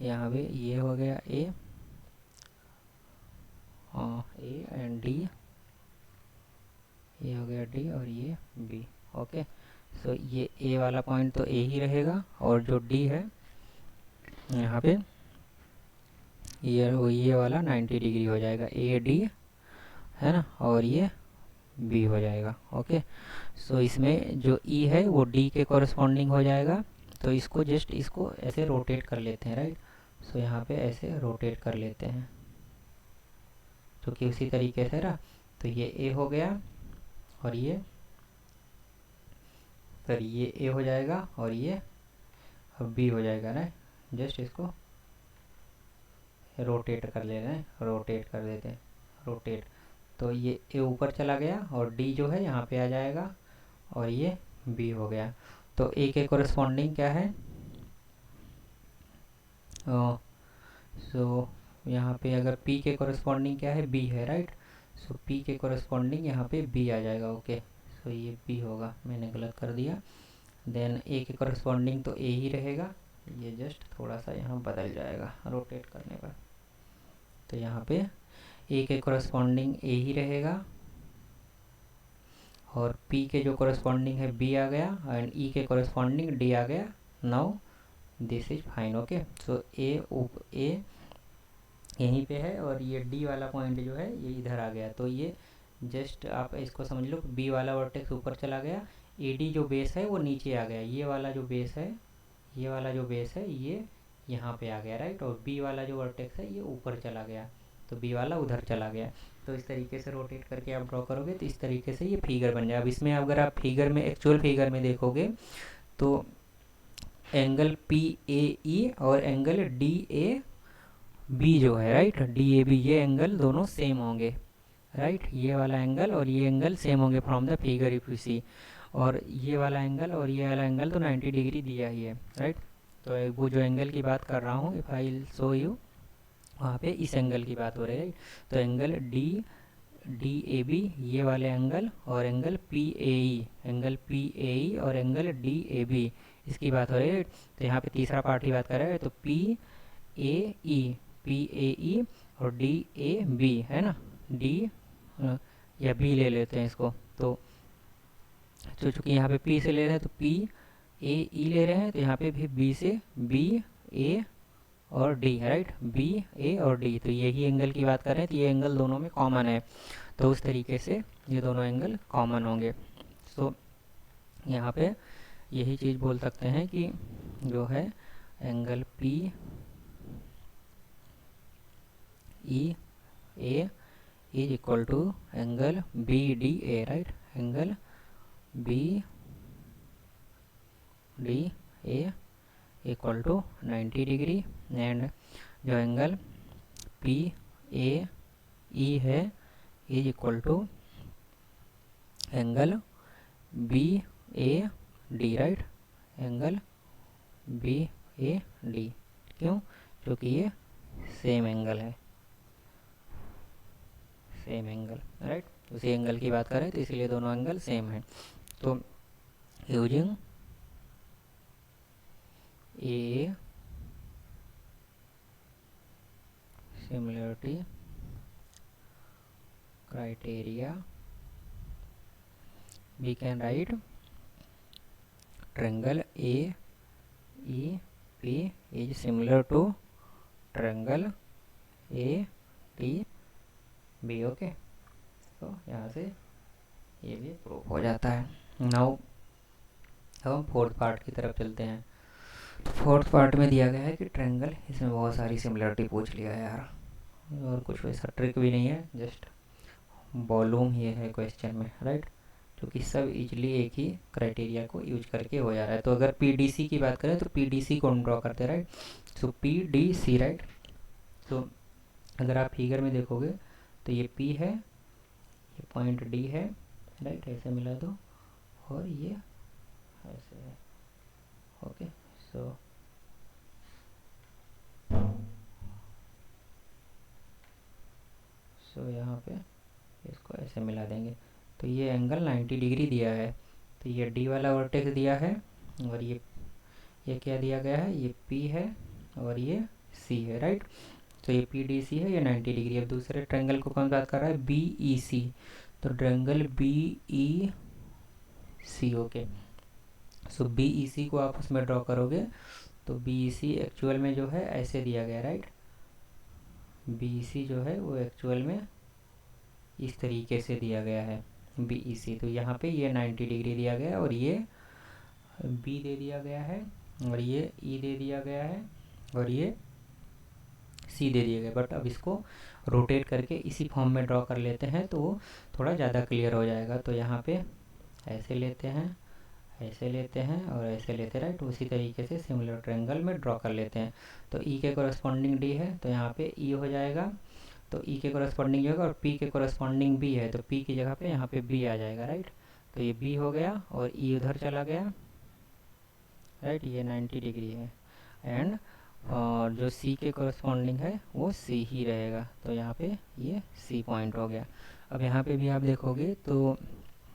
यहाँ पे ये हो गया ए एंड डी, ये हो गया डी और ये बी। ओके, सो ये ए वाला पॉइंट तो ए ही रहेगा और जो डी है यहाँ पे ये वाला 90 डिग्री हो जाएगा, ए डी है ना, और ये बी हो जाएगा। ओके, सो इसमें जो ई है वो डी के कॉरस्पॉन्डिंग हो जाएगा। तो इसको जस्ट इसको ऐसे रोटेट कर लेते हैं, राइट। सो यहाँ पे ऐसे रोटेट कर लेते हैं, तो कि उसी तरीके से रहा। तो ये ए हो गया और ये फिर ये ए हो जाएगा और ये अब बी हो जाएगा ना। जस्ट इसको रोटेट कर ले रहे हैं, रोटेट कर देते हैं, रोटेट। तो ये ए ऊपर चला गया और डी जो है यहाँ पे आ जाएगा और ये बी हो गया। तो ए के कोरस्पॉन्डिंग क्या है? सो यहाँ पे अगर पी के कोरस्पॉन्डिंग क्या है? बी है, राइट। सो पी के कोरस्पॉन्डिंग यहाँ पे बी आ जाएगा। ओके, सो ये बी होगा, मैंने गलत कर दिया। देन ए के कोरस्पॉन्डिंग तो ए ही रहेगा, ये जस्ट थोड़ा सा यहाँ बदल जाएगा रोटेट करने पर। तो यहाँ पे ए के कोरस्पॉन्डिंग ए ही रहेगा और पी के जो कोरस्पॉन्डिंग है बी आ गया एंड ई के कोरस्पॉन्डिंग डी आ गया। Now this is fine. Okay, so A यहीं पे है और ये डी वाला पॉइंट जो है ये इधर आ गया। तो ये जस्ट आप इसको समझ लो, बी वाला वर्टेक्स ऊपर चला गया, ए डी जो बेस है वो नीचे आ गया, ये वाला जो बेस है, ये वाला जो बेस है ये यहाँ पे आ गया, राइट। और बी वाला जो वर्टेक्स है ये ऊपर चला गया, तो बी वाला उधर चला गया। तो इस तरीके से रोटेट करके आप ड्रॉ करोगे तो इस तरीके से ये फिगर बन जाए। अब इसमें अगर आप फिगर में, एक्चुअल फिगर में देखोगे तो एंगल पी ए ई और एंगल डी ए बी जो है, राइट, डी ए बी, ये एंगल दोनों सेम होंगे, राइट। ये वाला एंगल और ये एंगल सेम होंगे from the figure if you see. और ये वाला एंगल और ये वाला एंगल तो 90 डिग्री दिया ही है, राइट। तो वो जो एंगल की बात कर रहा हूँ, इफ आई शो यू, वहाँ पे इस एंगल की बात हो रही है, राइट। तो एंगल डी ए बी, ये वाले एंगल और angle P A E, angle P A E और एंगल डी ए बी, इसकी बात हो रही है। तो यहाँ पे तीसरा पार्ट की बात कर रहे हैं, तो पी ए ई और डी ए बी है ना, डी या बी ले लेते हैं इसको। तो चूँकि यहाँ पे पी से ले रहे हैं तो पी ए ई ले रहे हैं, तो यहाँ पे भी बी से बी ए और डी है, राइट, बी ए और डी, तो यही एंगल की बात कर रहे हैं, तो ये एंगल दोनों में कॉमन है, तो उस तरीके से ये दोनों एंगल कॉमन होंगे। तो यहाँ पे यही चीज़ बोल सकते हैं कि जो है angle P E A is equal to angle B D A, right, angle B D A equal to 90 degree, and जो एंगल पी ए ई है is equal to angle B A D, right, angle B A D. क्यों? क्योंकि ये same angle है, same angle, right, उसी angle की बात करें तो इसलिए दोनों एंगल सेम है। तो using A similarity criteria we can write triangle AEP is similar to triangle ATB, okay. तो यहाँ से ये भी प्रूफ हो जाता है। नाउ हम फोर्थ पार्ट की तरफ चलते हैं। फोर्थ पार्ट में दिया गया है कि ट्रायंगल, इसमें बहुत सारी सिमिलरिटी पूछ लिया है यार, और कुछ वैसा ट्रिक भी नहीं है, जस्ट वॉल्यूम ये है क्वेश्चन में, राइट, क्योंकि सब इजली एक ही क्राइटेरिया को यूज करके हो जा रहा है। तो अगर पीडीसी की बात करें तो पीडीसी को हम ड्रॉ करते हैं, राइट, सो पीडीसी, राइट। तो अगर आप फिगर में देखोगे तो ये पी है, ये पॉइंट डी है, राइट, ऐसे मिला दो, और ये ऐसे है, ओके। सो यहाँ पे इसको ऐसे मिला देंगे, तो ये एंगल 90 डिग्री दिया है। तो ये डी वाला वर्टेक्स दिया है, और ये क्या दिया गया है, ये पी है और ये सी है, राइट। तो ये पी डी सी है, ये 90 डिग्री। अब दूसरे ट्रायंगल को कौन बात कर रहा है, बी ई सी, तो ट्रायंगल बी ई सी, ओके। सो बी ई सी को आप उसमें ड्रॉ करोगे तो बी ई सी एक्चुअल में जो है ऐसे दिया गया, राइट, बी ई सी जो है वो एक्चुअल में इस तरीके से दिया गया है, बी ई सी। तो यहाँ पे ये 90 डिग्री दिया गया है, और ये बी दे दिया गया है, और ये ई दे दिया गया है, और ये सी दे दिया गया। बट अब इसको रोटेट करके इसी फॉर्म में ड्रॉ कर लेते हैं तो वो थोड़ा ज़्यादा क्लियर हो जाएगा। तो यहाँ पे ऐसे लेते हैं, ऐसे लेते हैं और ऐसे लेते हैं, राइट, उसी तरीके से सिमिलर ट्रायंगल में ड्रॉ कर लेते हैं। तो ई के कोरस्पॉन्डिंग डी है, तो यहाँ पे ई हो जाएगा, तो ई के कोरस्पॉन्डिंग होगा, और पी के कोरस्पॉन्डिंग बी है, तो पी की जगह पे यहाँ पे बी आ जाएगा, राइट। तो ये बी हो गया और ई उधर चला गया, राइट, ये 90 डिग्री है, एंड और जो सी के कोरस्पॉन्डिंग है वो सी ही रहेगा, तो यहाँ पे ये सी पॉइंट हो गया। अब यहाँ पे भी आप देखोगे तो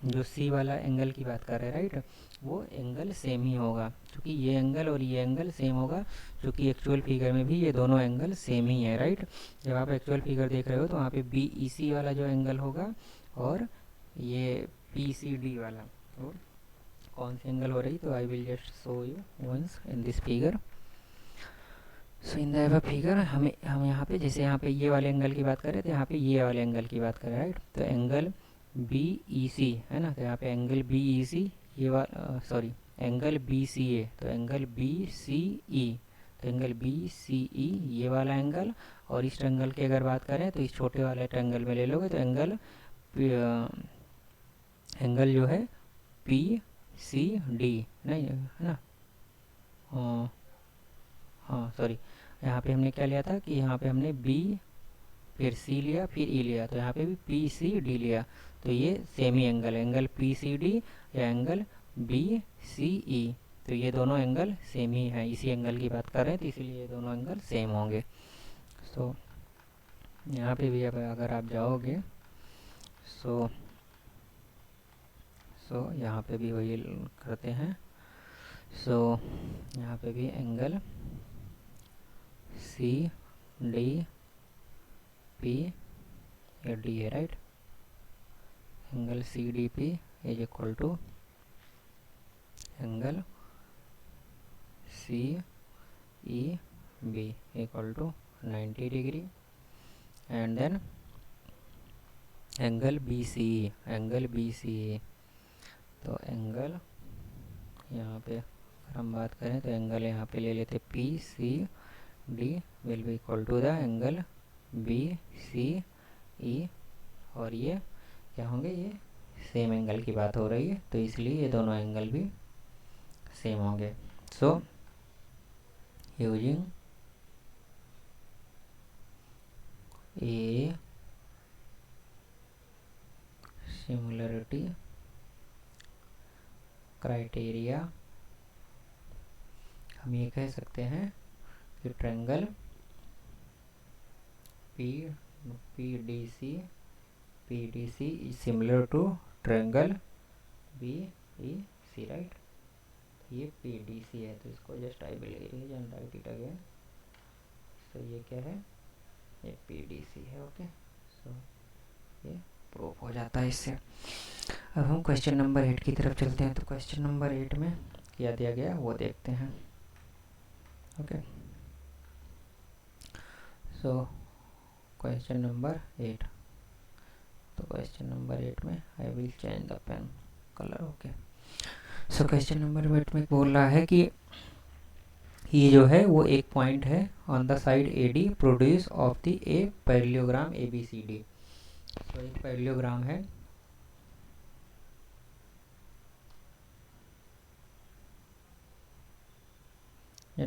जो सी वाला एंगल की बात कर रहे हैं, राइट, वो एंगल सेम ही होगा, क्योंकि ये एंगल और ये एंगल सेम होगा, क्योंकि एक्चुअल फिगर में भी ये दोनों एंगल सेम ही है, राइट। जब आप एक्चुअल फिगर देख रहे हो तो वहाँ पे बी ई सी वाला जो एंगल होगा और ये पी सी डी वाला, तो कौन सी एंगल हो रही, तो I will just show you once in this figure. So in the figure हम यहाँ पे, जैसे यहाँ पे ये वाले एंगल की बात करें तो यहाँ पे ये वाले एंगल की बात करें, राइट। तो एंगल बी ई सी है ना, तो यहाँ पे एंगल बी ई सी, ये वाला सॉरी एंगल बी सी ए, तो एंगल बी सी ई, तो एंगल बी सी ई ये वाला एंगल, और इस ट्रायंगल की अगर बात करें तो इस छोटे वाले ट्रायंगल में ले लोगे तो एंगल जो है पी सी डी नहीं है ना, हाँ सॉरी, यहाँ पे हमने क्या लिया था कि यहाँ पे हमने बी फिर सी लिया फिर ई लिया, तो यहाँ पे भी पी सी डी लिया, तो ये सेम ही एंगल है, एंगल पी सी डी या एंगल बी सी ई, तो ये दोनों एंगल सेम ही है, इसी एंगल की बात कर रहे हैं, तो इसलिए ये दोनों एंगल सेम होंगे। सो यहाँ पे भी अब अगर आप जाओगे सो यहाँ पे भी वही करते हैं। सो यहाँ पे भी एंगल सी डी पी या डी है, right, angle C D P is equal to angle C E B equal to 90 degree and then angle B C E. तो एंगल यहाँ पे अगर हम बात करें तो एंगल यहाँ पे ले लेते P C D will be equal to the angle B C E, और ये क्या होंगे, ये सेम एंगल की बात हो रही है तो इसलिए ये दोनों एंगल भी सेम होंगे। सो यूजिंग ए सिमिलरिटी क्राइटेरिया हम ये कह सकते हैं कि triangle PDC is similar to triangle BEC, right. ये PDC है तो इसको just I will erase and write it again. So ये क्या है, ये PDC है। ओके, सो ये प्रूव हो जाता है इससे। अब हम क्वेश्चन नंबर 8 की तरफ चलते हैं। तो क्वेश्चन नंबर 8 में क्या दिया गया वो देखते हैं। Okay, so question number 8। तो क्वेश्चन नंबर 8 में I will change the pen colour. Okay, so question number 8 में बोल रहा है कि ये जो है वो एक पॉइंट है on the side AD produce of the a parallelogram ABCD। तो एक पैरेललोग्राम है,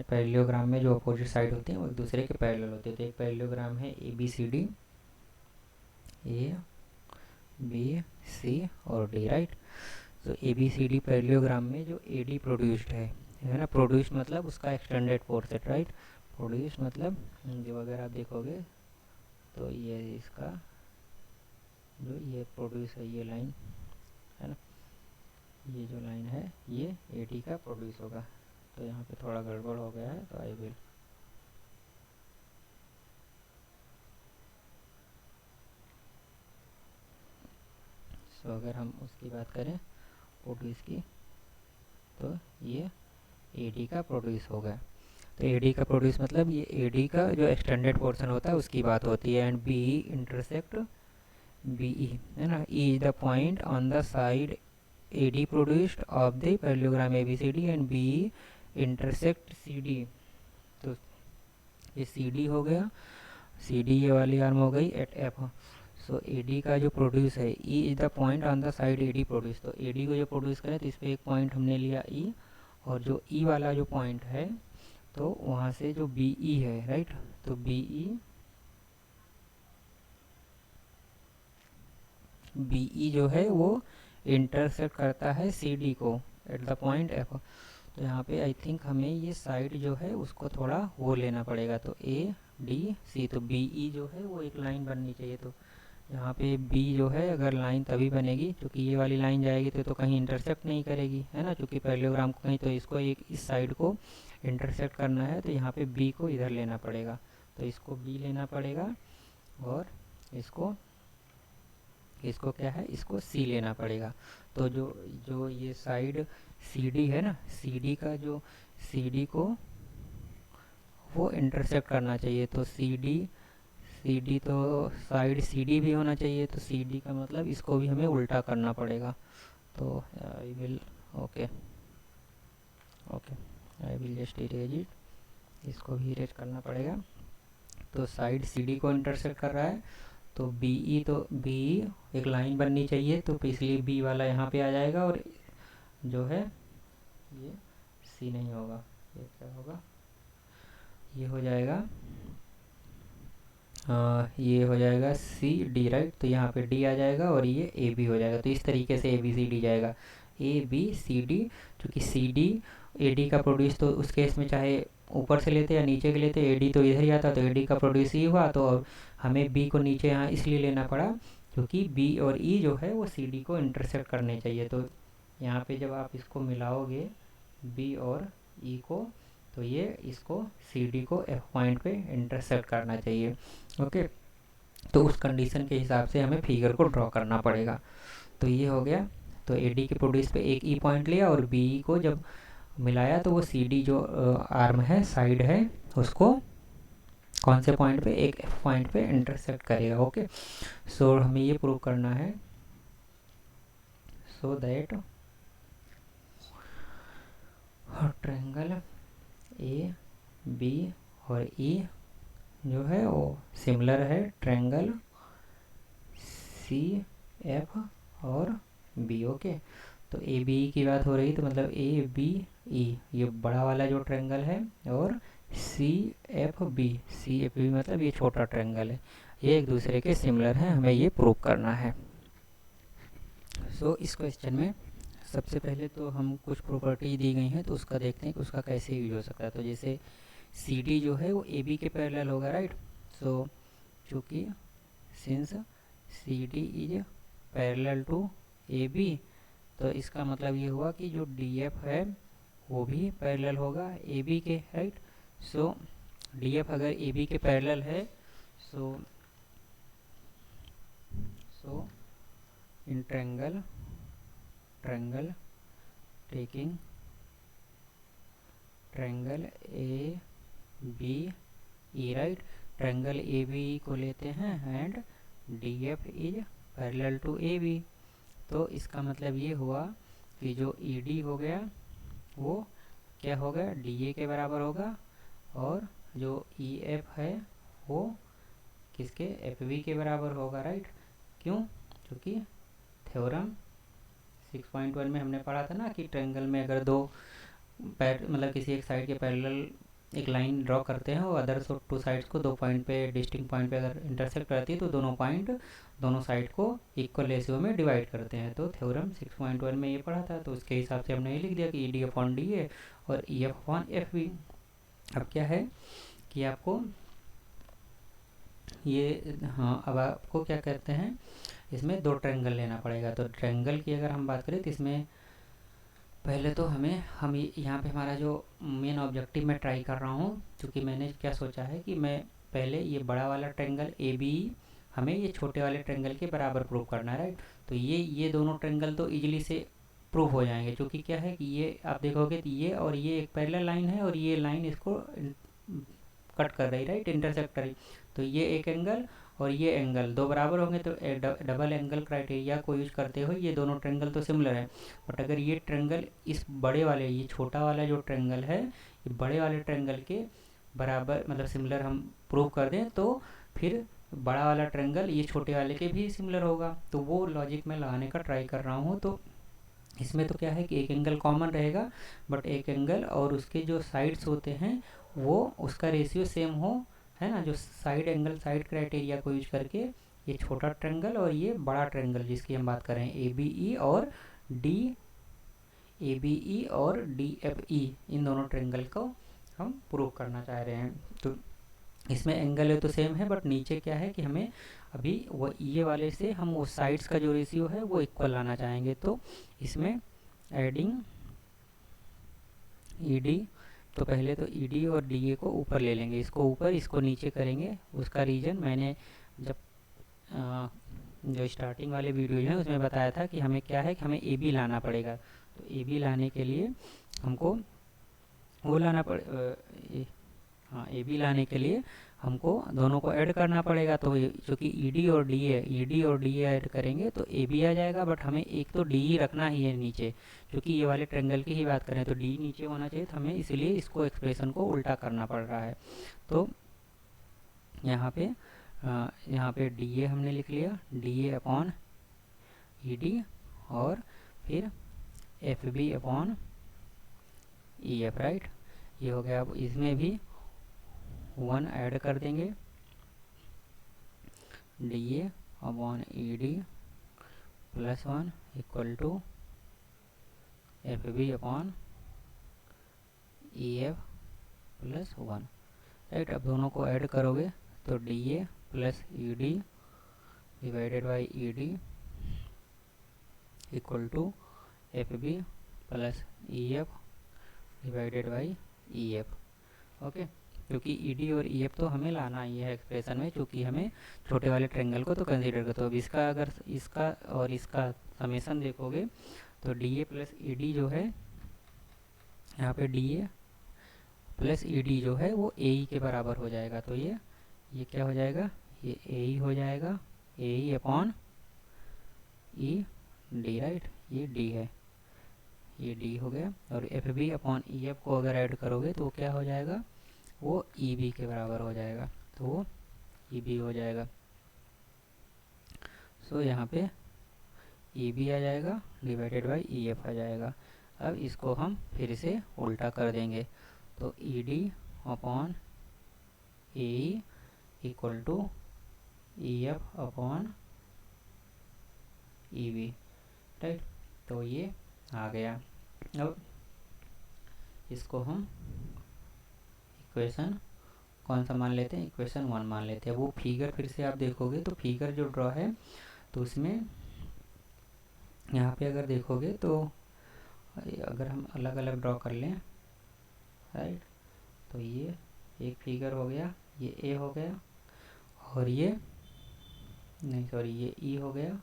पैरेललोग्राम में जो अपोजिट साइड होते हैं वो एक दूसरे के पैरेलल होते हैं। तो एक पैरेललोग्राम है ABCD, ABC और D, राइट। तो ABCD पैरेललोग्राम में जो AD प्रोड्यूस्ड है ना, प्रोड्यूस्ड मतलब उसका एक्सटेंडेड फोर्सेट, राइट। प्रोड्यूस्ड मतलब जो अगर आप देखोगे तो ये इसका जो ये प्रोड्यूस है, ये लाइन है ना, ये जो लाइन है ये AD का प्रोड्यूस होगा। तो यहाँ पे थोड़ा गड़बड़ हो गया है तो आई विल सो अगर हम उसकी बात करें प्रोड्यूस की तो ये AD का प्रोड्यूस होगा। तो AD का प्रोड्यूस मतलब ये AD का जो एक्सटेंडेड पोर्शन होता है उसकी बात होती है। एंड BE इंटरसेक्ट BE है ना, E is the point on the side AD produced of the parallelogram ABCD and BE intersect CD। तो ये CD हो गया, CD ये वाली आर्म हो गई एट F। सो AD का जो प्रोड्यूस है E is the point on the side AD produce. तो AD को जो प्रोड्यूस करें तो इस पर एक पॉइंट हमने लिया E, और जो E वाला जो पॉइंट है तो वहाँ से जो BE है, राइट। तो BE जो है वो इंटरसेक्ट करता है CD को एट द पॉइंट F। तो यहाँ पे आई थिंक हमें ये साइड जो है उसको थोड़ा वो लेना पड़ेगा। तो ADC, तो BE जो है वो एक लाइन बननी चाहिए। तो यहाँ पे B जो है अगर लाइन तभी बनेगी क्योंकि ये वाली लाइन जाएगी तो कहीं इंटरसेक्ट नहीं करेगी, है ना, क्योंकि पैरेललोग्राम को कहीं तो इसको एक इस साइड को इंटरसेक्ट करना है तो यहाँ पे B को इधर लेना पड़ेगा। तो इसको B लेना पड़ेगा और इसको क्या है, इसको C लेना पड़ेगा। तो जो ये साइड CD है ना, CD का जो CD को वो इंटरसेक्ट करना चाहिए। तो CD तो साइड CD भी होना चाहिए। तो CD का मतलब इसको भी हमें उल्टा करना पड़ेगा। तो I will okay I will just erase it, इसको भी इरेज करना पड़ेगा। तो साइड CD को इंटरसेक्ट कर रहा है तो BE एक लाइन बननी चाहिए। तो इसलिए B वाला यहाँ पे आ जाएगा और जो है ये C नहीं होगा, ये क्या होगा, ये हो जाएगा ये हो जाएगा CD, राइट। तो यहाँ पे D आ जाएगा और ये AB हो जाएगा। तो इस तरीके से ABCD जाएगा, ABCD। क्योंकि CD AD का प्रोड्यूस, तो उस केस में चाहे ऊपर से लेते या नीचे के लेते, AD तो इधर ही आता तो AD का प्रोड्यूस ही हुआ। तो हमें B को नीचे यहाँ इसलिए लेना पड़ा क्योंकि B और E जो है वो CD को इंटरसेक्ट करने चाहिए। तो यहाँ पे जब आप इसको मिलाओगे B और E को तो ये इसको CD को F पॉइंट पे इंटरसेक्ट करना चाहिए। ओके, तो उस कंडीशन के हिसाब से हमें फिगर को ड्रॉ करना पड़ेगा। तो ये हो गया। तो AD के प्रोड्यूस पे एक E पॉइंट लिया और BE को जब मिलाया तो वो सी डी जो आर्म है, साइड है, उसको कौन से पॉइंट पे, एक पॉइंट पे इंटरसेक्ट करेगा। ओके, सो हमें ये प्रूव करना है, so that triangle A B और ई जो है वो सिमिलर है ट्रायंगल सी एफ और बी। ओके, तो ए बी की बात हो रही तो मतलब ए बी ई ये बड़ा वाला जो ट्रायंगल है, और सी एफ बी मतलब ये छोटा ट्रायंगल है, ये एक दूसरे के सिमिलर है, हमें ये प्रूव करना है। सो इस क्वेश्चन में सबसे पहले तो हम कुछ प्रॉपर्टी दी गई हैं, तो उसका देखते हैं कि उसका कैसे यूज हो सकता है। तो जैसे सी डी जो है वो ए बी के पैरेलल होगा, राइट। सो चूँकि since C D is parallel to A B, तो इसका मतलब ये हुआ कि जो डी एफ है वो भी पैरेलल होगा ए बी के, राइट। सो डी एफ अगर ए बी के पैरेलल है, so in triangle taking triangle A B E, right, triangle A B को लेते हैं and D F is parallel to A B. तो इसका मतलब ये हुआ कि जो ई डी हो गया वो क्या होगा, डी ए के बराबर होगा, और जो ई एफ है वो किसके, एफ बी के बराबर होगा, राइट। क्यों, क्योंकि थ्योरम 6.1 में हमने पढ़ा था ना कि ट्रायंगल में अगर दो मतलब किसी एक साइड के पैरेलल एक लाइन ड्रॉ करते हैं, वो अदर टू साइड्स को दो पॉइंट पे, डिस्टिंक्ट पॉइंट पे अगर इंटरसेक्ट करती है तो दोनों पॉइंट दोनों साइड को इक्वल रेशियो में डिवाइड करते हैं। तो थ्योरम 6.1 में ये पढ़ा था, तो उसके हिसाब से हमने ये लिख दिया कि E D upon D A और E F upon F B. अब क्या है कि आपको ये, हाँ, अब आपको क्या कहते हैं, इसमें दो ट्रायंगल लेना पड़ेगा। तो ट्रायंगल की अगर हम बात करें तो इसमें पहले तो हम यहाँ पे हमारा जो मेन ऑब्जेक्टिव मैं ट्राई कर रहा हूँ, क्योंकि मैंने क्या सोचा है कि मैं पहले ये बड़ा वाला ट्रायंगल ए बी हमें ये छोटे वाले ट्रायंगल के बराबर प्रूव करना है, राइट। तो ये दोनों ट्रायंगल तो इजीली से प्रूव हो जाएंगे, क्योंकि क्या है कि ये आप देखोगे तो ये और ये एक पैरेलल लाइन है और ये लाइन इसको कट कर रही, राइट, इंटरसेक्ट कर रही। तो ये एक एंगल और ये एंगल दो बराबर होंगे, तो डबल एंगल क्राइटेरिया को यूज करते हुए ये दोनों ट्रायंगल तो सिमिलर है। बट अगर ये ट्रायंगल इस बड़े वाले, ये छोटा वाला जो ट्रायंगल है, ये बड़े वाले ट्रायंगल के बराबर मतलब सिमिलर हम प्रूव कर दें, तो फिर बड़ा वाला ट्रायंगल ये छोटे वाले के भी सिमिलर होगा। तो वो लॉजिक मैं लगाने का ट्राई कर रहा हूँ। तो इसमें तो क्या है कि एक एंगल कॉमन रहेगा, बट एक एंगल और उसके जो साइड्स होते हैं वो उसका रेशियो सेम हो, है ना, जो साइड एंगल साइड क्राइटेरिया को यूज करके ये छोटा ट्रायंगल और ये बड़ा ट्रायंगल जिसकी हम बात कर रहे हैं ए बी ई और डी एफ ई, इन दोनों ट्रायंगल को हम प्रूव करना चाह रहे हैं। तो इसमें एंगल है तो सेम है, बट नीचे क्या है कि हमें अभी वो ये वाले से हम वो साइड्स का जो रेशियो है वो इक्वल लाना चाहेंगे। तो इसमें एडिंग ई डी, तो पहले तो ई डी और डी ए को ऊपर ले लेंगे, इसको ऊपर इसको नीचे करेंगे। उसका रीज़न मैंने जब जो स्टार्टिंग वाले वीडियो है उसमें बताया था कि हमें क्या है कि हमें ए बी लाना पड़ेगा। तो ए बी लाने के लिए हमको वो लाना हाँ, ए बी लाने के लिए हमको दोनों को ऐड करना पड़ेगा। तो क्योंकि ई डी और डी ए ऐड करेंगे तो ए बी आ जाएगा, बट हमें एक तो डी ही रखना ही है नीचे, क्योंकि ये वाले ट्रायंगल की ही बात करें तो डी नीचे होना चाहिए, तो हमें इसलिए इसको एक्सप्रेशन को उल्टा करना पड़ रहा है। तो यहाँ पे डी ए हमने लिख लिया, D A upon E D, और फिर F B upon E F, right, ये हो गया। अब इसमें भी 1 ऐड कर देंगे, D A upon E D plus 1 equal to F B upon E F plus 1, right. अब दोनों को ऐड करोगे तो D A plus E D divided by E D equal to F B plus E F divided by E F. Okay, क्योंकि E D और E F तो हमें लाना ही है एक्सप्रेशन में, क्योंकि हमें छोटे वाले ट्रायंगल को तो कंसीडर करते हो। अब इसका अगर इसका और इसका समेशन देखोगे तो D A plus E D जो है यहाँ पे D A plus E D जो है वो ए ई के बराबर हो जाएगा। तो ये क्या हो जाएगा, ये ए ई हो जाएगा, A E upon E D, right, ये डी है, ये डी हो गया। और F B upon E F को अगर ऐड करोगे तो क्या हो जाएगा, वो ई बी के बराबर हो जाएगा, तो वो ई बी हो जाएगा। सो यहाँ पे ई बी आ जाएगा डिवाइडेड बाई ई एफ आ जाएगा। अब इसको हम फिर से उल्टा कर देंगे, तो E D upon A E equal to E F upon E B, right. तो ये आ गया। अब इसको हम इक्वेशन कौन सा मान लेते हैं, इक्वेशन 1 मान लेते हैं। वो फिगर फिर से आप देखोगे तो फिगर जो ड्रॉ है तो उसमें यहाँ पे अगर देखोगे तो अगर हम अलग अलग ड्रॉ कर लें, राइट, तो ये एक फिगर हो गया, ये ए हो गया, और ये नहीं सॉरी ये ई हो गया,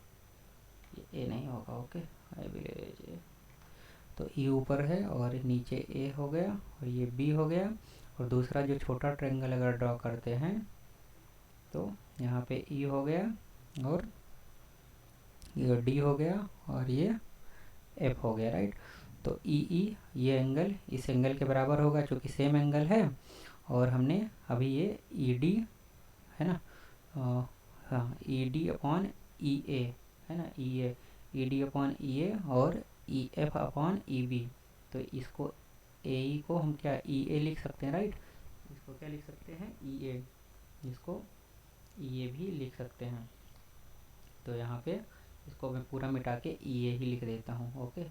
ये ए नहीं होगा, ओके आई विल। तो ई ऊपर है और नीचे ए हो गया, और ये बी हो गया। और दूसरा जो छोटा ट्रायंगल अगर ड्रॉ करते हैं तो यहाँ पे ई हो गया, और ये डी हो गया, और ये एफ हो गया, राइट। तो ई ये एंगल इस एंगल के बराबर होगा क्योंकि सेम एंगल है। और हमने अभी ये ई डी है ना, हाँ ई डी अपॉन ई ए है ना, ई डी अपॉन ई ए और E F upon E B. तो इसको ए ई को हम क्या ई ए लिख सकते हैं, राइट। इसको क्या लिख सकते हैं, ई ए, इसको ई ए भी लिख सकते हैं। तो यहाँ पे इसको मैं पूरा मिटा के ई ए ही लिख देता हूँ, ओके,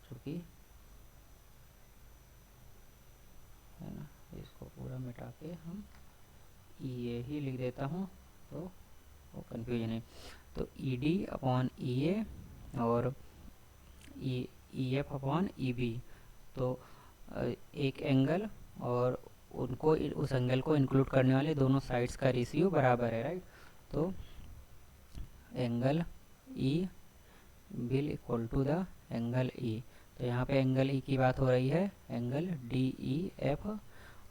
क्योंकि है ना, इसको पूरा मिटा के हम ई ए ही लिख देता हूँ, तो वो कन्फ्यूजन है। तो E D upon E A और E F upon E B, तो एक एंगल और उनको उस एंगल को इंक्लूड करने वाले दोनों साइड्स का रेशियो बराबर है, राइट। तो angle E will equal to the angle E. तो यहाँ पे एंगल ई की बात हो रही है, एंगल डी ई एफ,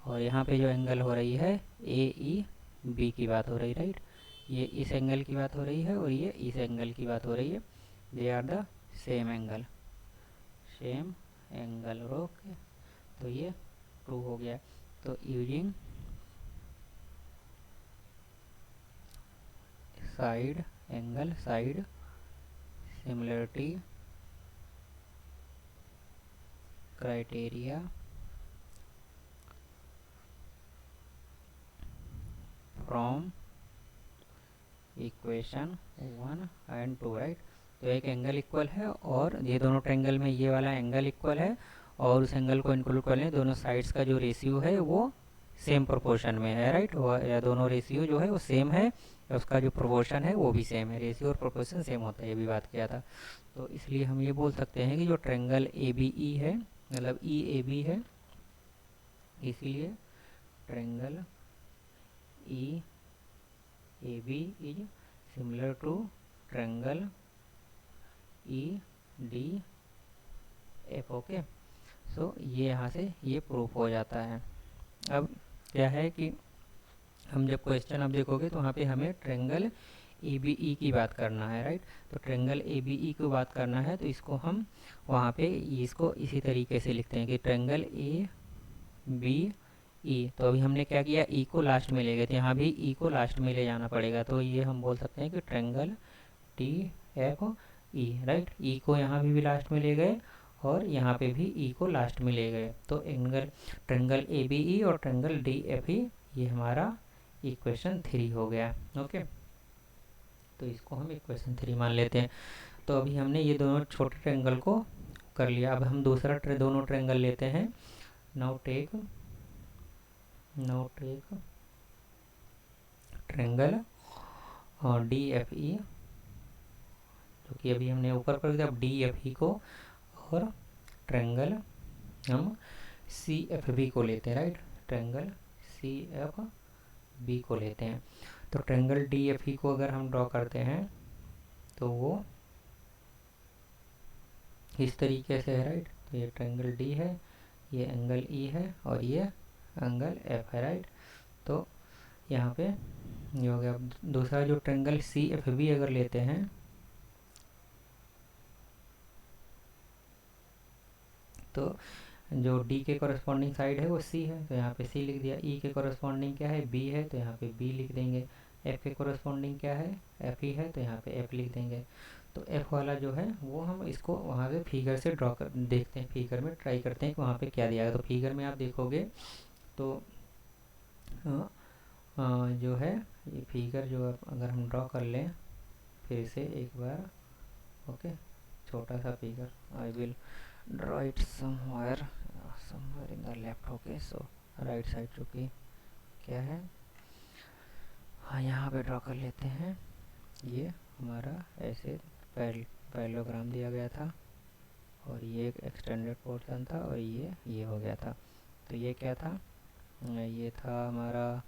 और यहाँ पे जो एंगल हो रही है ए ई बी की बात हो रही है, राइट। ये इस एंगल की बात हो रही है और ये इस एंगल की बात हो रही है, they are the same angle, same angle, okay. तो ये ट्रू हो गया। तो using side angle side similarity criteria from equation 1 and 2, right. तो एक एंगल इक्वल है और ये दोनों ट्रायंगल में ये वाला एंगल इक्वल है, और उस एंगल को इंक्लूड कर लें, दोनों साइड्स का जो रेशियो है वो सेम प्रोपोर्शन में है, राइट। या दोनों रेशियो जो है वो सेम है, उसका जो प्रोपोर्शन है वो भी सेम है, रेशियो और प्रोपोर्शन सेम होता है, ये भी बात किया था। तो इसलिए हम ये बोल सकते हैं कि जो ट्रायंगल ए बी ई है, मतलब ई ए बी है, इसीलिए triangle E A B is similar to triangle E D F, okay. So ये यहाँ से ये प्रूफ हो जाता है। अब क्या है कि हम जब क्वेश्चन अब देखोगे तो वहाँ पे हमें ट्रायंगल ए बी ई की बात करना है, राइट। तो ट्रायंगल ए बी ई की बात करना है, तो इसको हम वहाँ पे इसको इसी तरीके से लिखते हैं कि ट्रायंगल ए बी ई। तो अभी हमने क्या किया, ई को लास्ट में ले गए, तो यहाँ भी ई को लास्ट में ले जाना पड़ेगा। तो ये हम बोल सकते हैं कि triangle T F E, right. E को यहाँ भी लास्ट में ले गए और यहाँ पे भी ई को लास्ट में ले गए। तो angle triangle A B E और ट्रायंगल डी एफ ई, ये हमारा इक्वेशन 3 हो गया, ओके। तो इसको हम इक्वेशन 3 मान लेते हैं। तो अभी हमने ये दोनों छोटे ट्रायंगल को कर लिया। अब हम दूसरा दोनों ट्रायंगल लेते हैं। Now take triangle D F E, जो कि अभी हमने ऊपर कर दिया। अब डी एफ ई को और ट्रायंगल हम सी एफ बी को लेते हैं, right. Triangle C F B को लेते हैं। तो ट्रायंगल डी एफ ई को अगर हम ड्रॉ करते हैं तो वो इस तरीके से है, राइट। तो ये ट्रायंगल डी है, ये एंगल ई है और ये एंगल एफ है, राइट। तो यहाँ पे ये हो गया। दूसरा जो ट्रायंगल सी एफ बी अगर लेते हैं तो जो डी के कॉरस्पॉन्डिंग साइड है वो सी है, तो यहाँ पे सी लिख दिया। ई के कॉरस्पॉन्डिंग क्या है, बी है, तो यहाँ पे बी लिख देंगे। एफ के कॉरस्पॉन्डिंग क्या है, एफ ही है, तो यहाँ पे एफ लिख देंगे। तो एफ वाला जो है वो हम इसको वहाँ पे फिगर से ड्रॉ कर देखते हैं, फिगर में ट्राई करते हैं कि वहाँ पे क्या दिया है। तो फिगर में आप देखोगे तो जो है ये फिगर जो अगर हम ड्रॉ कर लें फिर से एक बार, ओके, छोटा सा figure, I will draw it somewhere in the left, okay. So right side चूँकि क्या है, हाँ यहाँ पे ड्रॉ कर लेते हैं। ये हमारा ऐसे पैरेललोग्राम दिया गया था और ये एक एक्सटेंडेड पोर्शन था और ये हो गया था। तो ये क्या था, ये था हमारा,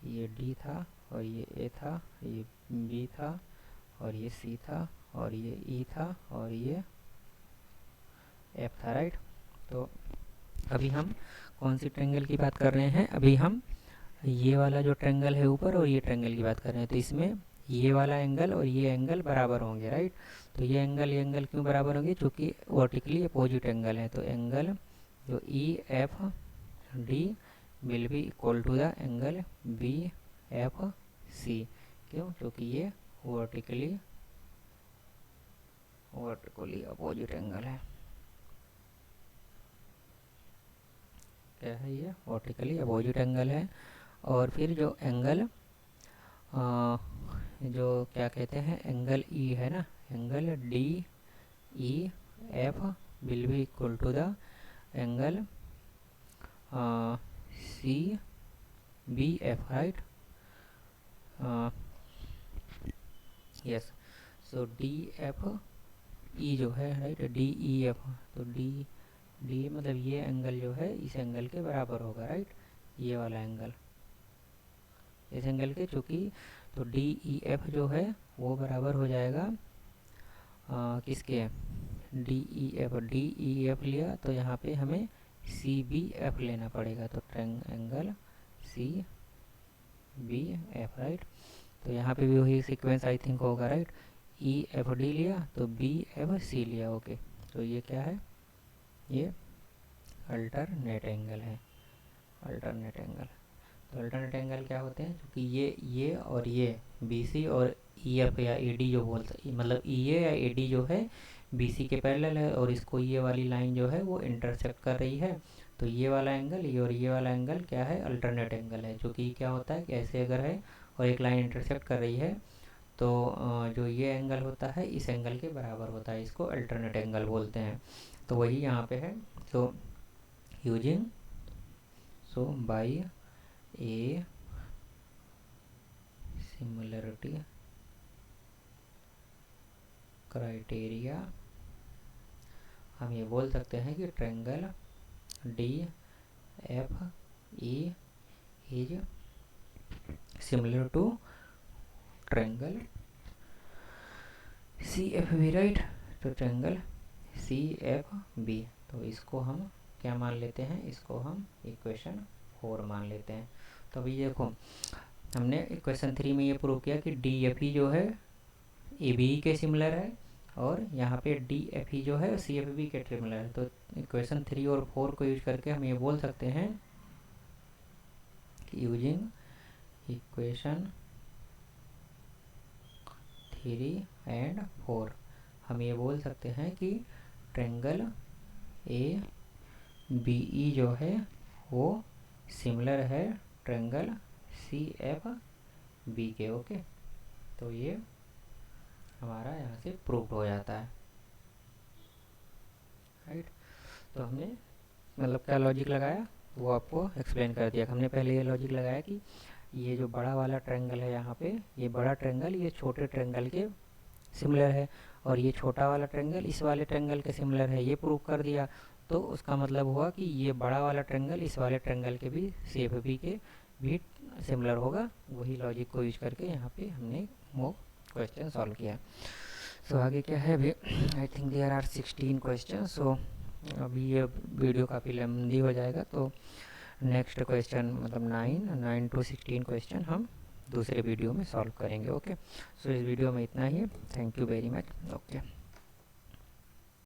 ये डी था और ये ए था, ये बी था और ये सी था और ये ई था और ये एफ था, राइट। तो अभी हम कौन सी ट्रायंगल की बात कर रहे हैं, अभी हम ये वाला जो ट्रायंगल है ऊपर और ये ट्रायंगल की बात कर रहे हैं। तो इसमें ये वाला एंगल और ये एंगल बराबर होंगे, राइट। तो ये एंगल क्यों बराबर होंगे, क्योंकि वर्टिकली अपोजिट एंगल है। तो एंगल जो E F D will be equal to the angle B F C. क्यों, क्योंकि ये वर्टिकली अपोजिट एंगल है। क्या है, ये वर्टिकली अपोजिट एंगल है। और फिर जो एंगल जो क्या कहते हैं, एंगल ई है ना, angle D E F will be equal to the angle C B F, right. Yes, so D F E जो है, राइट, डी ई एफ, तो डी मतलब ये एंगल जो है इस एंगल के बराबर होगा, राइट। ये वाला एंगल इस एंगल के, चूँकि तो डी ई एफ जो है वो बराबर हो जाएगा किसके, डी ई एफ लिया तो यहाँ पे हमें सी बी एफ लेना पड़ेगा। तो angle C B F, right. तो यहाँ पे भी वही सीक्वेंस आई थिंक होगा, राइट। ई एफ डी लिया तो बी एफ सी लिया, ओके। तो ये क्या है, ये अल्टरनेट एंगल है, अल्टरनेट एंगल। तो अल्टरनेट एंगल क्या होते हैं, क्योंकि ये और ये बी सी और ई एफ या ए डी जो बोलते, मतलब ई ए या ए डी जो है बी सी के पैरेलल है और इसको ये वाली लाइन जो है वो इंटरसेक्ट कर रही है। तो ये वाला एंगल, ये और ये वाला एंगल क्या है, अल्टरनेट एंगल है। जो कि क्या होता है कि ऐसे अगर है और एक लाइन इंटरसेक्ट कर रही है तो जो ये एंगल होता है इस एंगल के बराबर होता है, इसको अल्टरनेट एंगल बोलते हैं। तो वही यहाँ पे है। तो using by a similarity criteria हम ये बोल सकते हैं कि triangle D F E is similar to triangle C F B, right. तो ट्रायंगल सी एफ बी, तो इसको हम क्या मान लेते हैं, इसको हम इक्वेशन 4 मान लेते हैं। तो अभी देखो हमने इक्वेशन 3 में ये प्रूव किया कि डी एफ ई जो है ए बी के सिमिलर है और यहाँ पे डी एफ ई जो है सी एफ बी के सिमिलर है। तो इक्वेशन 3 और 4 को यूज करके हम ये बोल सकते हैं कि यूजिंग इक्वेशन 3 एंड 4 हम ये बोल सकते हैं कि ट्रायंगल ए बी ई जो है वो सिमिलर है ट्रायंगल सी एफ बी के, ओके। तो ये हमारा यहाँ से प्रूव हो जाता है, राइट। तो हमने मतलब क्या लॉजिक लगाया वो आपको एक्सप्लेन कर दिया। हमने पहले ये लॉजिक लगाया कि ये जो बड़ा वाला ट्रायंगल है यहाँ पे, ये बड़ा ट्रायंगल ये छोटे ट्रायंगल के सिमिलर है और ये छोटा वाला ट्रायंगल इस वाले ट्रायंगल के सिमिलर है, ये प्रूव कर दिया। तो उसका मतलब हुआ कि ये बड़ा वाला ट्रायंगल इस वाले ट्रायंगल के भी सी एफ बी के भी सिमिलर होगा। वही लॉजिक को यूज करके यहाँ पे हमने वो क्वेश्चन सॉल्व किया। सो आगे क्या है अभी, I think there are 16 question. So अभी ये वीडियो काफ़ी लंबी हो जाएगा, तो नेक्स्ट क्वेश्चन मतलब 9 to 16 क्वेश्चन हम दूसरे वीडियो में सॉल्व करेंगे। ओके, सो इस वीडियो में इतना ही है। Thank you very much. Okay.